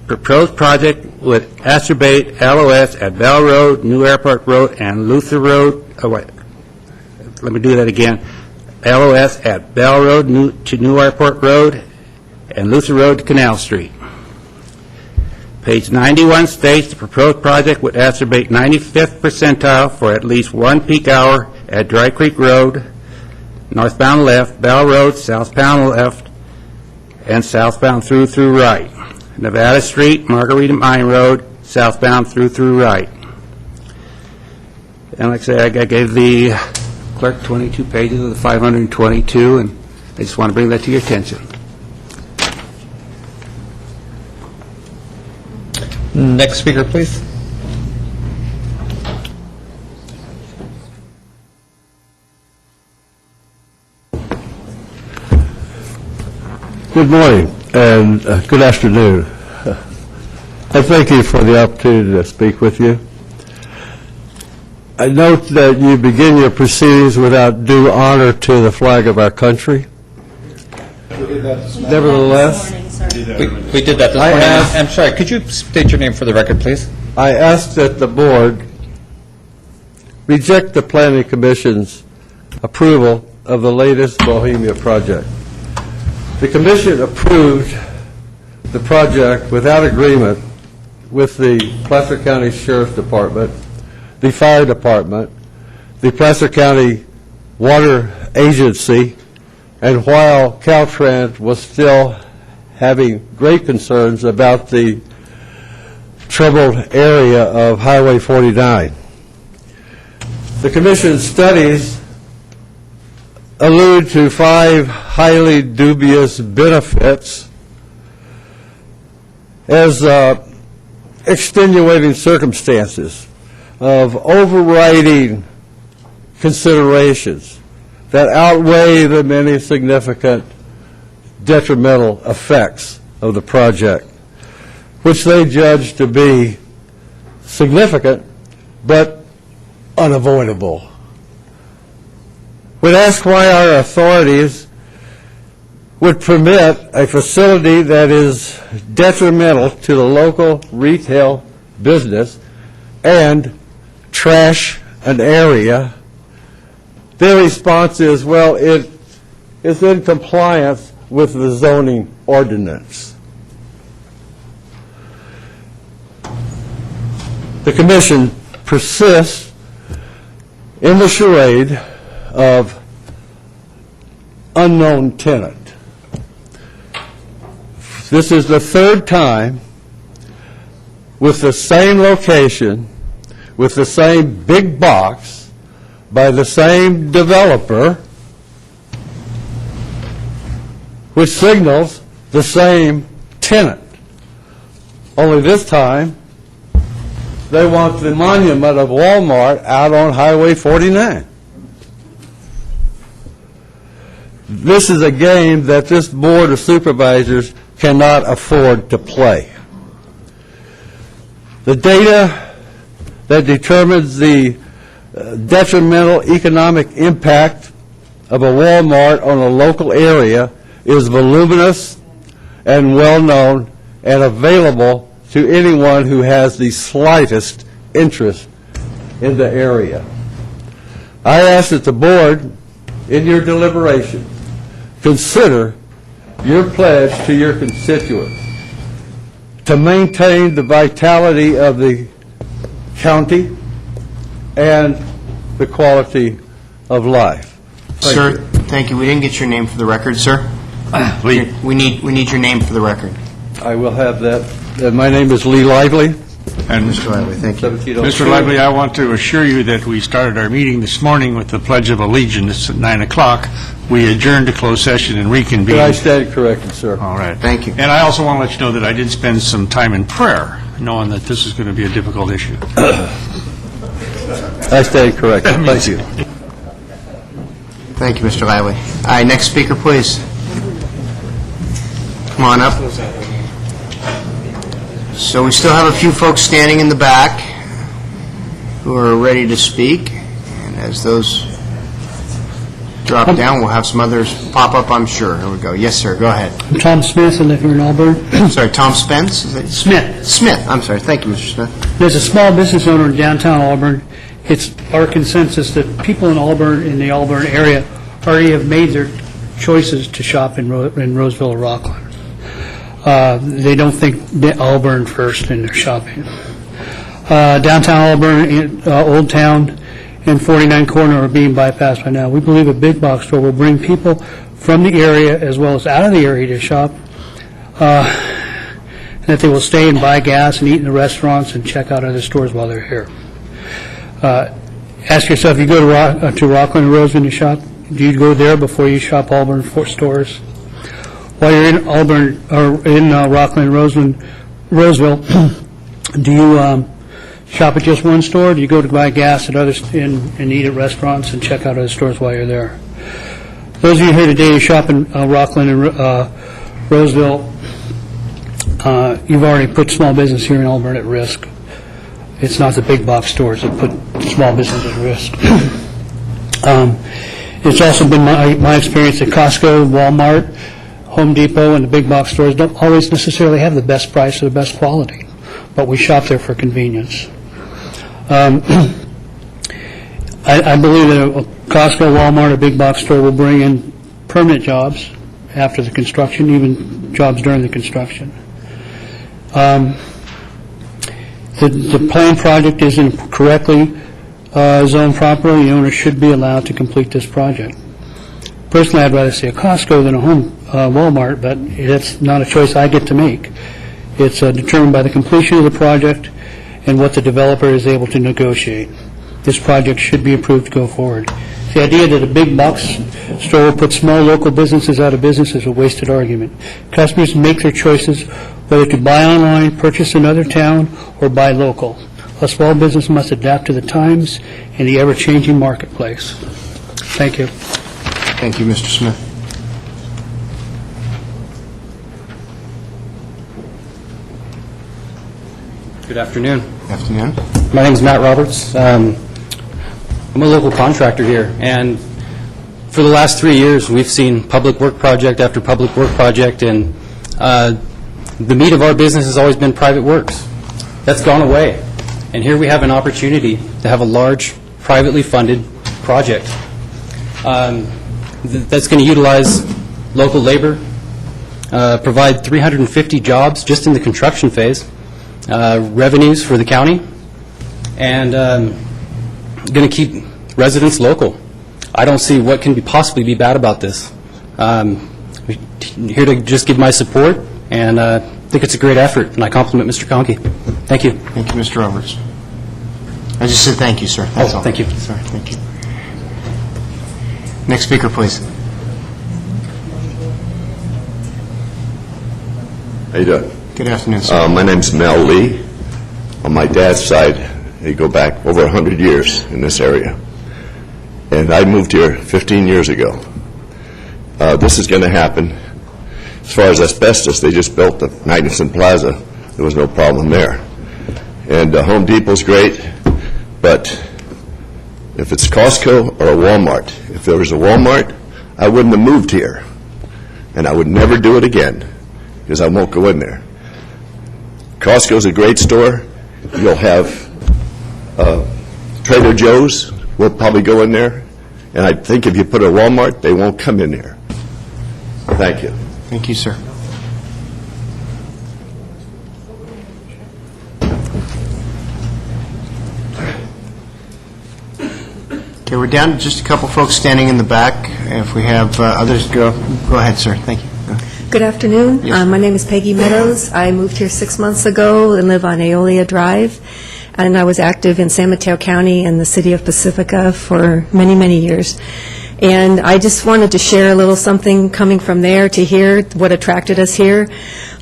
proposed project would exacerbate LOS at Bell Road, New Airport Road, and Luther Road. Let me do that again. LOS at Bell Road to New Airport Road, and Luther Road to Canal Street. Page 91 states the proposed project would exacerbate 95th percentile for at least one peak hour at Dry Creek Road, northbound left, Bell Road, southbound left, and southbound through right. Nevada Street, Margarita Mine Road, southbound through right. And like I say, I gave the clerk 22 pages of the 522, and I just want to bring that to your attention. Next speaker, please. Good morning and good afternoon. I thank you for the opportunity to speak with you. I note that you begin your proceedings without due honor to the flag of our country. Nevertheless, we did that this morning. I'm sorry, could you state your name for the record, please? I ask that the board reject the Planning Commission's approval of the latest Bohemian project. The Commission approved the project without agreement with the Placer County Sheriff's Department, the Fire Department, the Placer County Water Agency, and while Caltrans was still having great concerns about the troubled area of Highway 49. The Commission's studies allude to 5 highly dubious benefits as extenuating circumstances of overriding considerations that outweigh the many significant detrimental effects of the project, which they judge to be significant but unavoidable. When asked why our authorities would permit a facility that is detrimental to the local retail business and trash an area, their response is, well, it is in compliance with the zoning ordinance. The Commission persists in the charade of unknown tenant. This is the 3rd time with the same location with the same big box by the same developer, which signals the same tenant. Only this time, they want the monument of Walmart out on Highway 49. This is a game that this Board of Supervisors cannot afford to play. The data that determines the detrimental economic impact of a Walmart on a local area is voluminous and well-known and available to anyone who has the slightest interest in the area. I ask that the Board, in your deliberation, consider your pledge to your constituents to maintain the vitality of the county and the quality of life. Sir, thank you. We didn't get your name for the record, sir. Lee. We need your name for the record. I will have that. My name is Lee Lively. And Mr. Lively, thank you. Mr. Lively, I want to assure you that we started our meeting this morning with the Pledge of Allegiance at 9 o'clock. We adjourned to closed session and reconvened. But I stand corrected, sir. All right. Thank you. And I also want to let you know that I did spend some time in prayer, knowing that this is going to be a difficult issue. I stand corrected. Thank you. Thank you, Mr. Lively. All right, next speaker, please. Come on up. So we still have a few folks standing in the back who are ready to speak. And as those drop down, we'll have some others pop up, I'm sure. Here we go. Yes, sir. Go ahead. I'm Tom Smith. I live here in Auburn. Sorry, Tom Spence? Is that Smith. Smith. I'm sorry. Thank you, Mr. Smith. There's a small business owner in downtown Auburn. It's our consensus that people in Auburn, in the Auburn area, already have made their choices to shop in Roseville or Rockland. They don't think Auburn first in their shopping. Downtown Auburn, Old Town, and 49 Corner are being bypassed by now. We believe a big box store will bring people from the area as well as out of the area to shop, and that they will stay and buy gas and eat in the restaurants and check out other stores while they're here. Ask yourself, you go to Rockland and Roseville to shop, do you go there before you shop Auburn stores? While you're in Auburn or in Rockland and Roseville, do you shop at just one store? Do you go to buy gas at others and eat at restaurants and check out other stores while you're there? Those of you here today who shop in Rockland and Roseville, you've already put small business here in Auburn at risk. It's not the big box stores that put small business at risk. It's also been my experience that Costco, Walmart, Home Depot, and the big box stores don't always necessarily have the best price or the best quality, but we shop there for convenience. I believe that a Costco, Walmart, or big box store will bring in permanent jobs after the construction, even jobs during the construction. The planned project isn't correctly zoned properly. The owner should be allowed to complete this project. Personally, I'd rather see a Costco than a Walmart, but that's not a choice I get to make. It's determined by the completion of the project and what the developer is able to negotiate. This project should be approved to go forward. The idea that a big box store will put small local businesses out of business is a wasted argument. Customers make their choices whether to buy online, purchase in another town, or buy local. A small business must adapt to the times and the ever-changing marketplace. Thank you. Thank you, Mr. Smith. Good afternoon. Afternoon. My name is Matt Roberts. I'm a local contractor here, and for the last 3 years, we've seen public work project after public work project, and the meat of our business has always been private works. That's gone away, and here we have an opportunity to have a large, privately funded project that's going to utilize local labor, provide 350 jobs just in the construction phase, revenues for the county, and going to keep residents local. I don't see what can possibly be bad about this. I'm here to just give my support, and think it's a great effort, and I compliment Mr. Conkey. Thank you. Thank you, Mr. Roberts. I just said thank you, sir. That's all. Thank you. Sorry, thank you. Next speaker, please. How you doing? Good afternoon, sir. My name's Mel Lee. On my dad's side, they go back over 100 years in this area. And I moved here 15 years ago. This is going to happen. As far as asbestos, they just built the Magnuson Plaza. There was no problem there. And Home Depot's great, but if it's Costco or a Walmart, if there was a Walmart, I wouldn't have moved here. And I would never do it again, because I won't go in there. Costco's a great store. You'll have Trader Joe's. We'll probably go in there. And I think if you put a Walmart, they won't come in here. Thank you. Thank you, sir. Okay, we're down to just a couple folks standing in the back. If we have others, go ahead, sir. Thank you. Good afternoon. My name is Peggy Meadows. I moved here 6 months ago and live on Aeolia Drive. And I was active in San Mateo County and the city of Pacifica for many, many years. And I just wanted to share a little something coming from there to here. What attracted us here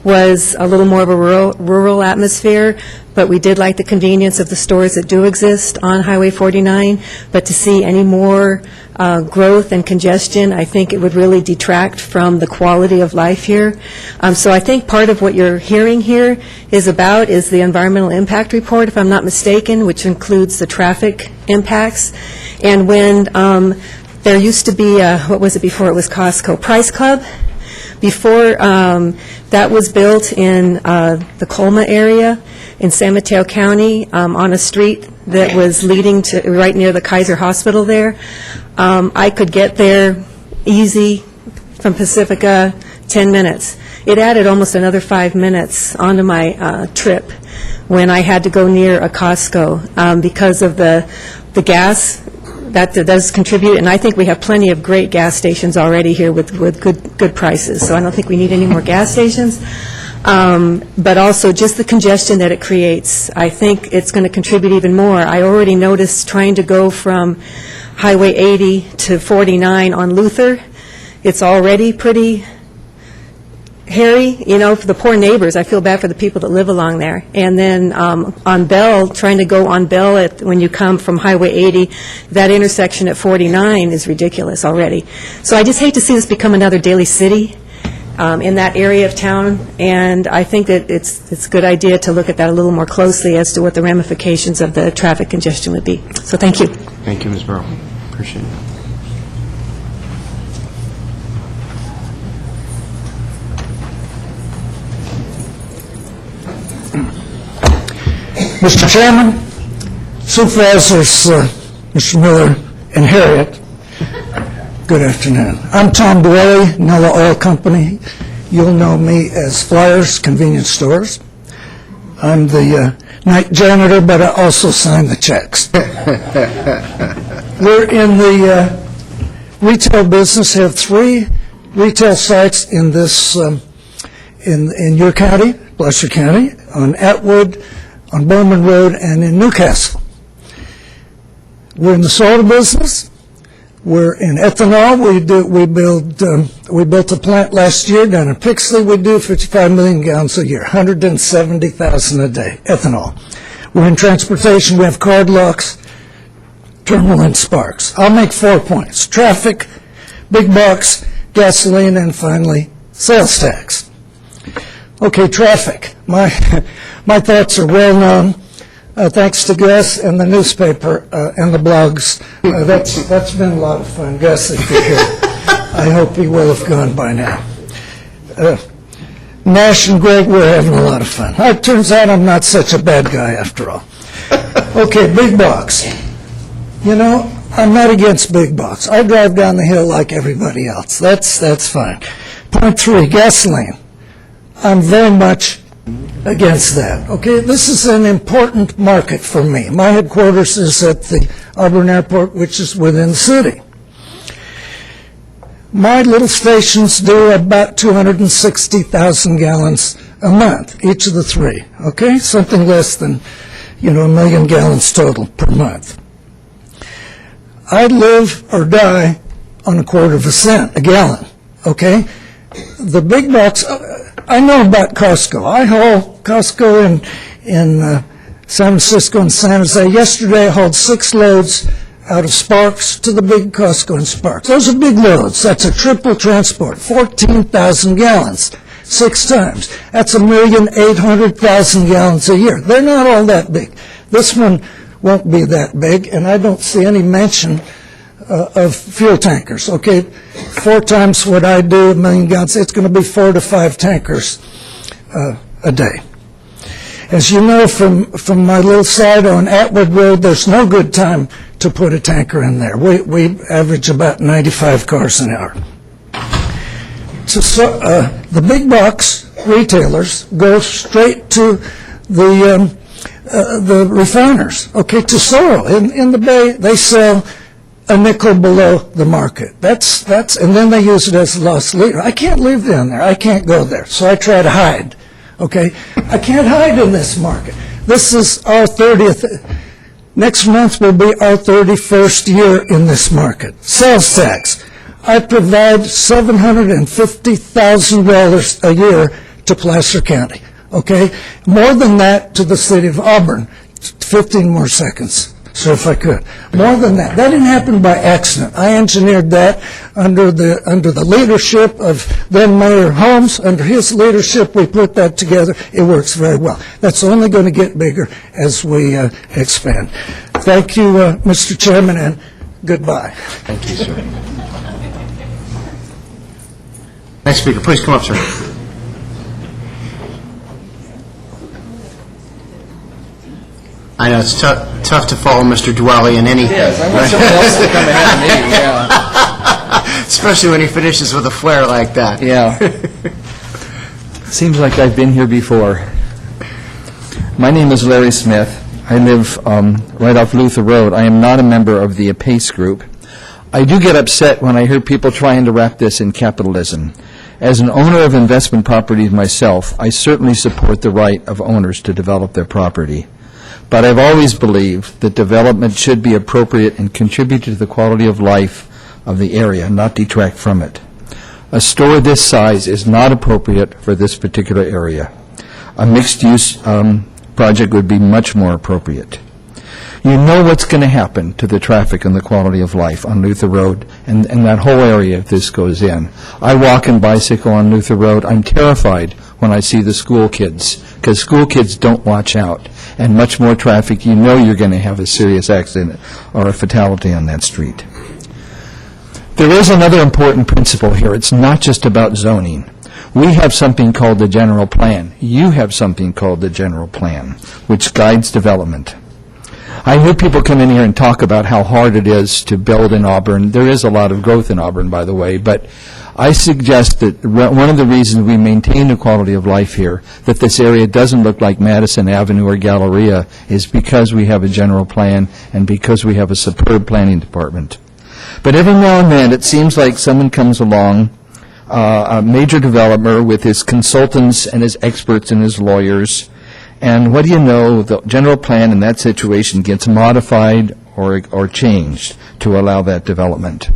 was a little more of a rural atmosphere, but we did like the convenience of the stores that do exist on Highway 49. But to see any more growth and congestion, I think it would really detract from the quality of life here. So I think part of what you're hearing here is the environmental impact report, if I'm not mistaken, which includes the traffic impacts. And when there used to be, what was it before it was Costco? Price Club. Before that was built in the Colma area in San Mateo County on a street that was leading to right near the Kaiser Hospital there. I could get there easy from Pacifica, 10 minutes. It added almost another 5 minutes onto my trip when I had to go near a Costco because of the gas. That does contribute, and I think we have plenty of great gas stations already here with good prices, so I don't think we need any more gas stations. But also just the congestion that it creates, I think it's going to contribute even more. I already noticed trying to go from Highway 80 to 49 on Luther, it's already pretty hairy, for the poor neighbors. I feel bad for the people that live along there. And then on Bell, trying to go on Bell when you come from Highway 80, that intersection at 49 is ridiculous already. So I just hate to see this become another Daly City in that area of town, and I think that it's a good idea to look at that a little more closely as to what the ramifications of the traffic congestion would be. So thank you. Thank you, Ms. Burrow. Appreciate it. Mr. Chairman, Supervisors, Mr. Miller and Harriet, good afternoon. I'm Tom Dwelly, Nella Oil Company. You'll know me as Flyers Convenience Stores. I'm the night janitor, but I also sign the checks. We're in the retail business, have 3 retail sites in this, in your county, Placer County, on Atwood, on Bowman Road, and in Newcastle. We're in the soda business. We're in ethanol. We built a plant last year down in Pixley. We do 55 million gallons a year, 170,000 a day, ethanol. We're in transportation. We have card locks, terminal, and Sparks. I'll make 4 points: traffic, big box, gasoline, and finally, sales tax. Okay, traffic. My thoughts are well known, thanks to Gus and the newspaper and the blogs. That's been a lot of fun. Gus, if you're here, I hope he will have gone by now. Nash and Greg, we're having a lot of fun. It turns out I'm not such a bad guy after all. Okay, big box. I'm not against big box. I drive down the hill like everybody else. That's fine. Point 3, gasoline. I'm very much against that. Okay, this is an important market for me. My headquarters is at the Auburn Airport, which is within the city. My little stations do about 260,000 gallons a month, each of the 3. Okay, something less than 1 million gallons total per month. I live or die on a quarter of a cent a gallon, okay? The big box, I know about Costco. I haul Costco in San Francisco and San Jose. Yesterday I hauled 6 loads out of Sparks to the big Costco in Sparks. Those are big loads. That's a triple transport, 14,000 gallons, 6 times. That's 1,800,000 gallons a year. They're not all that big. This one won't be that big, and I don't see any mention of fuel tankers, okay? 4 times what I do, 1 million gallons, it's going to be 4 to 5 tankers a day. As you know from my little side on Atwood Road, there's no good time to put a tanker in there. We average about 95 cars an hour. So the big box retailers go straight to the refiners, okay, to Sorrel. In the Bay, they sell a nickel below the market. And then they use it as a loss leader. I can't live down there. I can't go there. So I try to hide, okay? I can't hide in this market. This is our 30th. Next month will be our 31st year in this market. Sales tax. I provide $750,000 a year to Placer County, okay? More than that to the city of Auburn. 15 more seconds, so if I could. More than that. That didn't happen by accident. I engineered that under the leadership of then Mayor Holmes. Under his leadership, we put that together. It works very well. That's only going to get bigger as we expand. Thank you, Mr. Chairman, and goodbye. Thank you, sir. Next speaker, please come up, sir. I know it's tough to follow Mr. Dwelly in anything. Yes, I want someone else to come ahead of me, yeah. Especially when he finishes with a flair like that. Yeah. Seems like I've been here before. My name is Larry Smith. I live right off Luther Road. I am not a member of the APACE group. I do get upset when I hear people trying to wrap this in capitalism. As an owner of investment properties myself, I certainly support the right of owners to develop their property. But I've always believed that development should be appropriate and contribute to the quality of life of the area, not detract from it. A store this size is not appropriate for this particular area. A mixed-use project would be much more appropriate. You know what's going to happen to the traffic and the quality of life on Luther Road and that whole area if this goes in. I walk and bicycle on Luther Road. I'm terrified when I see the school kids, because school kids don't watch out. And much more traffic, you know you're going to have a serious accident or a fatality on that street. There is another important principle here. It's not just about zoning. We have something called the general plan. You have something called the general plan, which guides development. I hear people come in here and talk about how hard it is to build in Auburn. There is a lot of growth in Auburn, by the way, but I suggest that one of the reasons we maintain the quality of life here, that this area doesn't look like Madison Avenue or Galleria, is because we have a general plan and because we have a superb planning department. But every now and then, it seems like someone comes along, a major developer with his consultants and his experts and his lawyers, and what do you know, the general plan in that situation gets modified or changed to allow that development.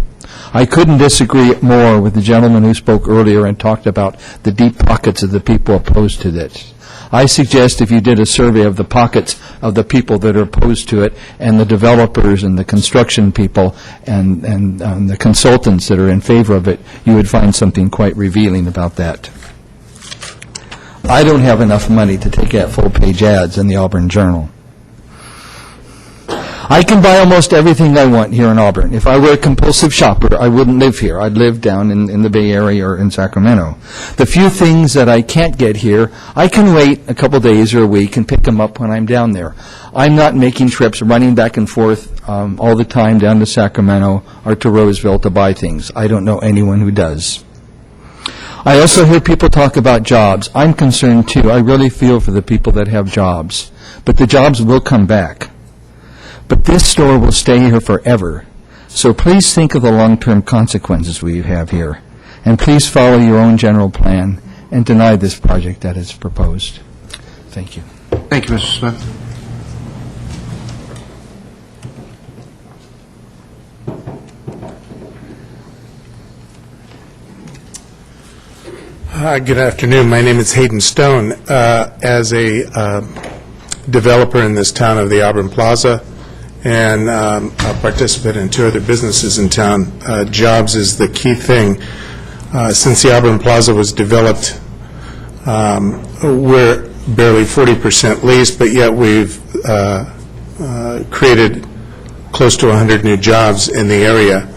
I couldn't disagree more with the gentleman who spoke earlier and talked about the deep pockets of the people opposed to this. I suggest if you did a survey of the pockets of the people that are opposed to it and the developers and the construction people and the consultants that are in favor of it, you would find something quite revealing about that. I don't have enough money to take out full-page ads in the Auburn Journal. I can buy almost everything I want here in Auburn. If I were a compulsive shopper, I wouldn't live here. I'd live down in the Bay Area or in Sacramento. The few things that I can't get here, I can wait a couple days or a week and pick them up when I'm down there. I'm not making trips, running back and forth all the time down to Sacramento or to Roseville to buy things. I don't know anyone who does. I also hear people talk about jobs. I'm concerned, too. I really feel for the people that have jobs. But the jobs will come back. But this store will stay here forever. So please think of the long-term consequences we have here. And please follow your own general plan and deny this project that is proposed. Thank you. Thank you, Mr. Smith. Good afternoon. My name is Hayden Stone. As a developer in this town of the Auburn Plaza and a participant in 2 other businesses in town, jobs is the key thing. Since the Auburn Plaza was developed, we're barely 40% leased, but yet we've created close to 100 new jobs in the area.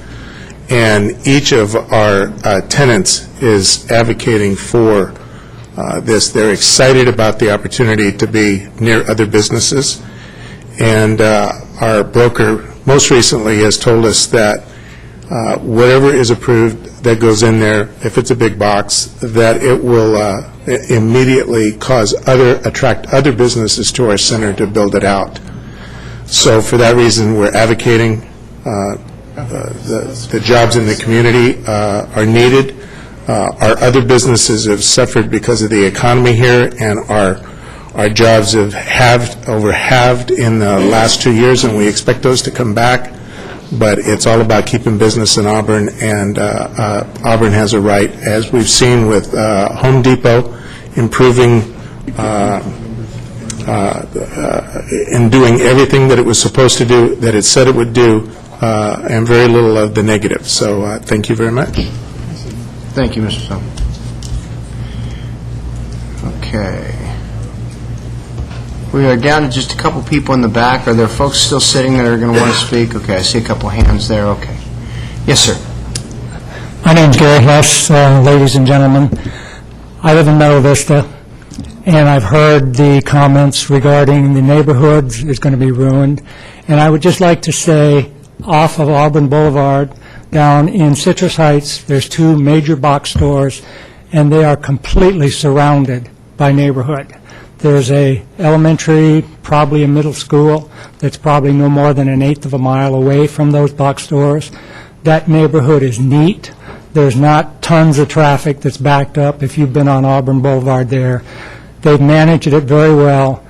And each of our tenants is advocating for this. They're excited about the opportunity to be near other businesses. And our broker most recently has told us that whatever is approved that goes in there, if it's a big box, that it will immediately attract other businesses to our center to build it out. So for that reason, we're advocating the jobs in the community are needed. Our other businesses have suffered because of the economy here, and our jobs have halved in the last 2 years, and we expect those to come back. But it's all about keeping business in Auburn, and Auburn has a right, as we've seen with Home Depot, improving and doing everything that it was supposed to do, that it said it would do, and very little of the negative. So thank you very much. Thank you, Mr. Stone. Okay. We are down to just a couple people in the back. Are there folks still sitting that are going to want to speak? Okay, I see a couple hands there. Okay. Yes, sir. My name's Gary Hess, ladies and gentlemen. I live in Meta Vista, and I've heard the comments regarding the neighborhood is going to be ruined. And I would just like to say, off of Auburn Boulevard, down in Citrus Heights, there's 2 major box stores, and they are completely surrounded by neighborhood. There's a elementary, probably a middle school, that's probably no more than 1/8 of a mile away from those box stores. That neighborhood is neat. There's not tons of traffic that's backed up. If you've been on Auburn Boulevard there, they've managed it very well.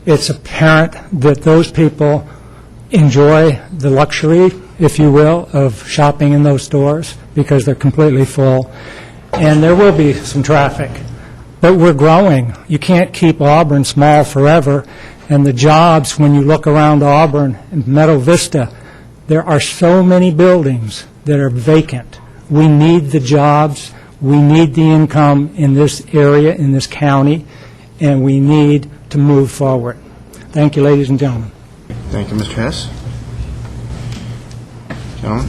It's apparent that those people enjoy the luxury, if you will, of shopping in those stores because they're completely full. And there will be some traffic. But we're growing. You can't keep Auburn small forever. And the jobs, when you look around Auburn and Meadow Vista, there are so many buildings that are vacant. We need the jobs. We need the income in this area, in this county, and we need to move forward. Thank you, ladies and gentlemen. Thank you, Mr. Hess. Gentlemen.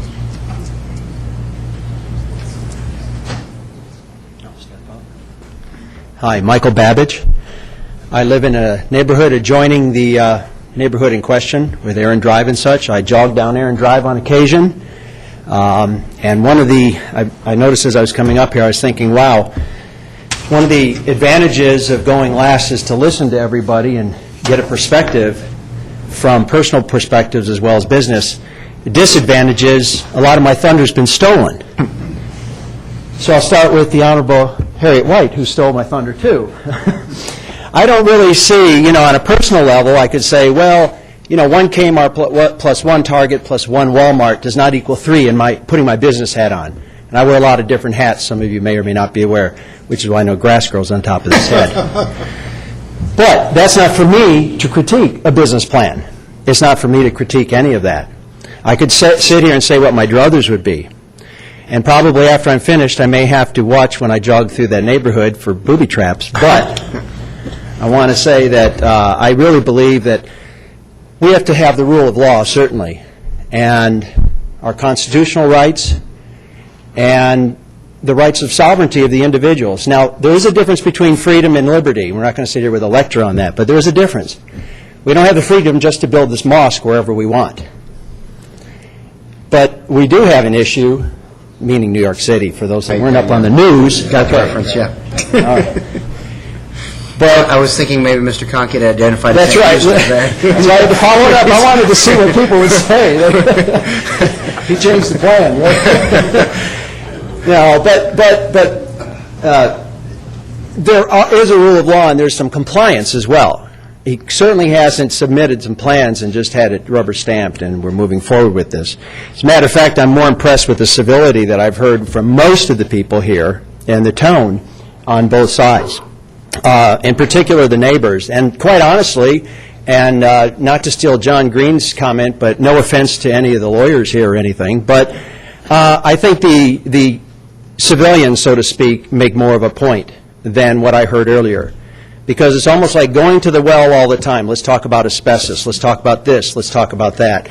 Hi, Michael Babbage. I live in a neighborhood adjoining the neighborhood in question with Aaron Drive and such. I jog down Aaron Drive on occasion. And one of the, I noticed as I was coming up here, I was thinking, wow, one of the advantages of going last is to listen to everybody and get a perspective from personal perspectives as well as business. The disadvantage is a lot of my thunder's been stolen. So I'll start with the Honorable Harriet White, who stole my thunder, too. I don't really see, on a personal level, I could say, well, 1 Kmart plus 1 Target plus 1 Walmart does not equal 3 in putting my business hat on. And I wear a lot of different hats, some of you may or may not be aware, which is why I know grass grows on top of this head. But that's not for me to critique a business plan. It's not for me to critique any of that. I could sit here and say what my druthers would be. And probably after I'm finished, I may have to watch when I jog through that neighborhood for booby traps. But I want to say that I really believe that we have to have the rule of law, certainly, and our constitutional rights and the rights of sovereignty of the individuals. Now, there is a difference between freedom and liberty. We're not going to sit here with a lecture on that, but there is a difference. We don't have the freedom just to build this mosque wherever we want. But we do have an issue, meaning New York City, for those that weren't up on the news. Got the reference, yeah. All right. But I was thinking maybe Mr. Conk had identified. That's right. So I had to follow it up. I wanted to see what people would say. He changed the plan, right? No, but there is a rule of law, and there's some compliance as well. He certainly hasn't submitted some plans and just had it rubber stamped, and we're moving forward with this. As a matter of fact, I'm more impressed with the civility that I've heard from most of the people here and the tone on both sides, in particular the neighbors. And quite honestly, and not to steal John Green's comment, but no offense to any of the lawyers here or anything, but I think the civilians, so to speak, make more of a point than what I heard earlier. Because it's almost like going to the well all the time. Let's talk about asbestos. Let's talk about this. Let's talk about that.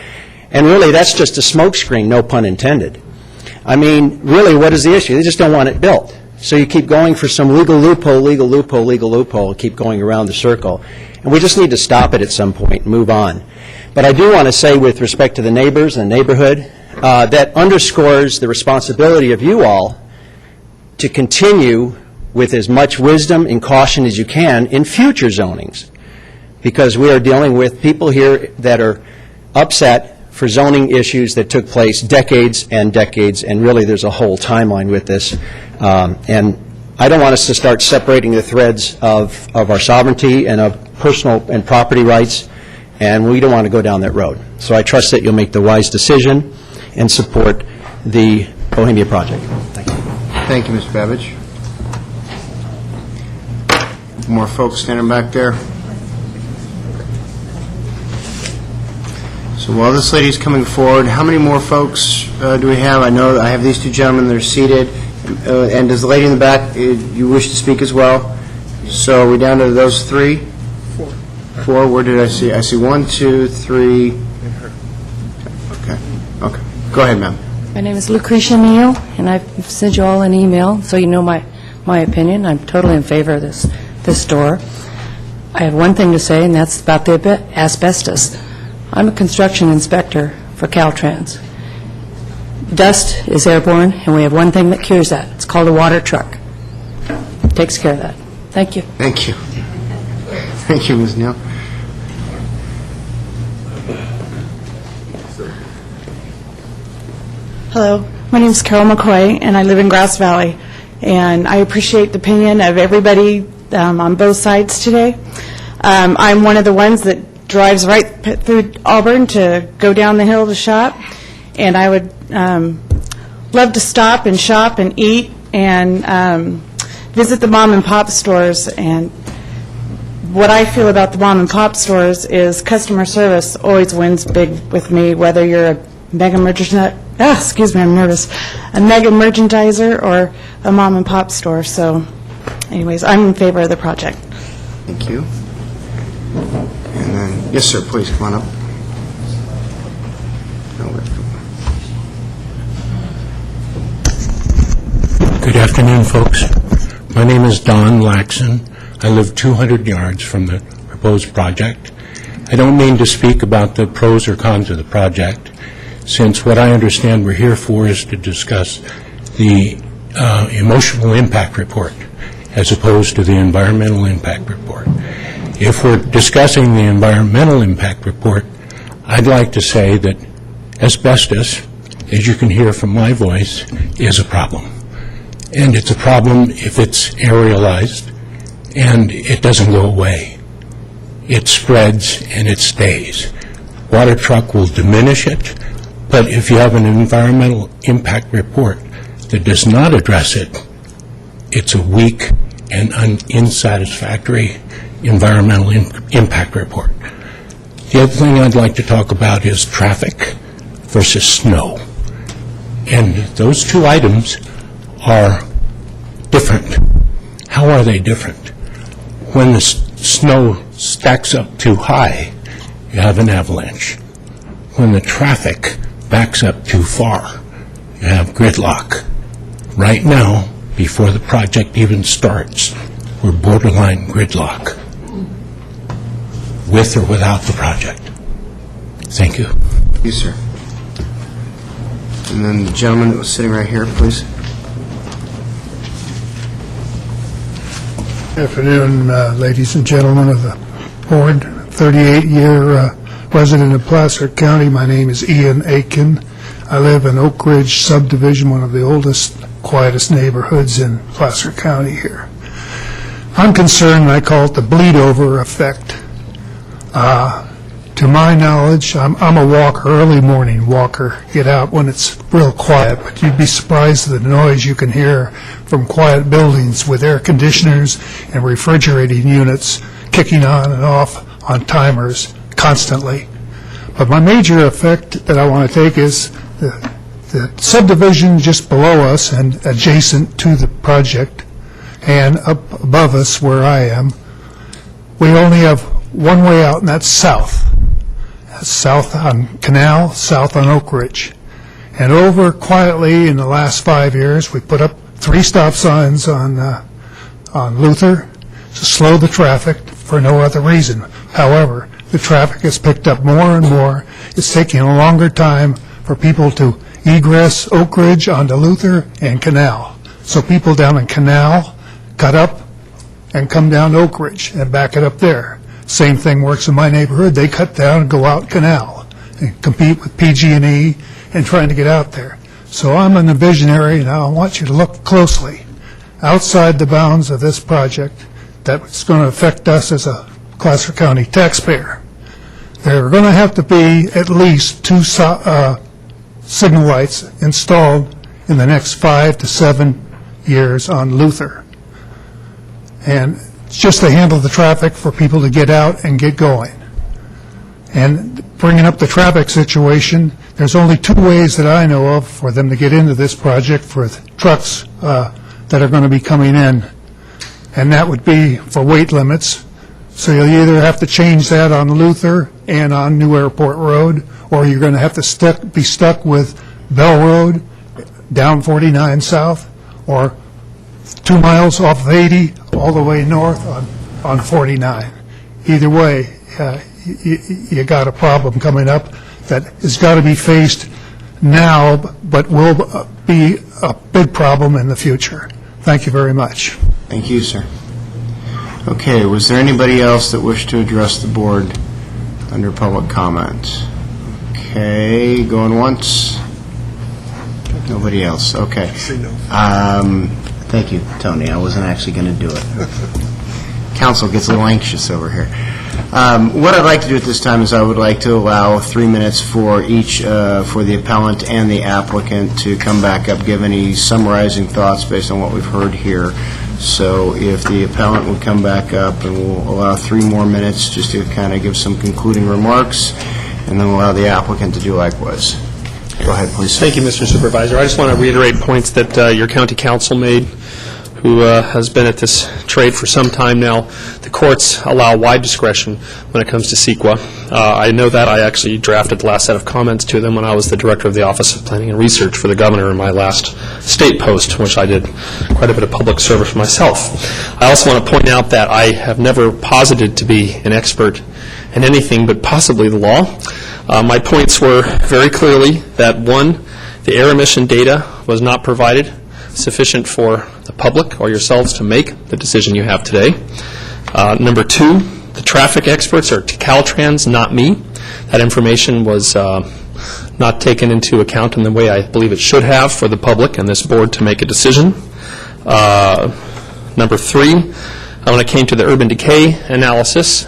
And really, that's just a smokescreen, no pun intended. I mean, really, what is the issue? They just don't want it built. So you keep going for some legal loophole, keep going around the circle. And we just need to stop it at some point and move on. But I do want to say, with respect to the neighbors and the neighborhood, that underscores the responsibility of you all to continue with as much wisdom and caution as you can in future zonings, because we are dealing with people here that are upset for zoning issues that took place decades, and really there's a whole timeline with this. And I don't want us to start separating the threads of our sovereignty and of personal and property rights, and we don't want to go down that road. So I trust that you'll make the wise decision and support the Bohemian project. Thank you. Thank you, Mr. Babbage. More folks standing back there. So while this lady's coming forward, how many more folks do we have? I know I have these two gentlemen, they're seated. And does the lady in the back, you wish to speak as well? So are we down to those three? Four. Where did I see? I see 1, 2, 3. Okay. Go ahead, ma'am. My name is Lucretia Neal, and I've sent you all an email, so you know my opinion. I'm totally in favor of this door. I have one thing to say, and that's about the asbestos. I'm a construction inspector for Caltrans. Dust is airborne, and we have one thing that cures that. It's called a water truck. It takes care of that. Thank you. Thank you. Thank you, Ms. Neal. Hello, my name is Carol McCoy, and I live in Grass Valley. And I appreciate the opinion of everybody on both sides today. I'm one of the ones that drives right through Auburn to go down the hill to shop, and I would love to stop and shop and eat and visit the mom and pop stores. And what I feel about the mom and pop stores is customer service always wins big with me, whether you're a mega merchandiser or a mom and pop store. So anyways, I'm in favor of the project. Thank you. And then, yes, sir, please come on up. Good afternoon, folks. My name is Don Laxon. I live 200 yards from the proposed project. I don't mean to speak about the pros or cons of the project, since what I understand we're here for is to discuss the emotional impact report as opposed to the environmental impact report. If we're discussing the environmental impact report, I'd like to say that asbestos, as you can hear from my voice, is a problem. And it's a problem if it's aerialized and it doesn't go away. It spreads and it stays. Water truck will diminish it, but if you have an environmental impact report that does not address it, it's a weak and unsatisfactory environmental impact report. The other thing I'd like to talk about is traffic versus snow. And those two items are different. How are they different? When the snow stacks up too high, you have an avalanche. When the traffic backs up too far, you have gridlock. Right now, before the project even starts, we're borderline gridlock, with or without the project. Thank you. Yes, sir. And then the gentleman that was sitting right here, please. Afternoon, ladies and gentlemen of the board. 38-year resident of Placer County. My name is Ian Aiken. I live in Oak Ridge subdivision, one of the oldest, quietest neighborhoods in Placer County here. I'm concerned, and I call it the bleed-over effect. To my knowledge, I'm a walker, early morning walker, get out when it's real quiet, but you'd be surprised at the noise you can hear from quiet buildings with air conditioners and refrigerating units kicking on and off on timers constantly. But my major effect that I want to take is the subdivision just below us and adjacent to the project and up above us where I am, we only have one way out, and that's south. That's south on Canal, south on Oak Ridge. And over quietly in the last 5 years, we put up 3 stop signs on Luther to slow the traffic for no other reason. However, the traffic has picked up more and more. It's taking a longer time for people to egress Oak Ridge onto Luther and Canal. So people down in Canal cut up and come down Oak Ridge and back it up there. Same thing works in my neighborhood. They cut down and go out Canal and compete with PG&E and trying to get out there. So I'm a visionary, and I want you to look closely outside the bounds of this project that's going to affect us as a Gloucester County taxpayer. There are going to have to be at least 2 signal lights installed in the next 5 to 7 years on Luther. And just to handle the traffic for people to get out and get going. And bringing up the traffic situation, there's only 2 ways that I know of for them to get into this project for trucks that are going to be coming in. And that would be for weight limits. So you'll either have to change that on Luther and on New Airport Road, or you're going to have to be stuck with Bell Road, down 49 South, or 2 miles off of 80 all the way north on 49. Either way, you got a problem coming up that has got to be faced now, but will be a big problem in the future. Thank you very much. Thank you, sir. Okay, was there anybody else that wished to address the board under public comment? Okay, going once. Nobody else. Okay. Thank you, Tony. I wasn't actually going to do it. Council gets a little anxious over here. What I'd like to do at this time is I would like to allow 3 minutes for each, for the appellant and the applicant to come back up, give any summarizing thoughts based on what we've heard here. So if the appellant would come back up, and we'll allow 3 more minutes just to kind of give some concluding remarks, and then we'll allow the applicant to do likewise. Go ahead, please. Thank you, Mr. Supervisor. I just want to reiterate points that your county council made, who has been at this trade for some time now. The courts allow wide discretion when it comes to CEQA. I know that. I actually drafted the last set of comments to them when I was the director of the Office of Planning and Research for the governor in my last state post, which I did quite a bit of public service myself. I also want to point out that I have never posited to be an expert in anything but possibly the law. My points were very clearly that, 1, the air emission data was not provided sufficient for the public or yourselves to make the decision you have today. Number 2, the traffic experts are Caltrans, not me. That information was not taken into account in the way I believe it should have for the public and this board to make a decision. Number 3, when it came to the urban decay analysis,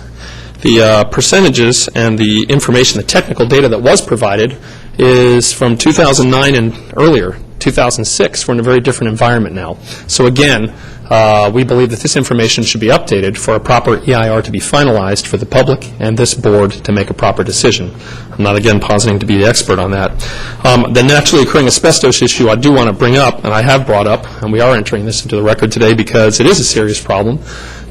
the percentages and the information, the technical data that was provided is from 2009 and earlier. 2006, we're in a very different environment now. So again, we believe that this information should be updated for a proper EIR to be finalized for the public and this board to make a proper decision. I'm not, again, positing to be the expert on that. The naturally occurring asbestos issue I do want to bring up, and I have brought up, and we are entering this into the record today because it is a serious problem.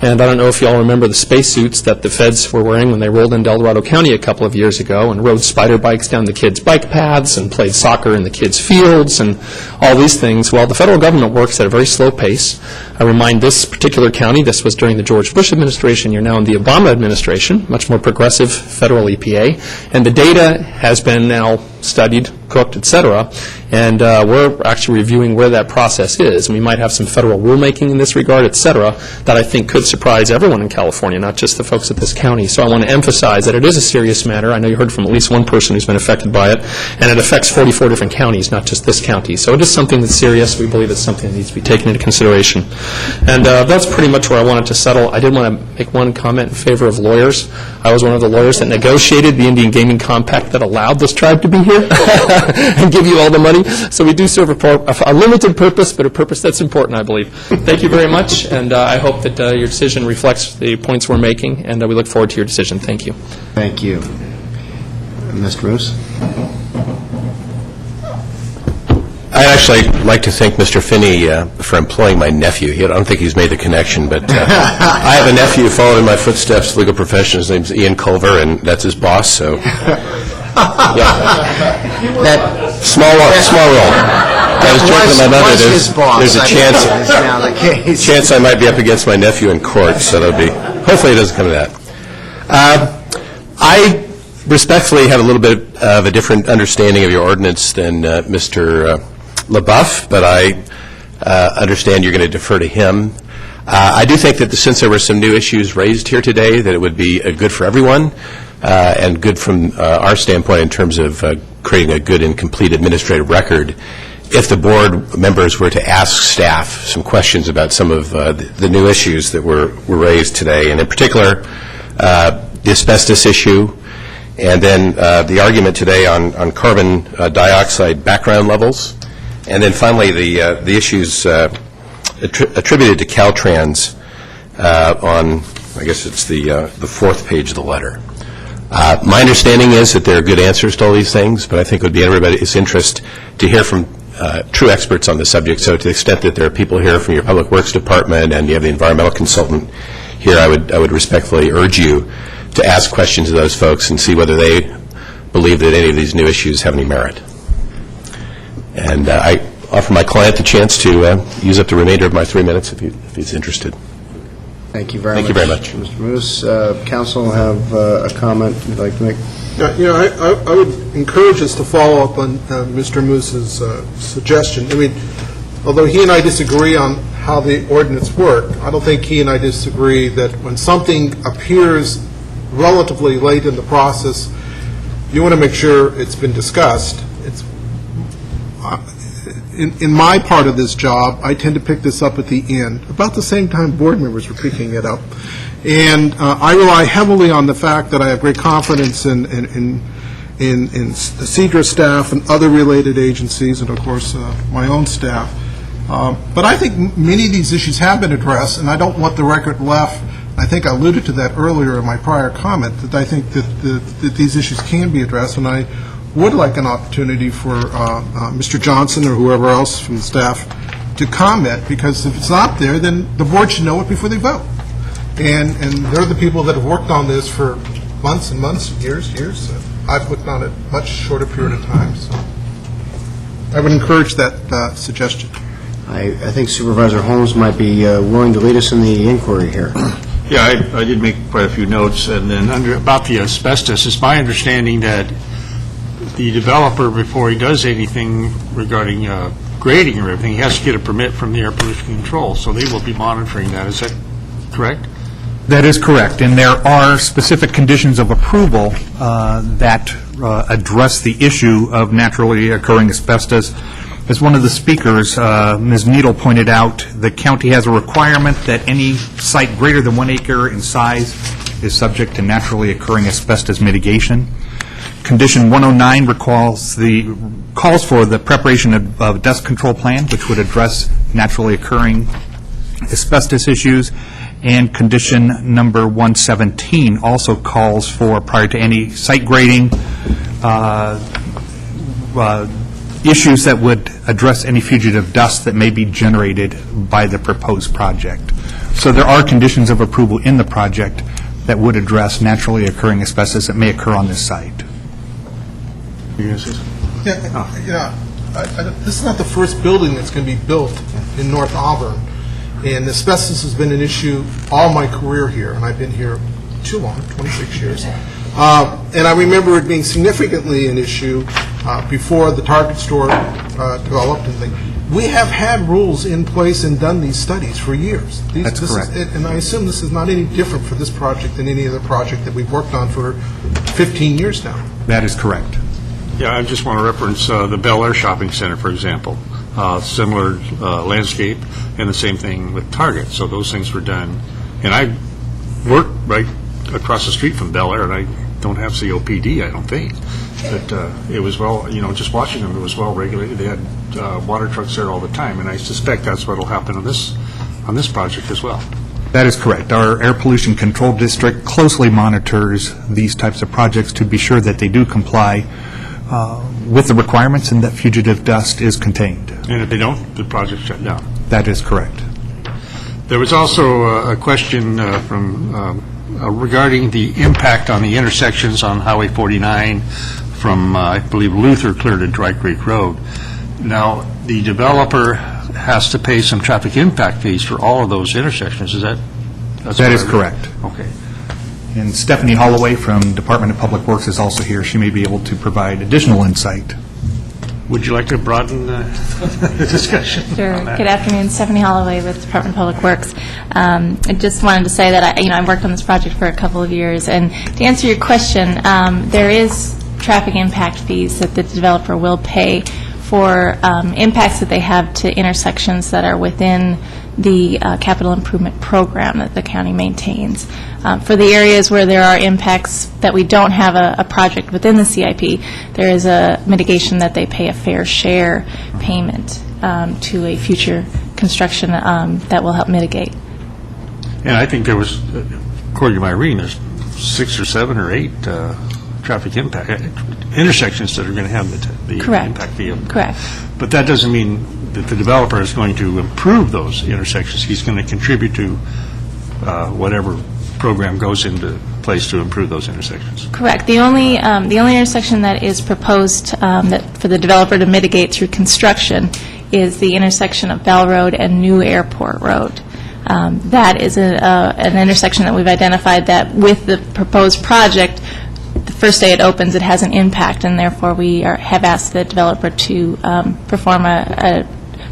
And I don't know if you all remember the spacesuits that the feds were wearing when they rolled into El Dorado County a couple of years ago and rode spider bikes down the kids' bike paths and played soccer in the kids' fields and all these things. Well, the federal government works at a very slow pace. I remind this particular county, this was during the George Bush administration. You're now in the Obama administration, much more progressive federal EPA. And the data has been now studied, cooked, et cetera, and we're actually reviewing where that process is. And we might have some federal rulemaking in this regard, et cetera, that I think could surprise everyone in California, not just the folks at this county. So I want to emphasize that it is a serious matter. I know you heard from at least one person who's been affected by it, and it affects 44 different counties, not just this county. So it is something that's serious. We believe it's something that needs to be taken into consideration. And that's pretty much where I wanted to settle. I did want to make one comment in favor of lawyers. I was one of the lawyers that negotiated the Indian Gaming Compact that allowed this tribe to be here. here and give you all the money. So we do serve a limited purpose, but a purpose that's important, I believe. Thank you very much, and I hope that your decision reflects the points we're making, and we look forward to your decision. Thank you. Thank you. Mr. Moose? I'd actually like to thank Mr. Finney for employing my nephew. I don't think he's made the connection, but I have a nephew who followed in my footsteps, legal profession. His name's Ian Culver, and that's his boss, so... yeah. Small role. I was joking with my mother. There's a chance I might be up against my nephew in court, so hopefully it doesn't come to that. I respectfully have a little bit of a different understanding of your ordinance than Mr. LaBeouf, but I understand you're going to defer to him. I do think that since there were some new issues raised here today, that it would be good for everyone and good from our standpoint in terms of creating a good and complete administrative record if the board members were to ask staff some questions about some of the new issues that were raised today, and in particular, the asbestos issue, and then the argument today on carbon dioxide background levels, and then finally the issues attributed to Caltrans on, I guess it's the fourth page of the letter. My understanding is that there are good answers to all these things, but I think it would be in everybody's interest to hear from true experts on the subject. So to the extent that there are people here from your Public Works Department and you have the environmental consultant here, I would respectfully urge you to ask questions of those folks and see whether they believe that any of these new issues have any merit. And I offer my client the chance to use up the remainder of my 3 minutes if he's interested. Thank you very much. Thank you very much. Mr. Moose, counsel have a comment you'd like to make? I would encourage us to follow up on Mr. Moose's suggestion. I mean, although he and I disagree on how the ordinance worked, I don't think he and I disagree that when something appears relatively late in the process, you want to make sure it's been discussed. In my part of this job, I tend to pick this up at the end, about the same time board members were picking it up. And I rely heavily on the fact that I have great confidence in the CEDRA staff and other related agencies, and of course my own staff. But I think many of these issues have been addressed, and I don't want the record left. I think I alluded to that earlier in my prior comment, that I think that these issues can be addressed, and I would like an opportunity for Mr. Johnson or whoever else from the staff to comment, because if it's not there, then the board should know it before they vote. And they're the people that have worked on this for months and months, years. I've worked on it a much shorter period of time. So I would encourage that suggestion. I think Supervisor Holmes might be willing to lead us in the inquiry here. Yeah, I did make quite a few notes. And then about the asbestos, it's my understanding that the developer, before he does anything regarding grading or everything, he has to get a permit from the Air Pollution Control. So they will be monitoring that. Is that correct? That is correct, and there are specific conditions of approval that address the issue of naturally occurring asbestos. As one of the speakers, Ms. Needle, pointed out, the county has a requirement that any site greater than 1 acre in size is subject to naturally occurring asbestos mitigation. Condition 109 calls for the preparation of a dust control plan, which would address naturally occurring asbestos issues. And condition number 117 also calls for, prior to any site grading, issues that would address any fugitive dust that may be generated by the proposed project. So there are conditions of approval in the project that would address naturally occurring asbestos that may occur on this site. This is not the first building that's going to be built in North Auburn. And asbestos has been an issue all my career here, and I've been here too long, 26 years. And I remember it being significantly an issue before the Target store developed and things. We have had rules in place and done these studies for years. That's correct. And I assume this is not any different for this project than any other project that we've worked on for 15 years now. That is correct. Yeah, I just want to reference the Bel Air Shopping Center, for example. Similar landscape, and the same thing with Target. So those things were done. And I worked right across the street from Bel Air, and I don't have COPD, I don't think. But it was well, just watching them, it was well regulated. They had water trucks there all the time, and I suspect that's what will happen on this project as well. That is correct. Our Air Pollution Control District closely monitors these types of projects to be sure that they do comply with the requirements and that fugitive dust is contained. And if they don't, the project's shut down. That is correct. There was also a question from regarding the impact on the intersections on Highway 49 from, I believe, Luther clear to Dry Creek Road. Now, the developer has to pay some traffic impact fees for all of those intersections. Is that? That is correct. Okay. And Stephanie Holloway from Department of Public Works is also here. She may be able to provide additional insight. Would you like to broaden the discussion? Sure. Good afternoon. Stephanie Holloway with Department of Public Works. I just wanted to say that I've worked on this project for a couple of years, and to answer your question, there is traffic impact fees that the developer will pay for impacts that they have to intersections that are within the capital improvement program that the county maintains. For the areas where there are impacts that we don't have a project within the CIP, there is a mitigation that they pay a fair share payment to a future construction that will help mitigate. And I think there was, according to my reading, there's 6 or 7 or 8 traffic impact intersections that are going to have the impact fee. Correct. But that doesn't mean that the developer is going to improve those intersections. He's going to contribute to whatever program goes into place to improve those intersections. Correct. The only intersection that is proposed that for the developer to mitigate through construction is the intersection of Bell Road and New Airport Road. That is an intersection that we've identified that with the proposed project, the first day it opens, it has an impact, and therefore we have asked the developer to perform a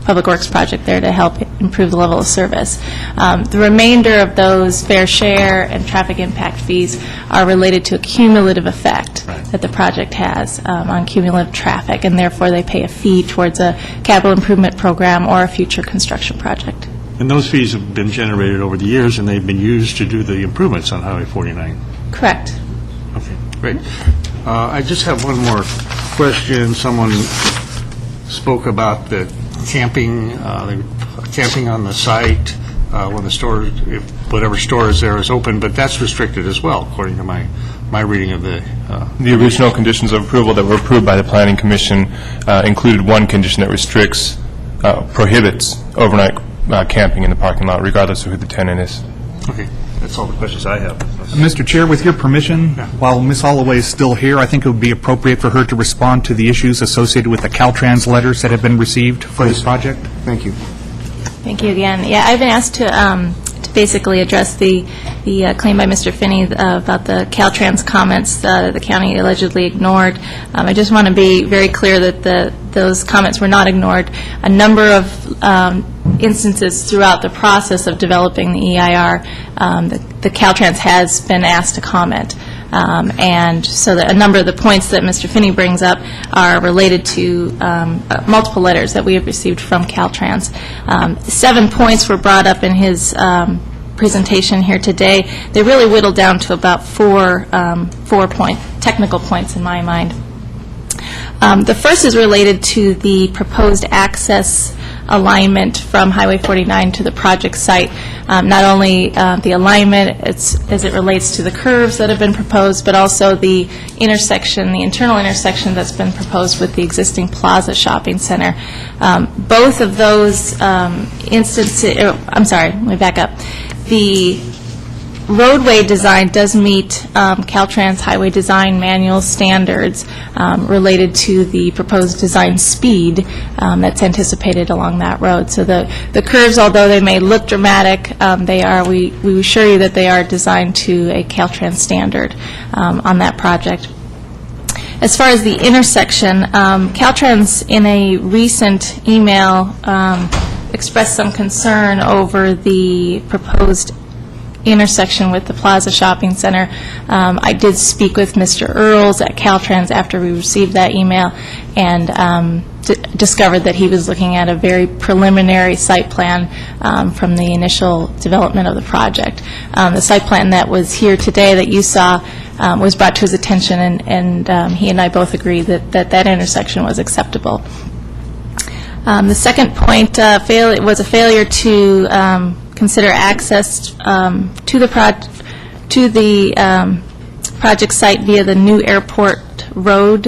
Public Works project there to help improve the level of service. The remainder of those fair share and traffic impact fees are related to a cumulative effect that the project has on cumulative traffic, and therefore they pay a fee towards a capital improvement program or a future construction project. And those fees have been generated over the years, and they've been used to do the improvements on Highway 49. Correct. Okay, great. I just have one more question. Someone spoke about the camping on the site when the store, if whatever store is there is open, but that's restricted as well, according to my reading of the... The original conditions of approval that were approved by the Planning Commission included one condition that restricts, prohibits overnight camping in the parking lot, regardless of who the tenant is. Okay, that's all the questions I have. Mr. Chair, with your permission, while Ms. Holloway is still here, I think it would be appropriate for her to respond to the issues associated with the Caltrans letters that have been received for this project. Thank you. Thank you again. Yeah, I've been asked to basically address the claim by Mr. Finney about the Caltrans comments that the county allegedly ignored. I just want to be very clear that those comments were not ignored. A number of instances throughout the process of developing the EIR, the Caltrans has been asked to comment. And so that a number of the points that Mr. Finney brings up are related to multiple letters that we have received from Caltrans. 7 points were brought up in his presentation here today. They really whittled down to about four technical points in my mind. The first is related to the proposed access alignment from Highway 49 to the project site. Not only the alignment as it relates to the curves that have been proposed, but also the intersection, the internal intersection that's been proposed with the existing Plaza Shopping Center. Both of those instances, I'm sorry, let me back up. The roadway design does meet Caltrans Highway Design Manual standards related to the proposed design speed that's anticipated along that road. So the curves, although they may look dramatic, we assure you that they are designed to a Caltrans standard on that project. As far as the intersection, Caltrans in a recent email expressed some concern over the proposed intersection with the Plaza Shopping Center. I did speak with Mr. Earls at Caltrans after we received that email, and discovered that he was looking at a very preliminary site plan from the initial development of the project. The site plan that was here today that you saw was brought to his attention, and he and I both agreed that intersection was acceptable. The second point was a failure to consider access to the project site via the new airport road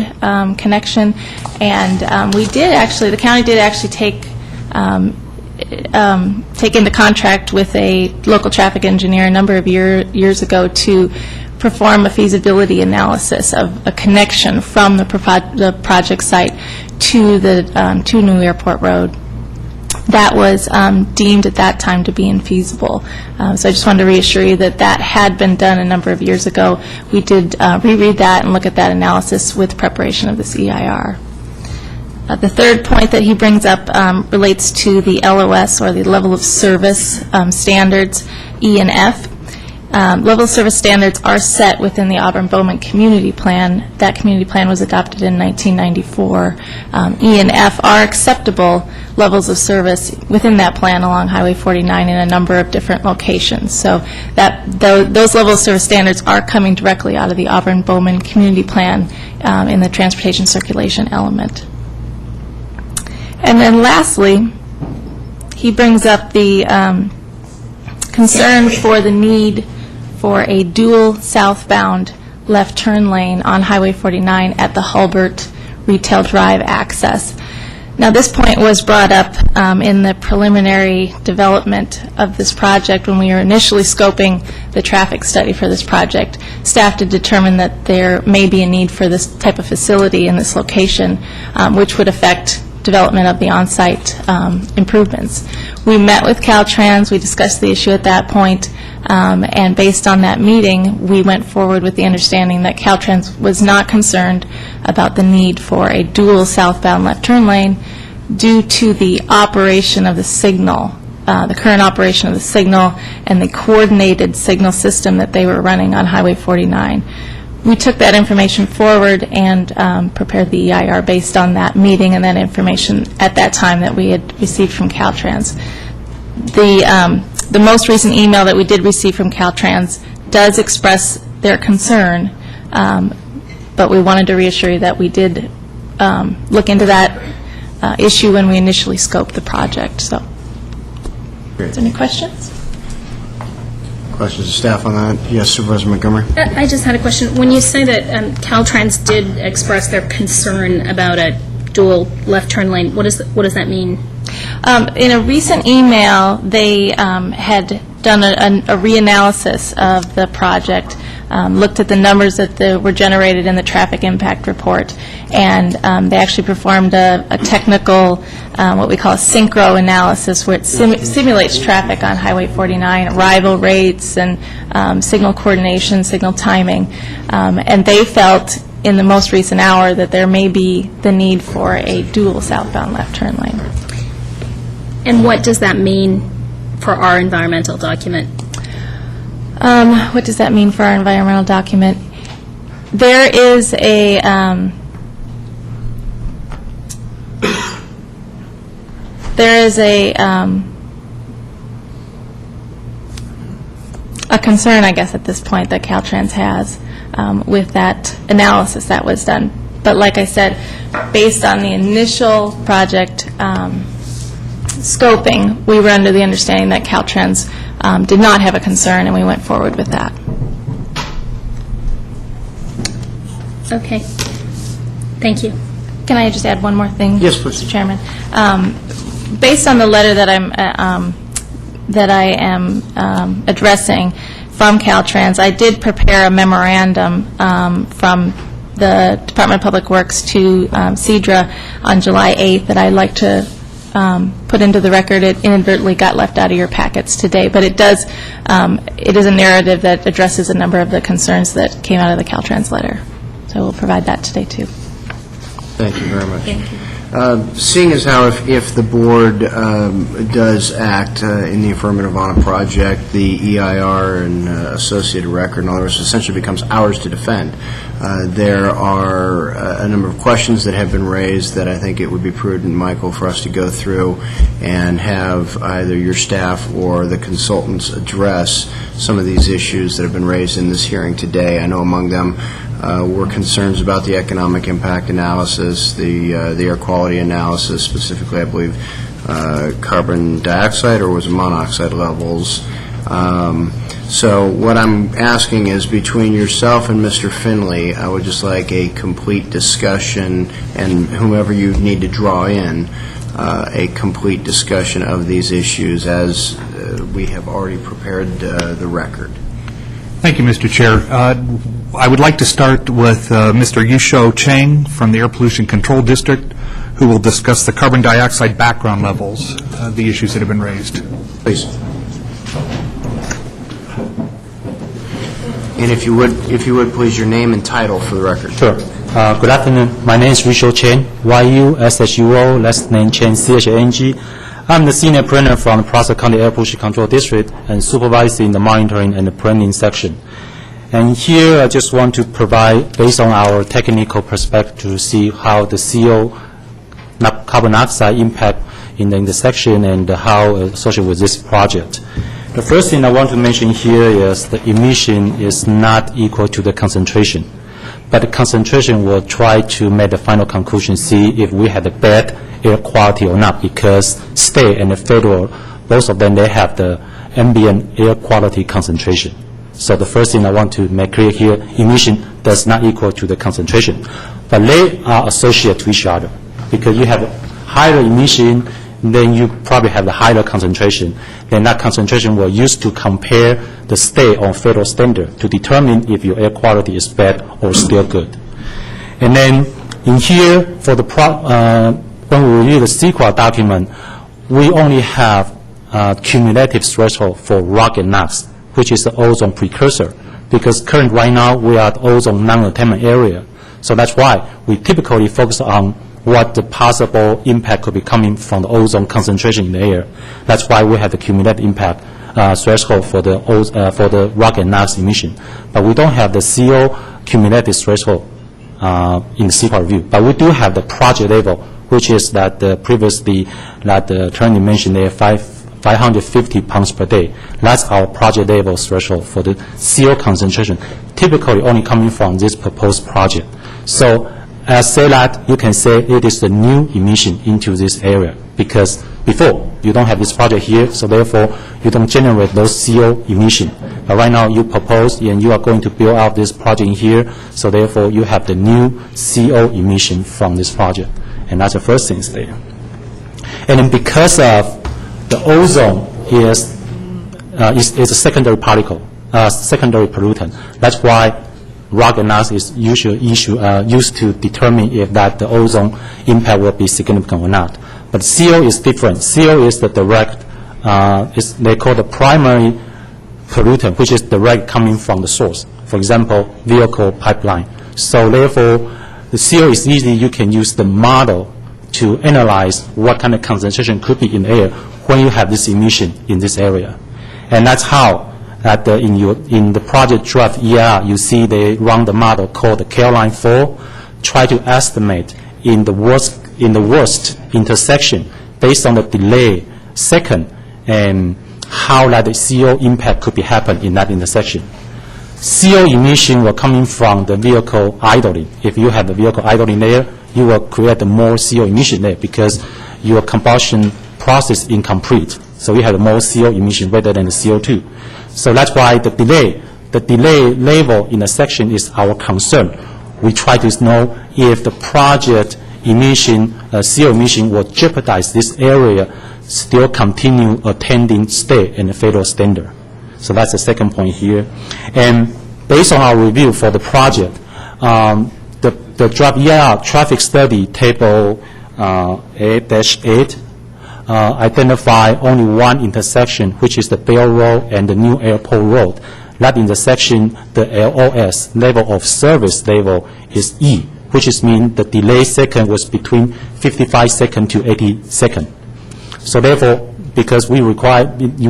connection, and the county did actually take into contract with a local traffic engineer a number of years ago to perform a feasibility analysis of a connection from the project site to the new airport road. That was deemed at that time to be infeasible. So I just wanted to reassure you that that had been done a number of years ago. We did reread that and look at that analysis with preparation of this EIR. The third point that he brings up relates to the LOS, or the level of service standards, E and F. Level of service standards are set within the Auburn-Bowman Community Plan. That community plan was adopted in 1994. E and F are acceptable levels of service within that plan along Highway 49 in a number of different locations. So those level of service standards are coming directly out of the Auburn-Bowman Community Plan in the transportation circulation element. And then lastly, he brings up the concern for the need for a dual southbound left turn lane on Highway 49 at the Hulbert Retail Drive access. Now, this point was brought up in the preliminary development of this project when we were initially scoping the traffic study for this project. Staff did determine that there may be a need for this type of facility in this location, which would affect development of the on-site improvements. We met with Caltrans, we discussed the issue at that point, and based on that meeting, we went forward with the understanding that Caltrans was not concerned about the need for a dual southbound left turn lane due to the operation of the signal, the current operation of the signal and the coordinated signal system that they were running on Highway 49. We took that information forward and prepared the EIR based on that meeting and that information at that time that we had received from Caltrans. The most recent email that we did receive from Caltrans does express their concern, but we wanted to reassure you that we did look into that issue when we initially scoped the project. So, is there any questions? Questions of staff on that? Yes, Supervisor Montgomery. I just had a question. When you say that Caltrans did express their concern about a dual left turn lane, what does that mean? In a recent email, they had done a reanalysis of the project, looked at the numbers that were generated in the traffic impact report, and they actually performed a technical, what we call a synchro analysis, where it simulates traffic on Highway 49, arrival rates, and signal coordination, signal timing. And they felt in the most recent hour that there may be the need for a dual southbound left turn lane. And what does that mean for our environmental document? What does that mean for our environmental document? There is a concern, I guess, at this point that Caltrans has with that analysis that was done. But like I said, based on the initial project scoping, we were under the understanding that Caltrans did not have a concern, and we went forward with that. Okay. Thank you. Can I just add one more thing? Yes, please. Mr. Chairman. Based on the letter that I am addressing from Caltrans, I did prepare a memorandum from the Department of Public Works to CEDRA on July 8th that I'd like to put into the record. It inadvertently got left out of your packets today, but it is a narrative that addresses a number of the concerns that came out of the Caltrans letter. So we'll provide that today, too. Thank you very much. Thank you. Seeing as how if the board does act in the affirmative on a project, the EIR and associated record and all the rest essentially becomes ours to defend. There are a number of questions that have been raised that I think it would be prudent, Michael, for us to go through and have either your staff or the consultants address some of these issues that have been raised in this hearing today. I know among them were concerns about the economic impact analysis, the air quality analysis, specifically, I believe, carbon dioxide or was it monoxide levels. So what I'm asking is between yourself and Mr. Finley, I would just like a complete discussion, and whomever you need to draw in, a complete discussion of these issues as we have already prepared the record. Thank you, Mr. Chair. I would like to start with Mr. Yusho Chang from the Air Pollution Control District, who will discuss the carbon dioxide background levels, the issues that have been raised. Please. And if you would, please, your name and title for the record. Sure. Good afternoon. My name is Yusho Chen, YUSHUO, last name Chen, CHNG. I'm the senior planner from the Placer County Air Pollution Control District and supervising the monitoring and the planning section. And here I just want to provide, based on our technical perspective, to see how the CO carbon dioxide impact in the intersection and how associated with this project. The first thing I want to mention here is the emission is not equal to the concentration. But the concentration will try to make the final conclusion, see if we had a bad air quality or not, because state and the federal, both of them, they have the ambient air quality concentration. So the first thing I want to make clear here, emission does not equal to the concentration. But they are associated to each other, because you have higher emission, then you probably have the higher concentration. Then that concentration will use to compare the state or federal standard to determine if your air quality is bad or still good. And then in here, for the when we review the CEQA document, we only have cumulative threshold for rock and NOx, which is the ozone precursor, because current right now we are at ozone non-attainment area. So that's why we typically focus on what the possible impact could be coming from the ozone concentration in the air. That's why we have the cumulative impact threshold for the rock and NOx emission. But we don't have the CO cumulative threshold in the CEQA review. But we do have the project level, which is that previously that the attorney mentioned there 550 pounds per day. That's our project level threshold for the CO concentration, typically only coming from this proposed project. So as say that, you can say it is the new emission into this area, because before you don't have this project here, so therefore you don't generate those CO emission. But right now you propose and you are going to build out this project in here, so therefore you have the new CO emission from this project. And that's the first thing there. And then because of the ozone is a secondary particle, secondary pollutant, that's why rock and NOx is usually used to determine if that the ozone impact will be significant or not. But CO is different. CO is the direct, they call the primary pollutant, which is direct coming from the source. For example, vehicle pipeline. So therefore, the CO is easy. You can use the model to analyze what kind of concentration could be in the air when you have this emission in this area. And that's how that in the project draft EIR, you see they run the model called the Caroline 4, try to estimate in the worst intersection based on the delay second and how that the CO impact could be happen in that intersection. CO emission will coming from the vehicle idling. If you have the vehicle idling there, you will create more CO emission there because your combustion process incomplete. So you have more CO emission rather than the CO2. So that's why the delay level in the section is our concern. We try to know if the project emission, CO emission will jeopardize this area, still continue attending state and the federal standard. So that's the second point here. And based on our review for the project, the draft EIR traffic study table 8-8 identify only one intersection, which is the Bell Road and the New Airport Road. That intersection, the LOS, level of service level, is E, which is mean the delay second was between 55 seconds to 80 seconds. So therefore, because we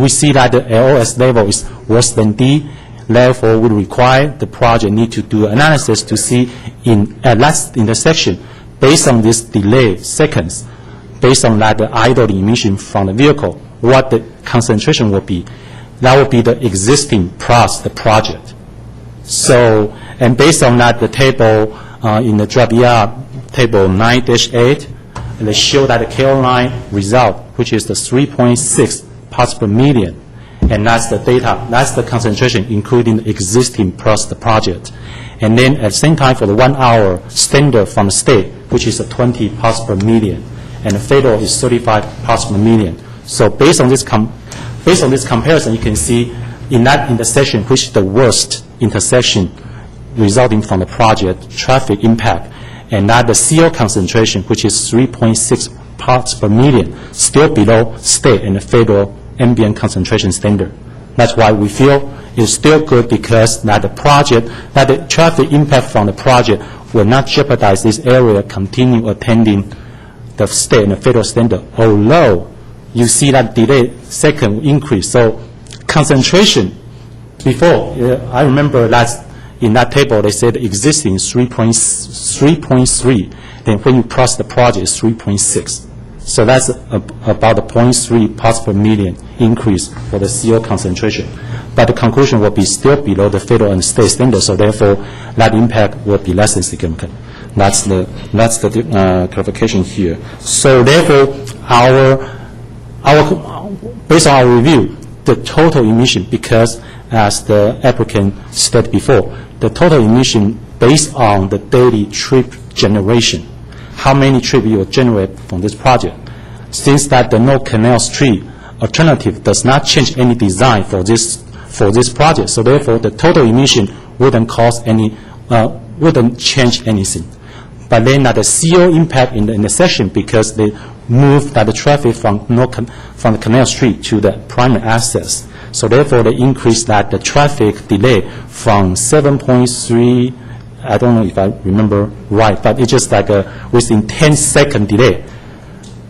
see that the LOS level is worse than D, therefore we require the project need to do analysis to see in at last intersection, based on this delay seconds, based on that the idle emission from the vehicle, what the concentration will be. That will be the existing plus the project. So, and based on that, the table in the draft table 9-8, and they show that the KL9 result, which is the 3.6 parts per million, and that's the data, that's the concentration, including the existing plus the project. And then at the same time, for the 1 hour standard from the state, which is a 20 parts per million, and the federal is 35 parts per million. So based on this comparison, you can see in that intersection, which is the worst intersection resulting from the project traffic impact, and that the CO concentration, which is 3.6 parts per million, still below state and the federal ambient concentration standard. That's why we feel it's still good, because that the project, that the traffic impact from the project will not jeopardize this area continue attending the state and the federal standard, although you see that delay second increase. So concentration, before, I remember in that table, they said existing 3.3. Then when you plus the project, it's 3.6. So that's about the 0.3 parts per million increase for the CO concentration. But the conclusion will be still below the federal and state standard, so therefore that impact will be less than significant. That's the clarification here. So therefore, based on our review, the total emission, because as the applicant stated before, the total emission based on the daily trip generation, how many trips you will generate from this project. Since that the no canal street alternative does not change any design for this project, so therefore the total emission wouldn't change anything. But then the CO impact in the intersection, because they move the traffic from the canal street to the primary access. So therefore, they increase the traffic delay from 7.3, I don't know if I remember right, but it's just like within 10-second delay.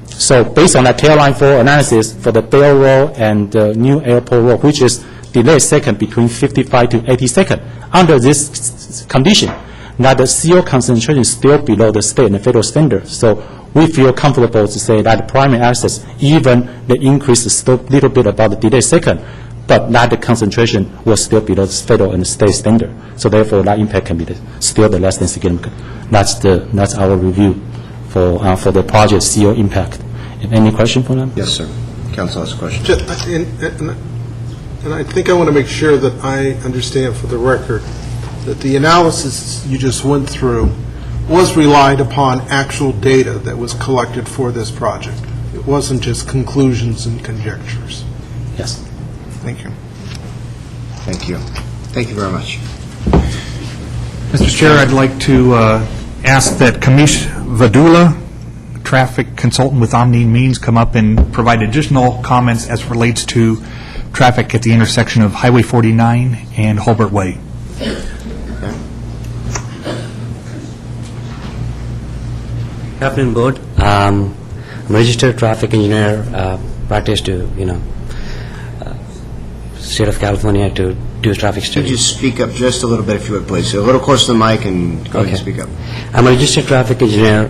So based on that tail line 4 analysis for the Bell Road and New Airport Road, which is delay second between 55 to 80 seconds, under this condition, that the CO concentration is still below the state and the federal standard. So we feel comfortable to say that the primary access, even the increase is still a little bit above the delay second, but that the concentration was still below the federal and the state standard. So therefore, that impact can be still the less than significant. That's our review for the project CO impact. Any question for them? Yes, sir. Council has a question. And I think I want to make sure that I understand for the record that the analysis you just went through was relied upon actual data that was collected for this project. It wasn't just conclusions and conjectures. Yes. Thank you. Thank you. Thank you very much. Mr. Chair, I'd like to ask that Kamish Vadula, traffic consultant with Omni Means, come up and provide additional comments as relates to traffic at the intersection of Highway 49 and Holbert Way. Good afternoon, Board. I'm a registered traffic engineer, practice to, State of California to do traffic studies. Could you speak up just a little bit, if you would, please? So a little closer to the mic and go ahead and speak up. I'm a registered traffic engineer,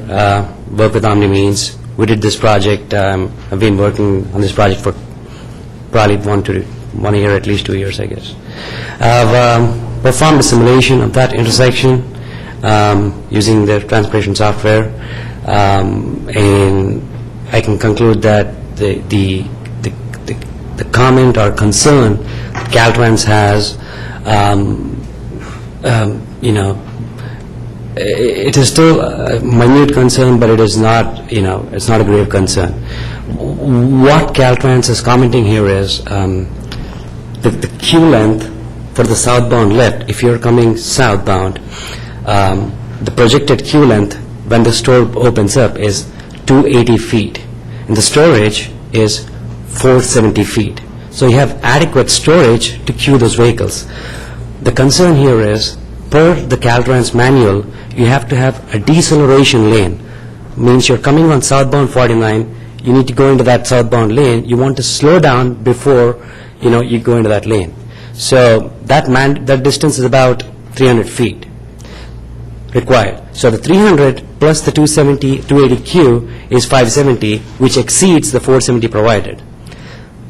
work with Omni Means. We did this project. I've been working on this project for probably 1 year, at least 2 years, I guess. I've performed a simulation of that intersection using the transportation software, and I can conclude that the comment or concern Caltrans has, it is still a minute concern, but it is not, it's not a grave concern. What Caltrans is commenting here is the queue length for the southbound lift. If you're coming southbound, the projected queue length when the store opens up is 280 feet, and the storage is 470 feet. So you have adequate storage to queue those vehicles. The concern here is per the Caltrans manual, you have to have a deceleration lane. Means you're coming on southbound 49, you need to go into that southbound lane, you want to slow down before, you go into that lane. So that distance is about 300 feet required. So the 300 plus the 280Q is 570, which exceeds the 470 provided.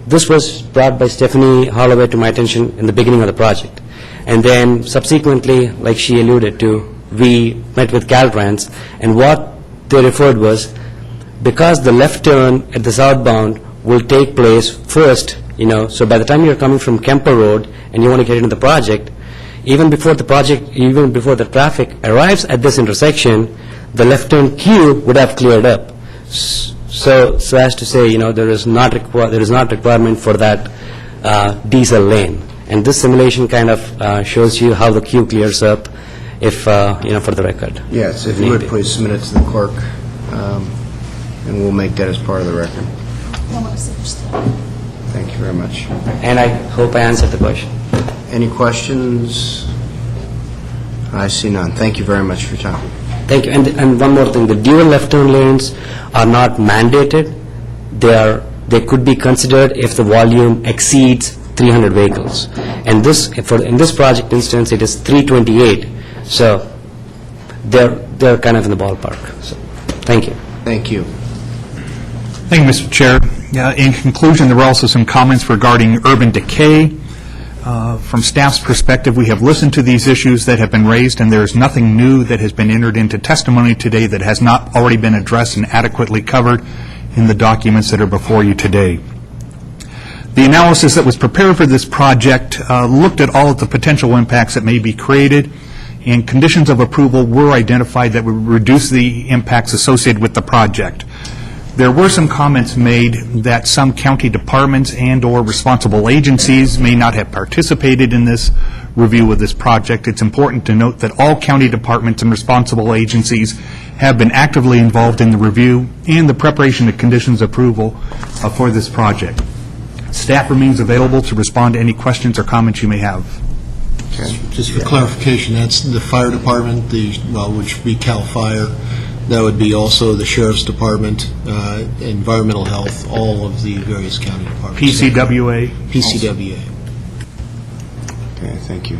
This was brought by Stephanie Holloway to my attention in the beginning of the project. And then subsequently, like she alluded to, we met with Caltrans, and what they referred was, because the left turn at the southbound will take place first, so by the time you're coming from Kemper Road and you want to get into the project, even before the traffic arrives at this intersection, the left turn queue would have cleared up. So as to say, there is not requirement for that diesel lane. And this simulation kind of shows you how the queue clears up, if, for the record. Yes, if you would please submit it to the clerk, and we'll make that as part of the record. Thank you very much. And I hope I answered the question. Any questions? I see none. Thank you very much for your time. Thank you. And one more thing, the dual left turn lanes are not mandated. They could be considered if the volume exceeds 300 vehicles. And in this project instance, it is 328. So they're kind of in the ballpark. So thank you. Thank you. Thank you, Mr. Chair. In conclusion, there were also some comments regarding urban decay. From staff's perspective, we have listened to these issues that have been raised, and there is nothing new that has been entered into testimony today that has not already been addressed and adequately covered in the documents that are before you today. The analysis that was prepared for this project looked at all of the potential impacts that may be created, and conditions of approval were identified that would reduce the impacts associated with the project. There were some comments made that some county departments and/or responsible agencies may not have participated in this review of this project. It's important to note that all county departments and responsible agencies have been actively involved in the review and the preparation of conditions of approval for this project. Staff remains available to respond to any questions or comments you may have. Okay. Just for clarification, that's the fire department, which would be CAL FIRE. That would be also the Sheriff's Department, Environmental Health, all of the various county departments. PCWA? PCWA. Okay, thank you.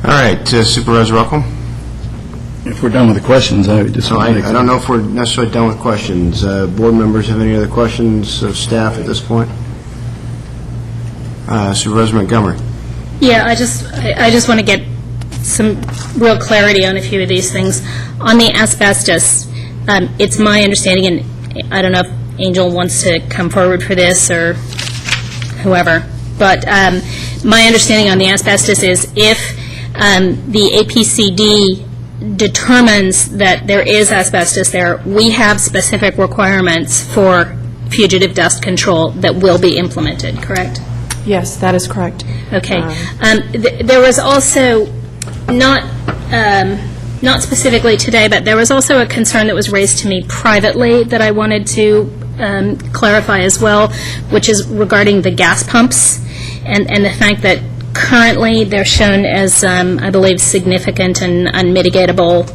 All right, Supervisor Ruckel? If we're done with the questions, I would just... I don't know if we're necessarily done with questions. Board members have any other questions of staff at this point? Supervisor Montgomery? Yeah, I just want to get some real clarity on a few of these things. On the asbestos, it's my understanding, and I don't know if Angel wants to come forward for this or whoever, but my understanding on the asbestos is if the APCD determines that there is asbestos there, we have specific requirements for fugitive dust control that will be implemented, correct? Yes, that is correct. Okay. There was also, not specifically today, but there was also a concern that was raised to me privately that I wanted to clarify as well, which is regarding the gas pumps and the fact that currently they're shown as, I believe, significant and unmitigatable.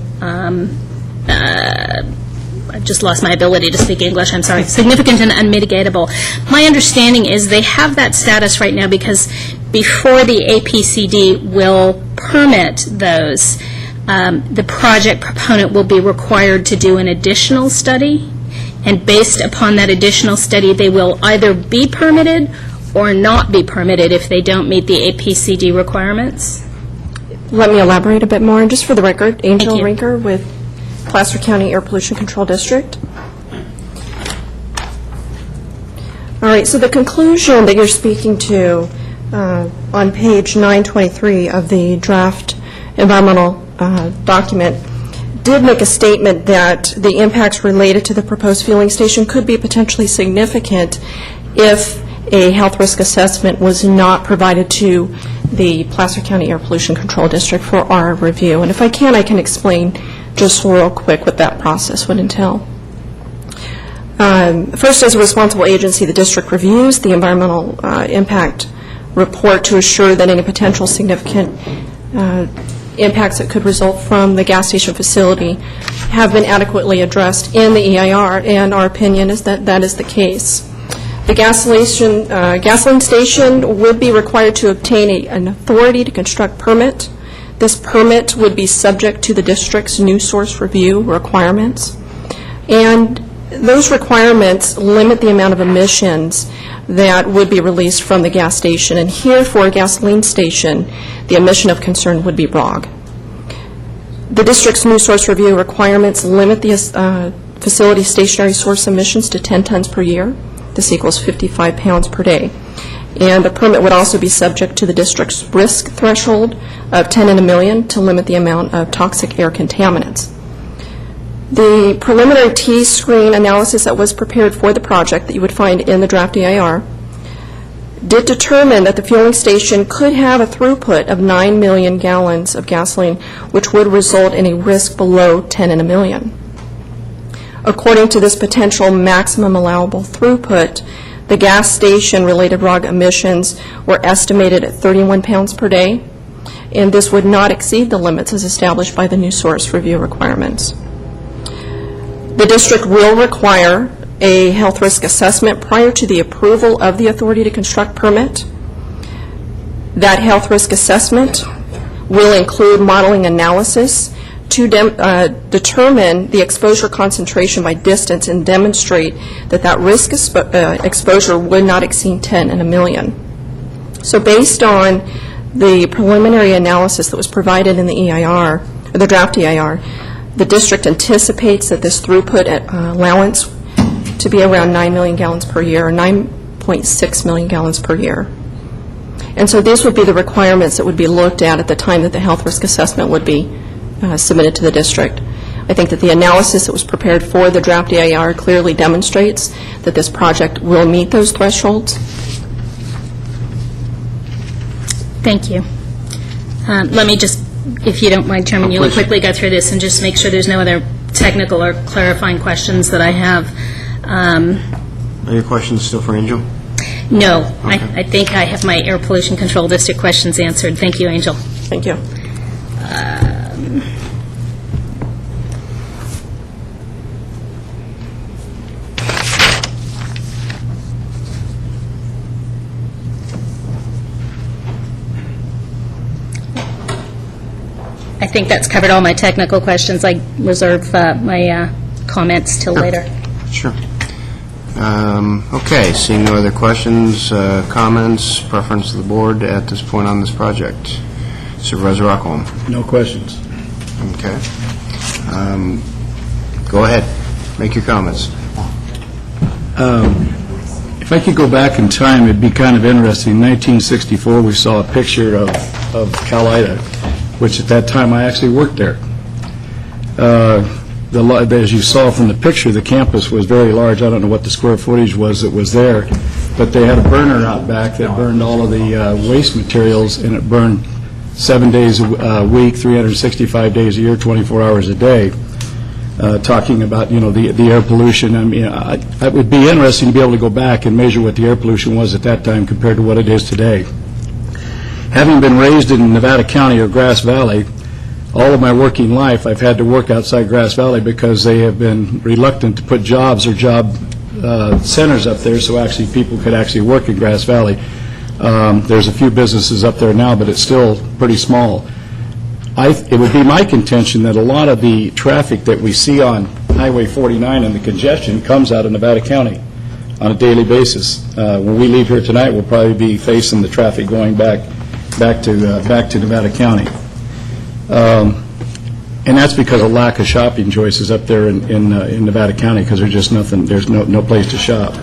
I've just lost my ability to speak English, I'm sorry. Significant and unmitigatable. My understanding is they have that status right now because before the APCD will permit those, the project proponent will be required to do an additional study, and based upon that additional study, they will either be permitted or not be permitted if they don't meet the APCD requirements. Let me elaborate a bit more. And just for the record, Angel Rinker with Placer County Air Pollution Control District. All right, so the conclusion that you're speaking to on page 923 of the draft environmental document did make a statement that the impacts related to the proposed fueling station could be potentially significant if a health risk assessment was not provided to the Placer County Air Pollution Control District for our review. And if I can explain just real quick what that process would entail. First, as a responsible agency, the district reviews the environmental impact report to assure that any potential significant impacts that could result from the gas station facility have been adequately addressed in the EIR, and our opinion is that that is the case. The gasoline station would be required to obtain an authority to construct permit. This permit would be subject to the district's new source review requirements. And those requirements limit the amount of emissions that would be released from the gas station. And here, for a gasoline station, the emission of concern would be BROG. The district's new source review requirements limit the facility stationary source emissions to 10 tons per year. This equals 55 pounds per day. And the permit would also be subject to the district's risk threshold of 10 in a million to limit the amount of toxic air contaminants. The preliminary T-screen analysis that was prepared for the project that you would find in the draft EIR did determine that the fueling station could have a throughput of 9 million gallons of gasoline, which would result in a risk below 10 in a million. According to this potential maximum allowable throughput, the gas station-related ROG emissions were estimated at 31 pounds per day, and this would not exceed the limits as established by the new source review requirements. The district will require a health risk assessment prior to the approval of the authority to construct permit. That health risk assessment will include modeling analysis to determine the exposure concentration by distance and demonstrate that that risk exposure would not exceed 10 in a million. So based on the preliminary analysis that was provided in the EIR, or the draft EIR, the district anticipates that this throughput allowance to be around 9 million gallons per year, or 9.6 million gallons per year. And so these would be the requirements that would be looked at the time that the health risk assessment would be submitted to the district. I think that the analysis that was prepared for the draft EIR clearly demonstrates that this project will meet those thresholds. Thank you. Let me just, if you don't mind, Chairman, you'll quickly go through this and just make sure there's no other technical or clarifying questions that I have. Are your questions still for Angel? No. Okay. I think I have my Air Pollution Control District questions answered. Thank you, Angel. Thank you. I think that's covered all my technical questions. I reserve my comments till later. Sure. Okay, seeing no other questions, comments, preference of the board at this point on this project. Supervisor Rockholm. No questions. Okay. Go ahead. Make your comments. If I could go back in time, it'd be kind of interesting. In 1964, we saw a picture of Calida, which at that time I actually worked there. As you saw from the picture, the campus was very large. I don't know what the square footage was that was there, but they had a burner out back that burned all of the waste materials, and it burned 7 days a week, 365 days a year, 24 hours a day, talking about, the air pollution. I mean, it would be interesting to be able to go back and measure what the air pollution was at that time compared to what it is today. Having been raised in Nevada County or Grass Valley, all of my working life I've had to work outside Grass Valley because they have been reluctant to put jobs or job centers up there so actually people could actually work in Grass Valley. There's a few businesses up there now, but it's still pretty small. It would be my contention that a lot of the traffic that we see on Highway 49 and the congestion comes out of Nevada County on a daily basis. When we leave here tonight, we'll probably be facing the traffic going back to Nevada County. And that's because of lack of shopping choices up there in Nevada County, because there's just nothing, there's no place to shop.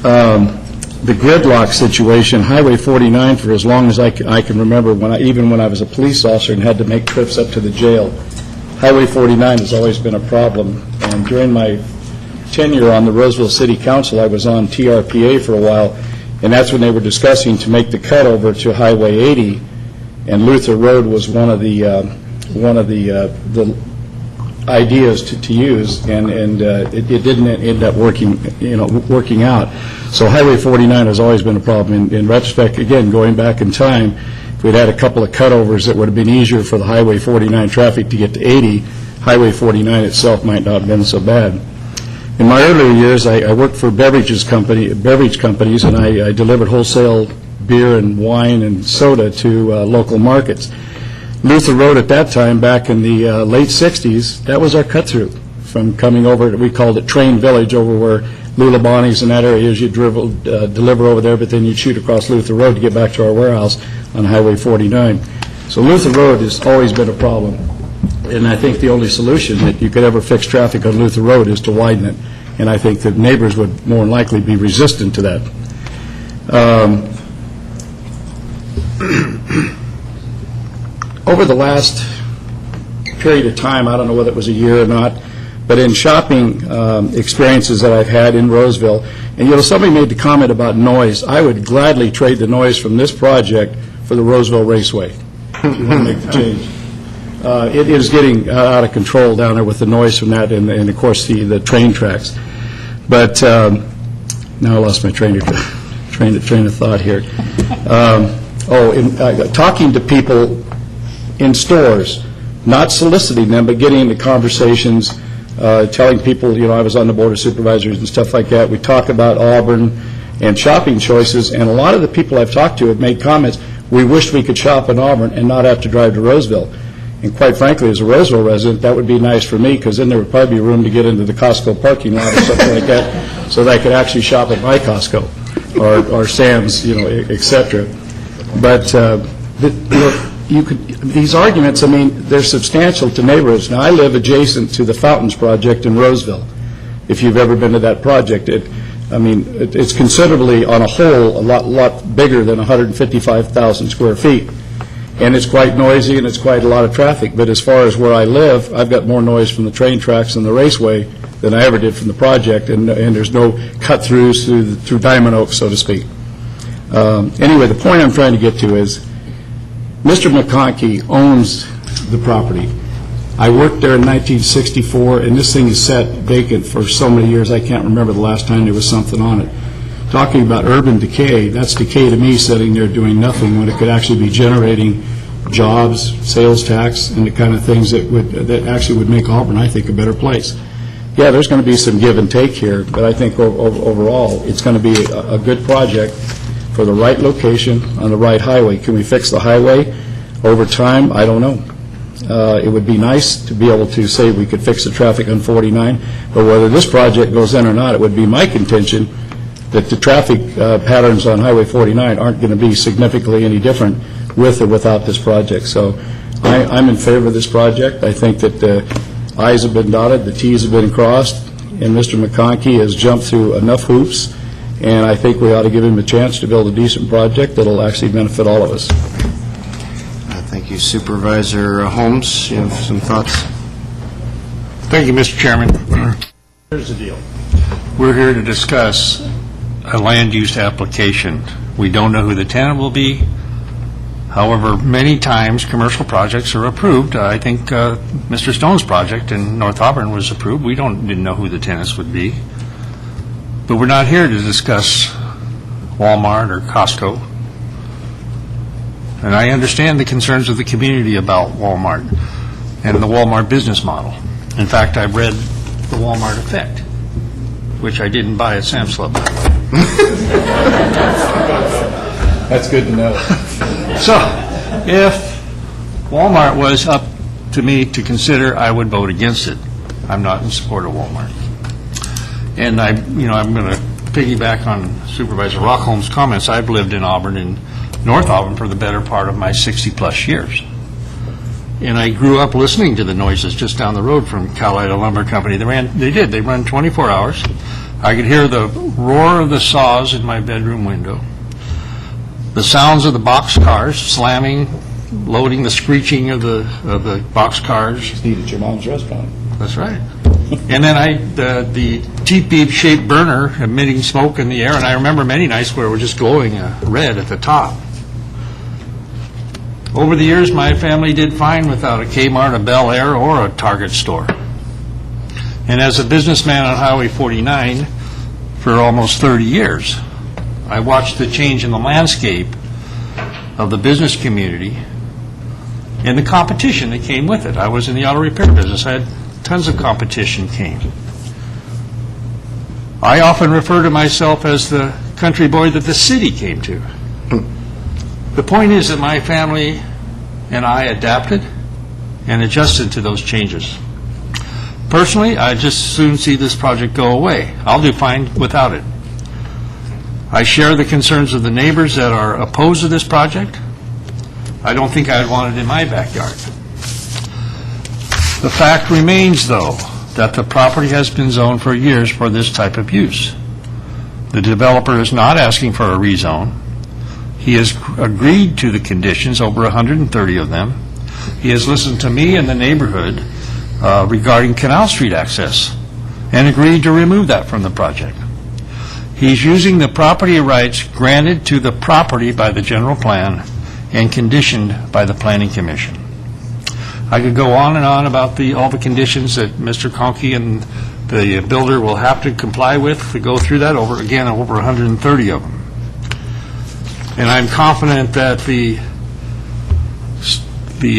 The gridlock situation, Highway 49, for as long as I can remember, even when I was a police officer and had to make trips up to the jail, Highway 49 has always been a problem. And during my tenure on the Roseville City Council, I was on TRPA for a while, and that's when they were discussing to make the cut over to Highway 80, and Luther Road was one of the ideas to use, and it didn't end up working out. So Highway 49 has always been a problem. In retrospect, again, going back in time, If we'd had a couple of cutovers, it would have been easier for the Highway 49 traffic to get to 80. Highway 49 itself might not have been so bad. In my earlier years, I worked for beverage companies, and I delivered wholesale beer and wine and soda to local markets. Luther Road at that time, back in the late 60s, that was our cut-through from coming over, we called it Train Village, over where Lula Bonnie's and that area is. You'd deliver over there, but then you'd shoot across Luther Road to get back to our warehouse on Highway 49. So Luther Road has always been a problem, and I think the only solution that you could ever fix traffic on Luther Road is to widen it, and I think that neighbors would more than likely be resistant to that. Over the last period of time, I don't know whether it was a year or not, but in shopping experiences that I've had in Roseville, and somebody made the comment about noise. I would gladly trade the noise from this project for the Roseville Raceway, if you want to make the change. It is getting out of control down there with the noise from that, and of course the train tracks. But now I lost my train of thought here. Talking to people in stores, not soliciting them, but getting into conversations, telling people, I was on the Board of Supervisors and stuff like that. We talk about Auburn and shopping choices, and a lot of the people I've talked to have made comments, we wish we could shop in Auburn and not have to drive to Roseville. And quite frankly, as a Roseville resident, that would be nice for me, because then there would probably be room to get into the Costco parking lot or something like that, so that I could actually shop at my Costco or Sam's, et cetera. But these arguments, they're substantial to neighborhoods. Now, I live adjacent to the Fountains Project in Roseville. If you've ever been to that project, it's considerably, on a whole, a lot bigger than 155,000 square feet. And it's quite noisy, and it's quite a lot of traffic. But as far as where I live, I've got more noise from the train tracks and the raceway than I ever did from the project, and there's no cut-throughs through Diamond Oaks, so to speak. Anyway, the point I'm trying to get to is Mr. McConkey owns the property. I worked there in 1964, and this thing is sat vacant for so many years, I can't remember the last time there was something on it. Talking about urban decay, that's decay to me, sitting there doing nothing when it could actually be generating jobs, sales tax, and the kind of things that actually would make Auburn, I think, a better place. Yeah, there's going to be some give and take here, but I think overall it's going to be a good project for the right location on the right highway. Can we fix the highway over time? I don't know. It would be nice to be able to say we could fix the traffic on 49, but whether this project goes in or not, it would be my contention that the traffic patterns on Highway 49 aren't going to be significantly any different with or without this project. So I'm in favor of this project. I think that the I's have been dotted, the T's have been crossed, and Mr. McConkey has jumped through enough hoops, and I think we ought to give him a chance to build a decent project that will actually benefit all of us. Thank you. Supervisor Holmes, you have some thoughts? Thank you, Mr. Chairman. Here's the deal. We're here to discuss a land use application. We don't know who the tenant will be. However, many times commercial projects are approved. I think Mr. Stone's project in North Auburn was approved. We didn't know who the tenants would be. But we're not here to discuss Walmart or Costco. And I understand the concerns of the community about Walmart and the Walmart business model. In fact, I've read The Walmart Effect, which I didn't buy at Sam's Club. That's good to know. So, if Walmart was up to me to consider, I would vote against it. I'm not in support of Walmart. And I'm going to piggyback on Supervisor Rockholm's comments. I've lived in Auburn, in North Auburn, for the better part of my 60-plus years. And I grew up listening to the noises just down the road from Cowlida Lumber Company. They run 24 hours. I could hear the roar of the saws in my bedroom window, the sounds of the box cars slamming, loading, the screeching of the box cars. Just eat at your mom's restaurant. That's right. And then the teepee-shaped burner emitting smoke in the air, and I remember many nights where it was just glowing red at the top. Over the years, my family did fine without a Kmart, a Bel Air, or a Target store. And as a businessman on Highway 49 for almost 30 years, I watched the change in the landscape of the business community and the competition that came with it. I was in the auto repair business. I had tons of competition came. I often refer to myself as the country boy that the city came to. The point is that my family and I adapted and adjusted to those changes. Personally, I just soon see this project go away. I'll do fine without it. I share the concerns of the neighbors that are opposed to this project. I don't think I'd want it in my backyard. The fact remains, though, that the property has been zoned for years for this type of use. The developer is not asking for a rezone. He has agreed to the conditions, over 130 of them. He has listened to me and the neighborhood regarding Canal Street access and agreed to remove that from the project. He's using the property rights granted to the property by the general plan and conditioned by the Planning Commission. I could go on and on about all the conditions that Mr. Conkey and the builder will have to comply with to go through that, over 130 of them. And I'm confident that the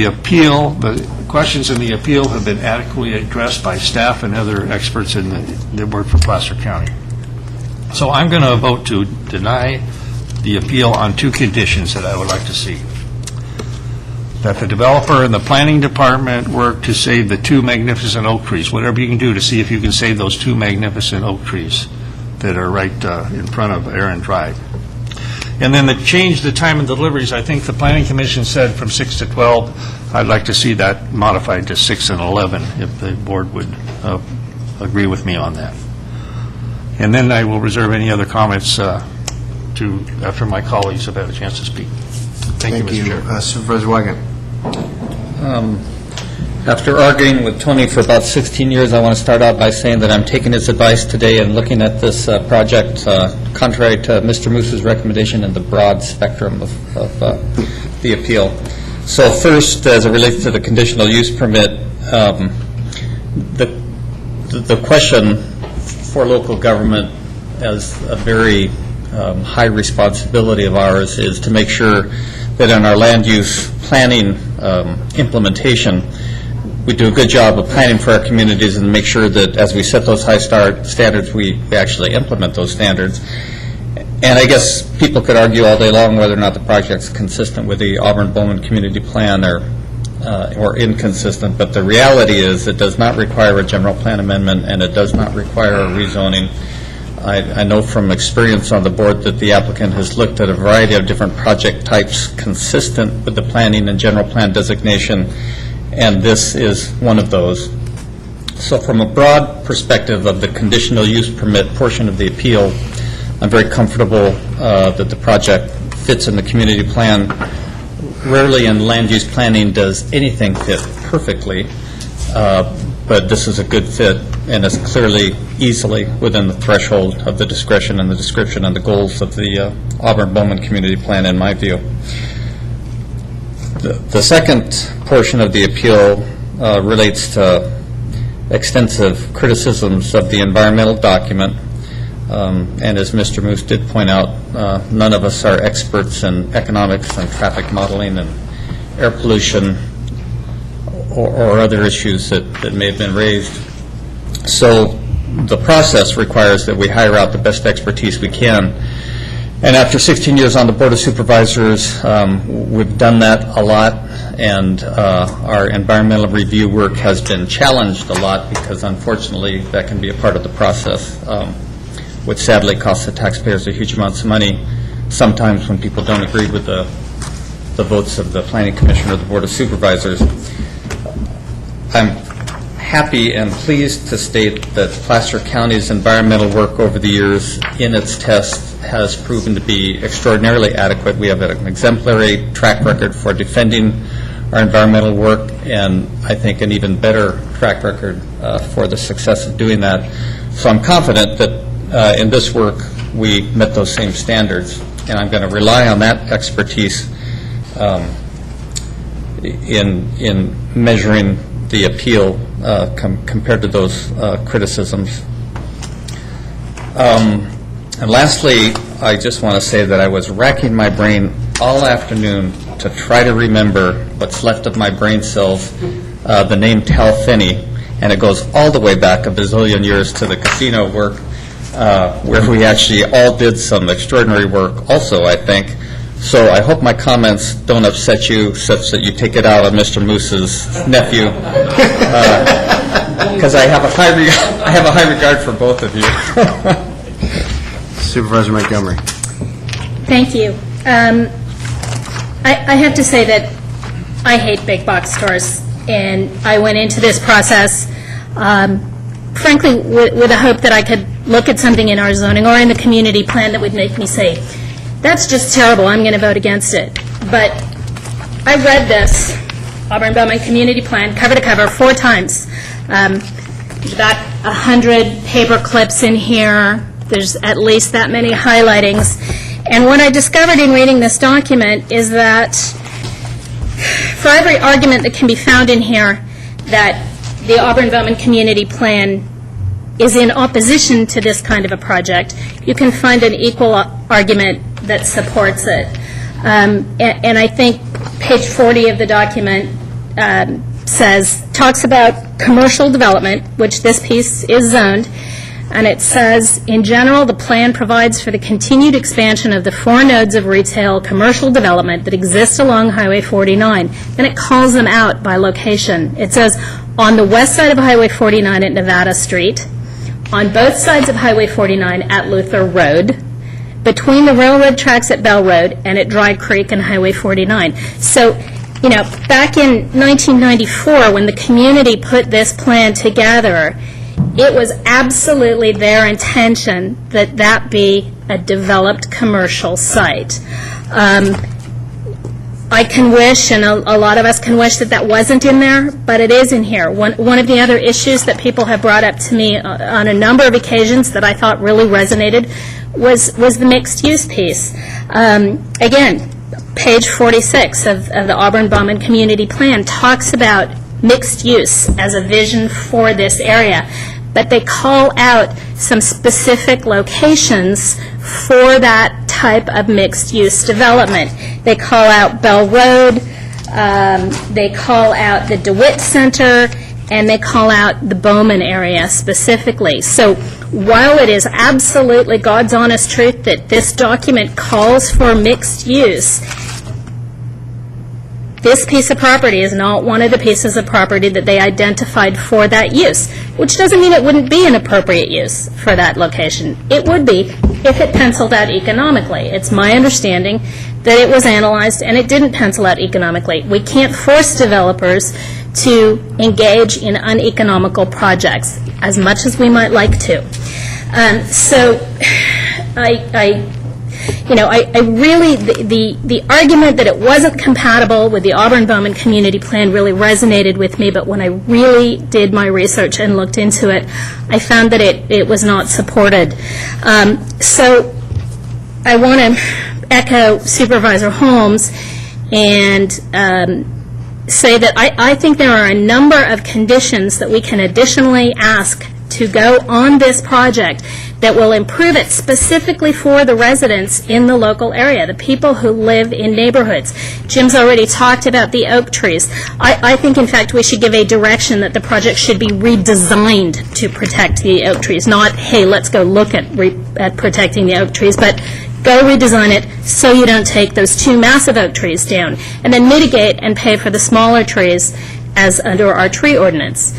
appeal, the questions in the appeal have been adequately addressed by staff and other experts in that work for Placer County. So I'm going to vote to deny the appeal on two conditions that I would like to see. That the developer and the planning department work to save the two magnificent oak trees, whatever you can do to see if you can save those two magnificent oak trees that are right in front of Aaron Drive. And then change the time of deliveries. I think the Planning Commission said from 6 to 12. I'd like to see that modified to 6 and 11 if the board would agree with me on that. And then I will reserve any other comments after my colleagues have had a chance to speak. Thank you, Mr. Chair. Supervisor Weigand. After arguing with Tony for about 16 years, I want to start out by saying that I'm taking his advice today and looking at this project contrary to Mr. Moose's recommendation and the broad spectrum of the appeal. So first, as it relates to the conditional use permit, the question for local government as a very high responsibility of ours is to make sure that in our land use planning implementation, we do a good job of planning for our communities and make sure that as we set those high standards, we actually implement those standards. And I guess people could argue all day long whether or not the project's consistent with the Auburn-Bowman Community Plan or inconsistent, but the reality is it does not require a general plan amendment and it does not require a rezoning. I know from experience on the board that the applicant has looked at a variety of different project types consistent with the planning and general plan designation, and this is one of those. So from a broad perspective of the conditional use permit portion of the appeal, I'm very comfortable that the project fits in the community plan. Rarely in land use planning does anything fit perfectly, but this is a good fit, and it's clearly easily within the threshold of the discretion and the description and the goals of the Auburn-Bowman Community Plan, in my view. The second portion of the appeal relates to extensive criticisms of the environmental document. And as Mr. Moose did point out, none of us are experts in economics and traffic modeling and air pollution or other issues that may have been raised. So the process requires that we hire out the best expertise we can. And after 16 years on the Board of Supervisors, we've done that a lot, and our environmental review work has been challenged a lot because, unfortunately, that can be a part of the process, which sadly costs the taxpayers a huge amounts of money, sometimes when people don't agree with the votes of the Planning Commission or the Board of Supervisors. I'm happy and pleased to state that Placer County's environmental work over the years in its tests has proven to be extraordinarily adequate. We have an exemplary track record for defending our environmental work, and I think an even better track record for the success of doing that. So I'm confident that in this work we met those same standards, and I'm going to rely on that expertise in measuring the appeal compared to those criticisms. And lastly, I just want to say that I was racking my brain all afternoon to try to remember what's left of my brain cells, the name Tal Finney, and it goes all the way back a bazillion years to the casino work, where we actually all did some extraordinary work also, I think. So I hope my comments don't upset you such that you take it out on Mr. Moose's nephew, because I have a high regard for both of you. Supervisor Montgomery. Thank you. I have to say that I hate big box stores, and I went into this process, frankly, with a hope that I could look at something in our zoning or in the community plan that would make me say, that's just terrible, I'm going to vote against it. But I read this Auburn-Belmont Community Plan cover to cover 4 times. There's about 100 paper clips in here. There's at least that many highlightings. And what I discovered in reading this document is that for every argument that can be found in here that the Auburn-Belmont Community Plan is in opposition to this kind of a project, you can find an equal argument that supports it. And I think page 40 of the document talks about commercial development, which this piece is zoned, and it says, in general, the plan provides for the continued expansion of the 4 nodes of retail commercial development that exist along Highway 49. And it calls them out by location. It says, on the west side of Highway 49 at Nevada Street, on both sides of Highway 49 at Luther Road, between the railroad tracks at Bell Road and at Dry Creek and Highway 49. So, you know, back in 1994, when the community put this plan together, it was absolutely their intention that that be a developed commercial site. I can wish, and a lot of us can wish that that wasn't in there, but it is in here. One of the other issues that people have brought up to me on a number of occasions that I thought really resonated was the mixed-use piece. Again, page 46 of the Auburn-Bauman Community Plan talks about mixed use as a vision for this area, but they call out some specific locations for that type of mixed-use development. They call out Bell Road, they call out the DeWitt Center, and they call out the Bowman area specifically. So while it is absolutely God's honest truth that this document calls for mixed use, this piece of property is not one of the pieces of property that they identified for that use, which doesn't mean it wouldn't be an appropriate use for that location. It would be if it penciled out economically. It's my understanding that it was analyzed and it didn't pencil out economically. We can't force developers to engage in uneconomical projects as much as we might like to. So I really, the argument that it wasn't compatible with the Auburn-Bowman Community Plan really resonated with me, but when I really did my research and looked into it, I found that it was not supported. So I want to echo Supervisor Holmes and say that I think there are a number of conditions that we can additionally ask to go on this project that will improve it specifically for the residents in the local area, the people who live in neighborhoods. Jim's already talked about the oak trees. I think, in fact, we should give a direction that the project should be redesigned to protect the oak trees, not, hey, let's go look at protecting the oak trees, but go redesign it so you don't take those 2 massive oak trees down, and then mitigate and pay for the smaller trees as under our tree ordinance.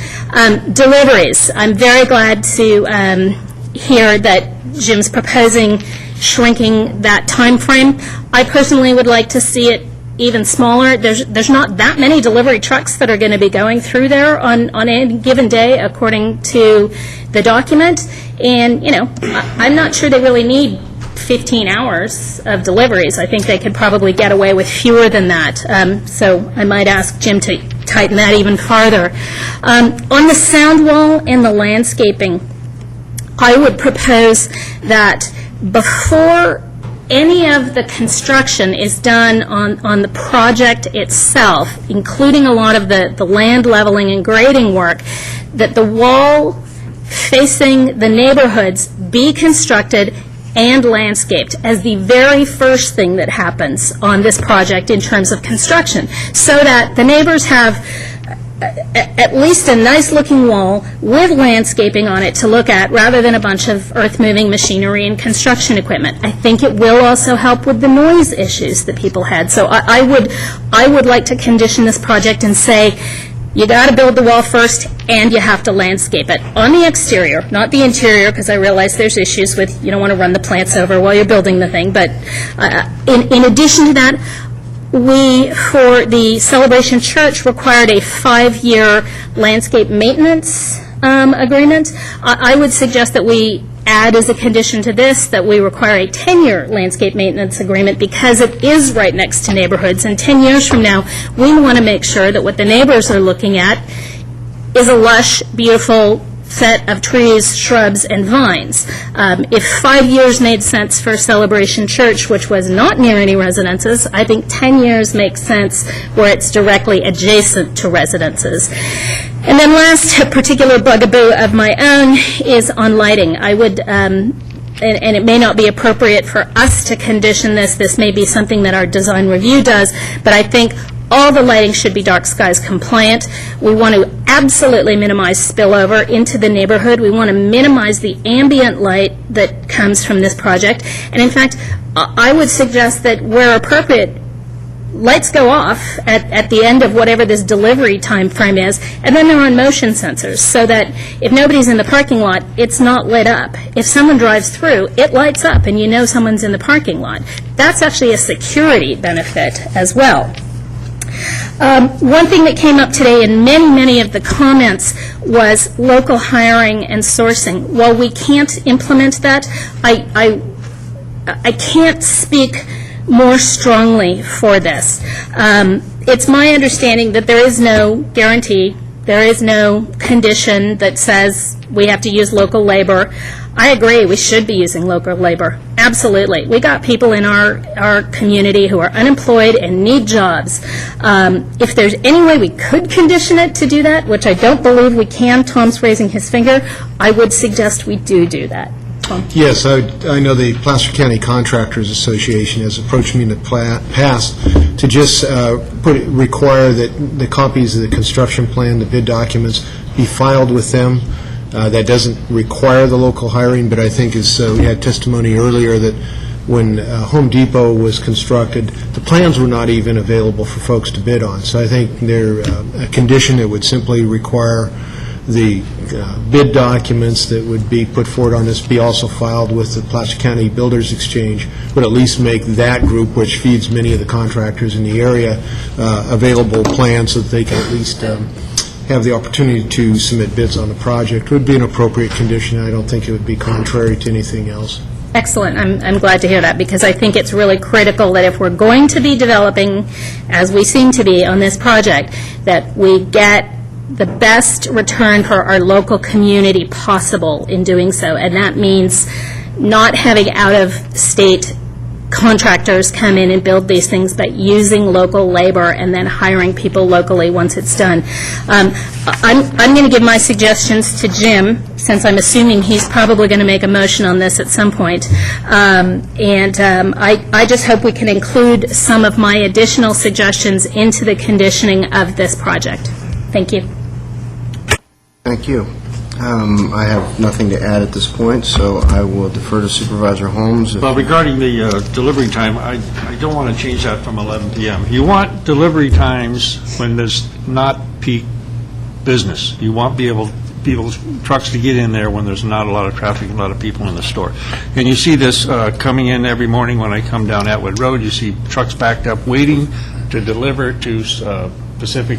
Deliveries. I'm very glad to hear that Jim's proposing shrinking that time frame. I personally would like to see it even smaller. There's not that many delivery trucks that are going to be going through there on any given day, according to the document. And, you know, I'm not sure they really need 15 hours of deliveries. I think they could probably get away with fewer than that. So I might ask Jim to tighten that even farther. On the sound wall and the landscaping, I would propose that before any of the construction is done on the project itself, including a lot of the land leveling and grading work, that the wall facing the neighborhoods be constructed and landscaped as the very first thing that happens on this project in terms of construction, so that the neighbors have at least a nice-looking wall with landscaping on it to look at, rather than a bunch of earth-moving machinery and construction equipment. I think it will also help with the noise issues that people had. So I would like to condition this project and say, you got to build the wall first, and you have to landscape it on the exterior, not the interior, because I realize there's issues with, you don't want to run the plants over while you're building the thing. But in addition to that, we, for the Celebration Church, required a 5-year landscape maintenance agreement. I would suggest that we add as a condition to this that we require a 10-year landscape maintenance agreement, because it is right next to neighborhoods. And 10 years from now, we want to make sure that what the neighbors are looking at is a lush, beautiful set of trees, shrubs, and vines. If 5 years made sense for Celebration Church, which was not near any residences, I think 10 years makes sense where it's directly adjacent to residences. And then last, a particular bugaboo of my own is on lighting. I would, and it may not be appropriate for us to condition this. This may be something that our design review does, but I think all the lighting should be dark skies compliant. We want to absolutely minimize spillover into the neighborhood. We want to minimize the ambient light that comes from this project. And in fact, I would suggest that where appropriate, lights go off at the end of whatever this delivery time frame is, and then they're on motion sensors, so that if nobody's in the parking lot, it's not lit up. If someone drives through, it lights up, and you know someone's in the parking lot. That's actually a security benefit as well. One thing that came up today in many of the comments was local hiring and sourcing. While we can't implement that, I can't speak more strongly for this. It's my understanding that there is no guarantee, there is no condition that says we have to use local labor. I agree, we should be using local labor. Absolutely. We got people in our community who are unemployed and need jobs. If there's any way we could condition it to do that, which I don't believe we can, Tom's raising his finger, I would suggest we do that. Tom? Yes, I know the Placer County Contractors Association has approached me in the past to just require that the copies of the construction plan, the bid documents, be filed with them. That doesn't require the local hiring, but I think as we had testimony earlier that when Home Depot was constructed, the plans were not even available for folks to bid on. So I think they're a condition that would simply require the bid documents that would be put forward on this be also filed with the Placer County Builders Exchange, would at least make that group, which feeds many of the contractors in the area, available plans so that they can at least have the opportunity to submit bids on the project. It would be an appropriate condition. I don't think it would be contrary to anything else. Excellent. I'm glad to hear that, because I think it's really critical that if we're going to be developing, as we seem to be on this project, that we get the best return for our local community possible in doing so. And that means not having out-of-state contractors come in and build these things, but using local labor and then hiring people locally once it's done. I'm going to give my suggestions to Jim, since I'm assuming he's probably going to make a motion on this at some point. I just hope we can include some of my additional suggestions into the conditioning of this project. Thank you. Thank you. I have nothing to add at this point, so I will defer to Supervisor Holmes. Well, regarding the delivery time, I don't want to change that from 11 p.m. You want delivery times when there's not peak business. You want trucks to get in there when there's not a lot of traffic and a lot of people in the store. And you see this coming in every morning when I come down Atwood Road. You see trucks backed up waiting to deliver to Pacific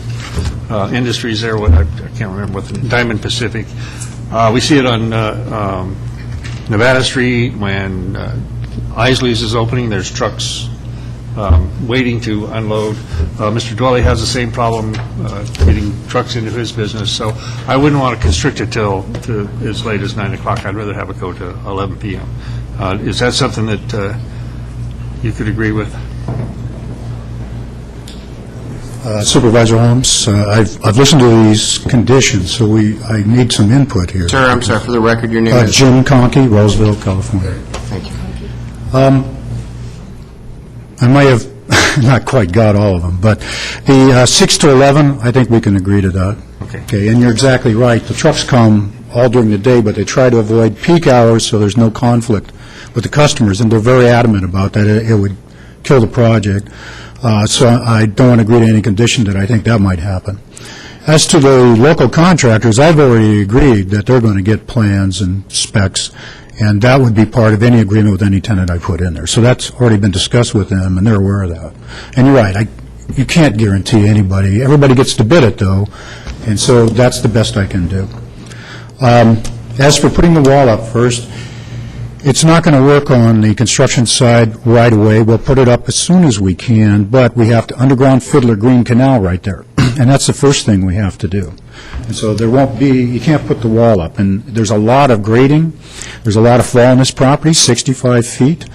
Industries there. I can't remember what Diamond Pacific. We see it on Nevada Street when Isley's is opening. There's trucks waiting to unload. Mr. Dwelly has the same problem getting trucks into his business. So I wouldn't want to constrict it to as late as 9 o'clock. I'd rather have it go to 11 p.m. Is that something that you could agree with? Supervisor Holmes, I've listened to these conditions, so I need some input here. Sir, I'm sorry, for the record, your name is? Jim Conkey, Roseville, California. Thank you. I might have not quite got all of them, but the 6 to 11, I think we can agree to that. Okay, and you're exactly right. The trucks come all during the day, but they try to avoid peak hours so there's no conflict with the customers, and they're very adamant about that. It would kill the project. So I don't want to agree to any condition that I think that might happen. As to the local contractors, I've already agreed that they're going to get plans and specs, and that would be part of any agreement with any tenant I put in there. So that's already been discussed with them, and they're aware of that. And you're right, you can't guarantee anybody. Everybody gets to bid it, though, and so that's the best I can do. As for putting the wall up first, it's not going to work on the construction side right away. We'll put it up as soon as we can, but we have to underground Fiddler Green Canal right there, and that's the first thing we have to do. And so there won't be, you can't put the wall up, and there's a lot of grading, there's a lot of fall on this property, 65 feet,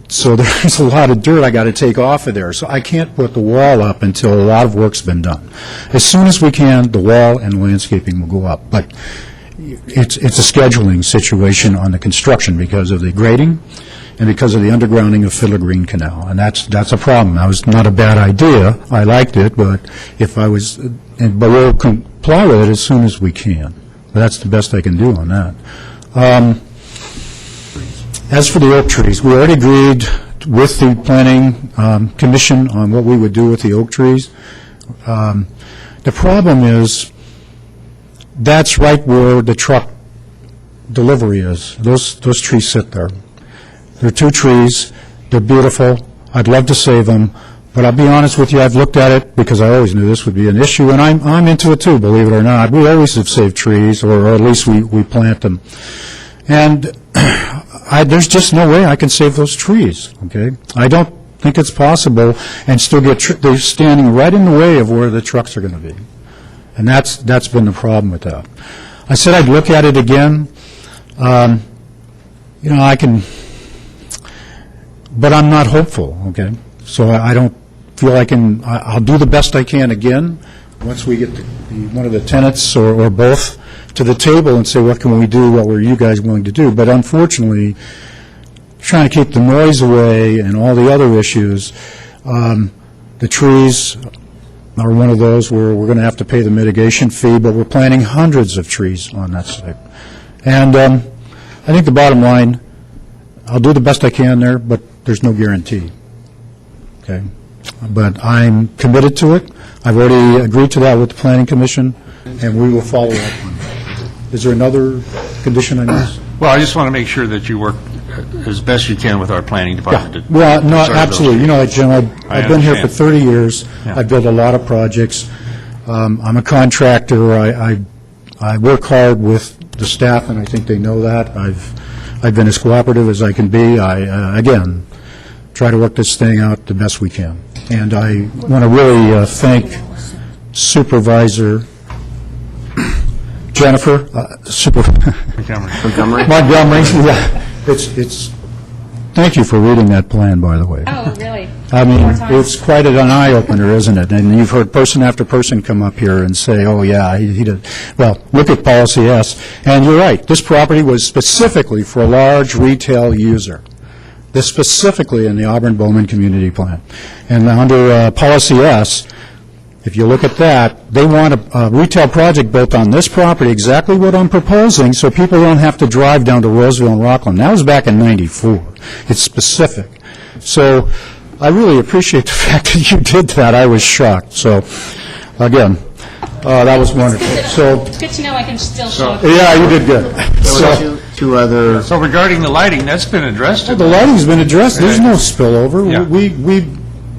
so there's a lot of dirt I got to take off of there, so I can't put the wall up until a lot of work's been done. As soon as we can, the wall and landscaping will go up, but it's a scheduling situation on the construction because of the grading and because of the undergrounding of Fiddler Green Canal, and that's a problem. That was not a bad idea. I liked it, but but we'll comply with it as soon as we can. But that's the best I can do on that. As for the oak trees, we already agreed with the Planning Commission on what we would do with the oak trees. The problem is that's right where the truck delivery is. Those trees sit there. There are 2 trees. They're beautiful. I'd love to save them, but I'll be honest with you, I've looked at it because I always knew this would be an issue, and I'm into it too, believe it or not. We always have saved trees, or at least we plant them. And there's just no way I can save those trees, okay? I don't think it's possible, and still they're standing right in the way of where the trucks are going to be. And that's been the problem with that. I said I'd look at it again. I can, but I'm not hopeful, okay? So I don't feel I'll do the best I can again once we get one of the tenants or both to the table and say, what can we do, what were you guys willing to do? But unfortunately, trying to keep the noise away and all the other issues, the trees are one of those where we're going to have to pay the mitigation fee, but we're planting hundreds of trees on that site. And I think the bottom line, I'll do the best I can there, but there's no guarantee. Okay? But I'm committed to it. I've already agreed to that with the Planning Commission, and we will follow up on that. Is there another condition I missed? Well, I just want to make sure that you work as best you can with our planning department. Yeah. Well, no, absolutely. Jim, I've been here for 30 years. Yeah. I've built a lot of projects. I'm a contractor. I work hard with the staff, and I think they know that. I've been as cooperative as I can be. I again, try to work this thing out the best we can. And I want to really thank Supervisor Jennifer, Montgomery. Yeah. Thank you for reading that plan, by the way. Oh, really? I mean, it's quite an eye-opener, isn't it? And you've heard person after person come up here and say, oh, yeah, he did. Well, look at Policy S. And you're right. This property was specifically for a large retail user. This specifically in the Auburn-Bowman Community Plan. And under Policy S, if you look at that, they want a retail project built on this property, exactly what I'm proposing, so people don't have to drive down to Roseville and Rockland. That was back in '94. It's specific. So I really appreciate the fact that you did that. I was shocked. So, again, that was wonderful. So it's good to know I can still show up. Yeah, you did good. So regarding the lighting, that's been addressed? Well, the lighting's been addressed. There's no spillover. Yeah.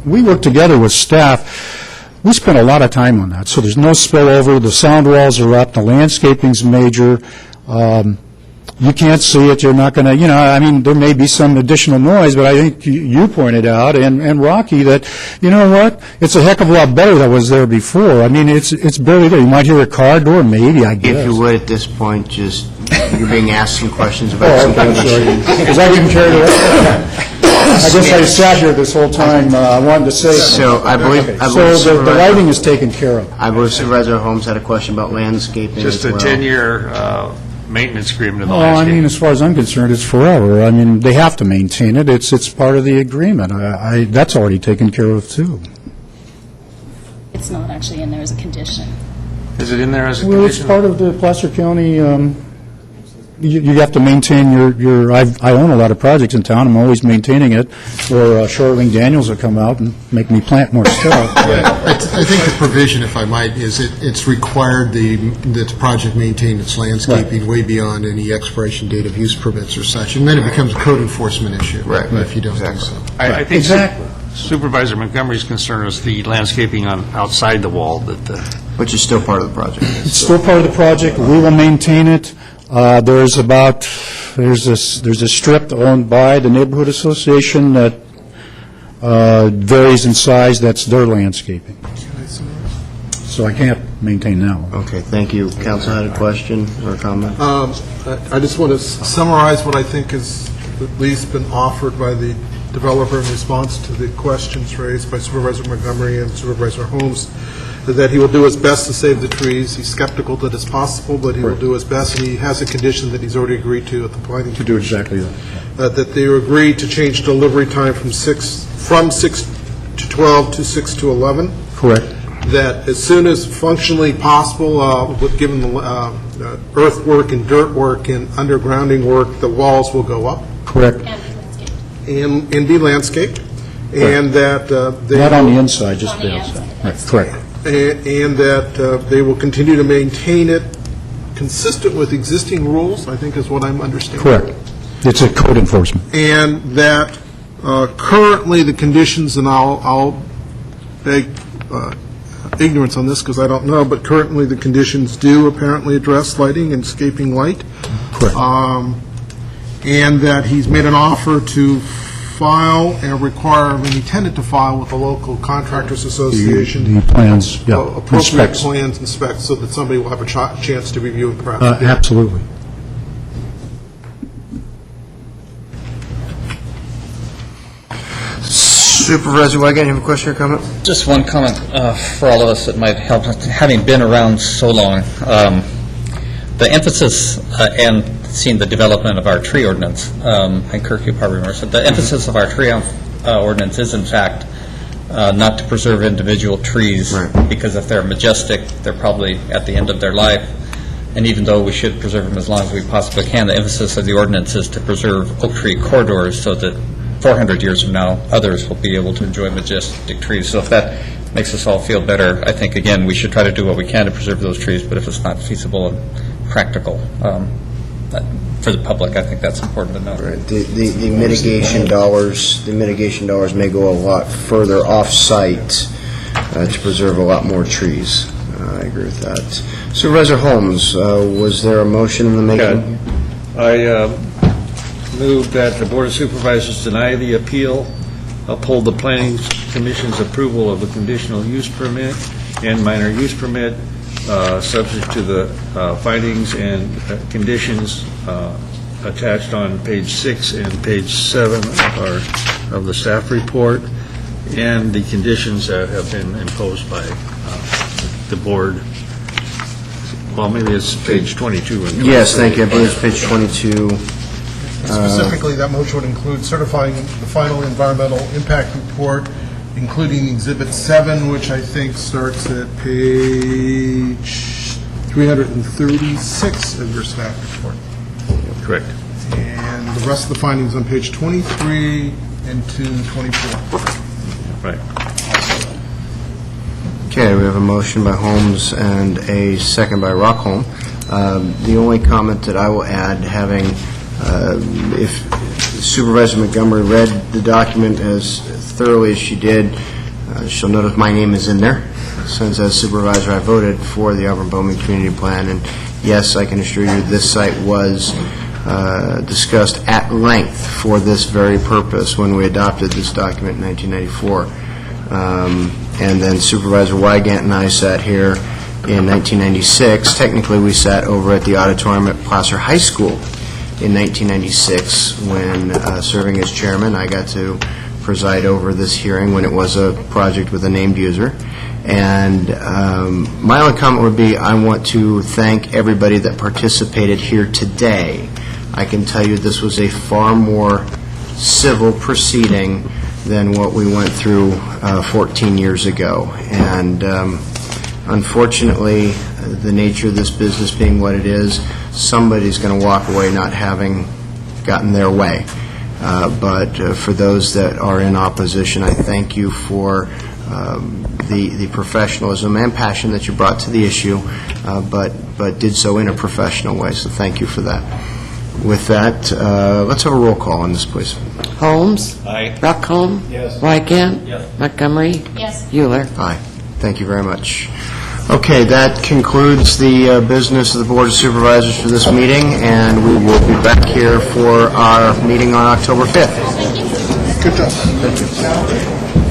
We work together with staff. We spent a lot of time on that, so there's no spillover. The sound walls are up. The landscaping's major. You can't see it. You're not going to, I mean, there may be some additional noise, but I think you pointed out, and Rocky, that, you know what, it's a heck of a lot better than was there before. I mean, it's barely there. You might hear a car door, maybe, I guess. If you would, at this point, just, you're being asked some questions about some conditions. Because I didn't care to... I guess I sat here this whole time. I wanted to say so. I believe the lighting is taken care of. I believe Supervisor Holmes had a question about landscaping. Just a 10-year maintenance agreement in the Well, I landscape? mean, as far as I'm concerned, it's forever. I mean, they have to maintain it. It's part of the agreement. That's already taken care of, too. It's not actually in there as a condition. Is it in there as a Well, it's condition? part of the Placer County, you have to maintain your, I own a lot of projects in town, I'm always maintaining it, or Shortling Daniels will come out and make me plant more stuff. I think the provision, if I might, is it's required that the project maintain its landscaping way beyond any expiration date of use permits or such, and then it becomes a code enforcement issue. Right. If you don't do so. I think Exactly. Supervisor Montgomery's concern is the landscaping on outside the wall, Which is still part of the project. It's still part of the project, we will maintain it. There's a strip owned by the Neighborhood Association that varies in size, that's their landscaping. So I can't maintain that one. Okay, thank you. Council had a question or a comment? I just want to summarize what I think has at least been offered by the developer in response to the questions raised by Supervisor Montgomery and Supervisor Holmes, that he will do his best to save the trees. He's skeptical that it's possible, but he will do his best, and he has a condition that he's already agreed to at the planning. To do exactly that. That they agreed to change delivery time from 6 to 12 to 6 to 11. Correct. That as soon as functionally possible, given the earthwork and dirt work and undergrounding work, the walls will go up. Correct. And be landscaped. And that they... Not on the inside, just the outside. Right, correct. And that they will continue to maintain it consistent with existing rules, I think is what I'm understanding. Correct. It's a code enforcement. And that currently the conditions, and I'll beg ignorance on this because I don't know, but currently the conditions do apparently address lighting and escaping light. Correct. And that he's made an offer to file and require, and he intended to file with the local contractors association. The plans, yeah. Appropriate specs. plans and specs so that somebody will have a chance to review it perhaps. Absolutely. Supervisor Weigand, you have a question or comment? Just one comment for all of us that might help. Having been around so long, the emphasis and seeing the development of our tree ordinance, and Kirk, you probably remember, so the emphasis of our tree ordinance is in fact not to preserve individual trees, because if they're majestic, they're probably at the end of their life. And even though we should preserve them as long as we possibly can, the emphasis of the ordinance is to preserve oak tree corridors so that 400 years from now, others will be able to enjoy majestic trees. So if that makes us all feel better, I think, again, we should try to do what we can to preserve those trees, but if it's not feasible and practical for the public, I think that's important to know. Right. The mitigation dollars may go a lot further off-site to preserve a lot more trees. I agree with that. Supervisor Holmes, was there a motion in the making? I move that the Board of Supervisors deny the appeal, uphold the Planning Commission's approval of the conditional use permit and minor use permit, subject to the findings and conditions attached on page 6 and page 7 of the staff report, and the conditions that have been imposed by the board. Well, maybe it's page 22. Yes, thank you. I believe it's page 22. Specifically, that motion would include certifying the final environmental impact report, including Exhibit 7, which I think starts at page 336 of your staff report. Correct. And the rest of the findings on page 23 and 224. Right. Okay, we have a motion by Holmes and a second by Rockholm. The only comment that I will add, having if Supervisor Montgomery read the document as thoroughly as she did, she'll notice my name is in there, since as supervisor I voted for the Auburn Bohemian Community Plan, and yes, I can assure you this site was discussed at length for this very purpose when we adopted this document in 1994. And then Supervisor Wygant and I sat here in 1996. Technically, we sat over at the auditorium at Placer High School in 1996 when, serving as chairman, I got to preside over this hearing when it was a project with a named user. And my only comment would be, I want to thank everybody that participated here today. I can tell you this was a far more civil proceeding than what we went through 14 years ago. And unfortunately, the nature of this business being what it is, somebody's going to walk away not having gotten their way. But for those that are in opposition, I thank you for the professionalism and passion that you brought to the issue, but did so in a professional way, so thank you for that. With that, let's have a roll call on this, please. Holmes? Aye. Rockholm? Yes. Wygant? Yes. Montgomery? Yes. Euler? Aye. Thank you very much. Okay, that concludes the business of the Board of Supervisors for this meeting, and we will be back here for our meeting on October 5th. Good job.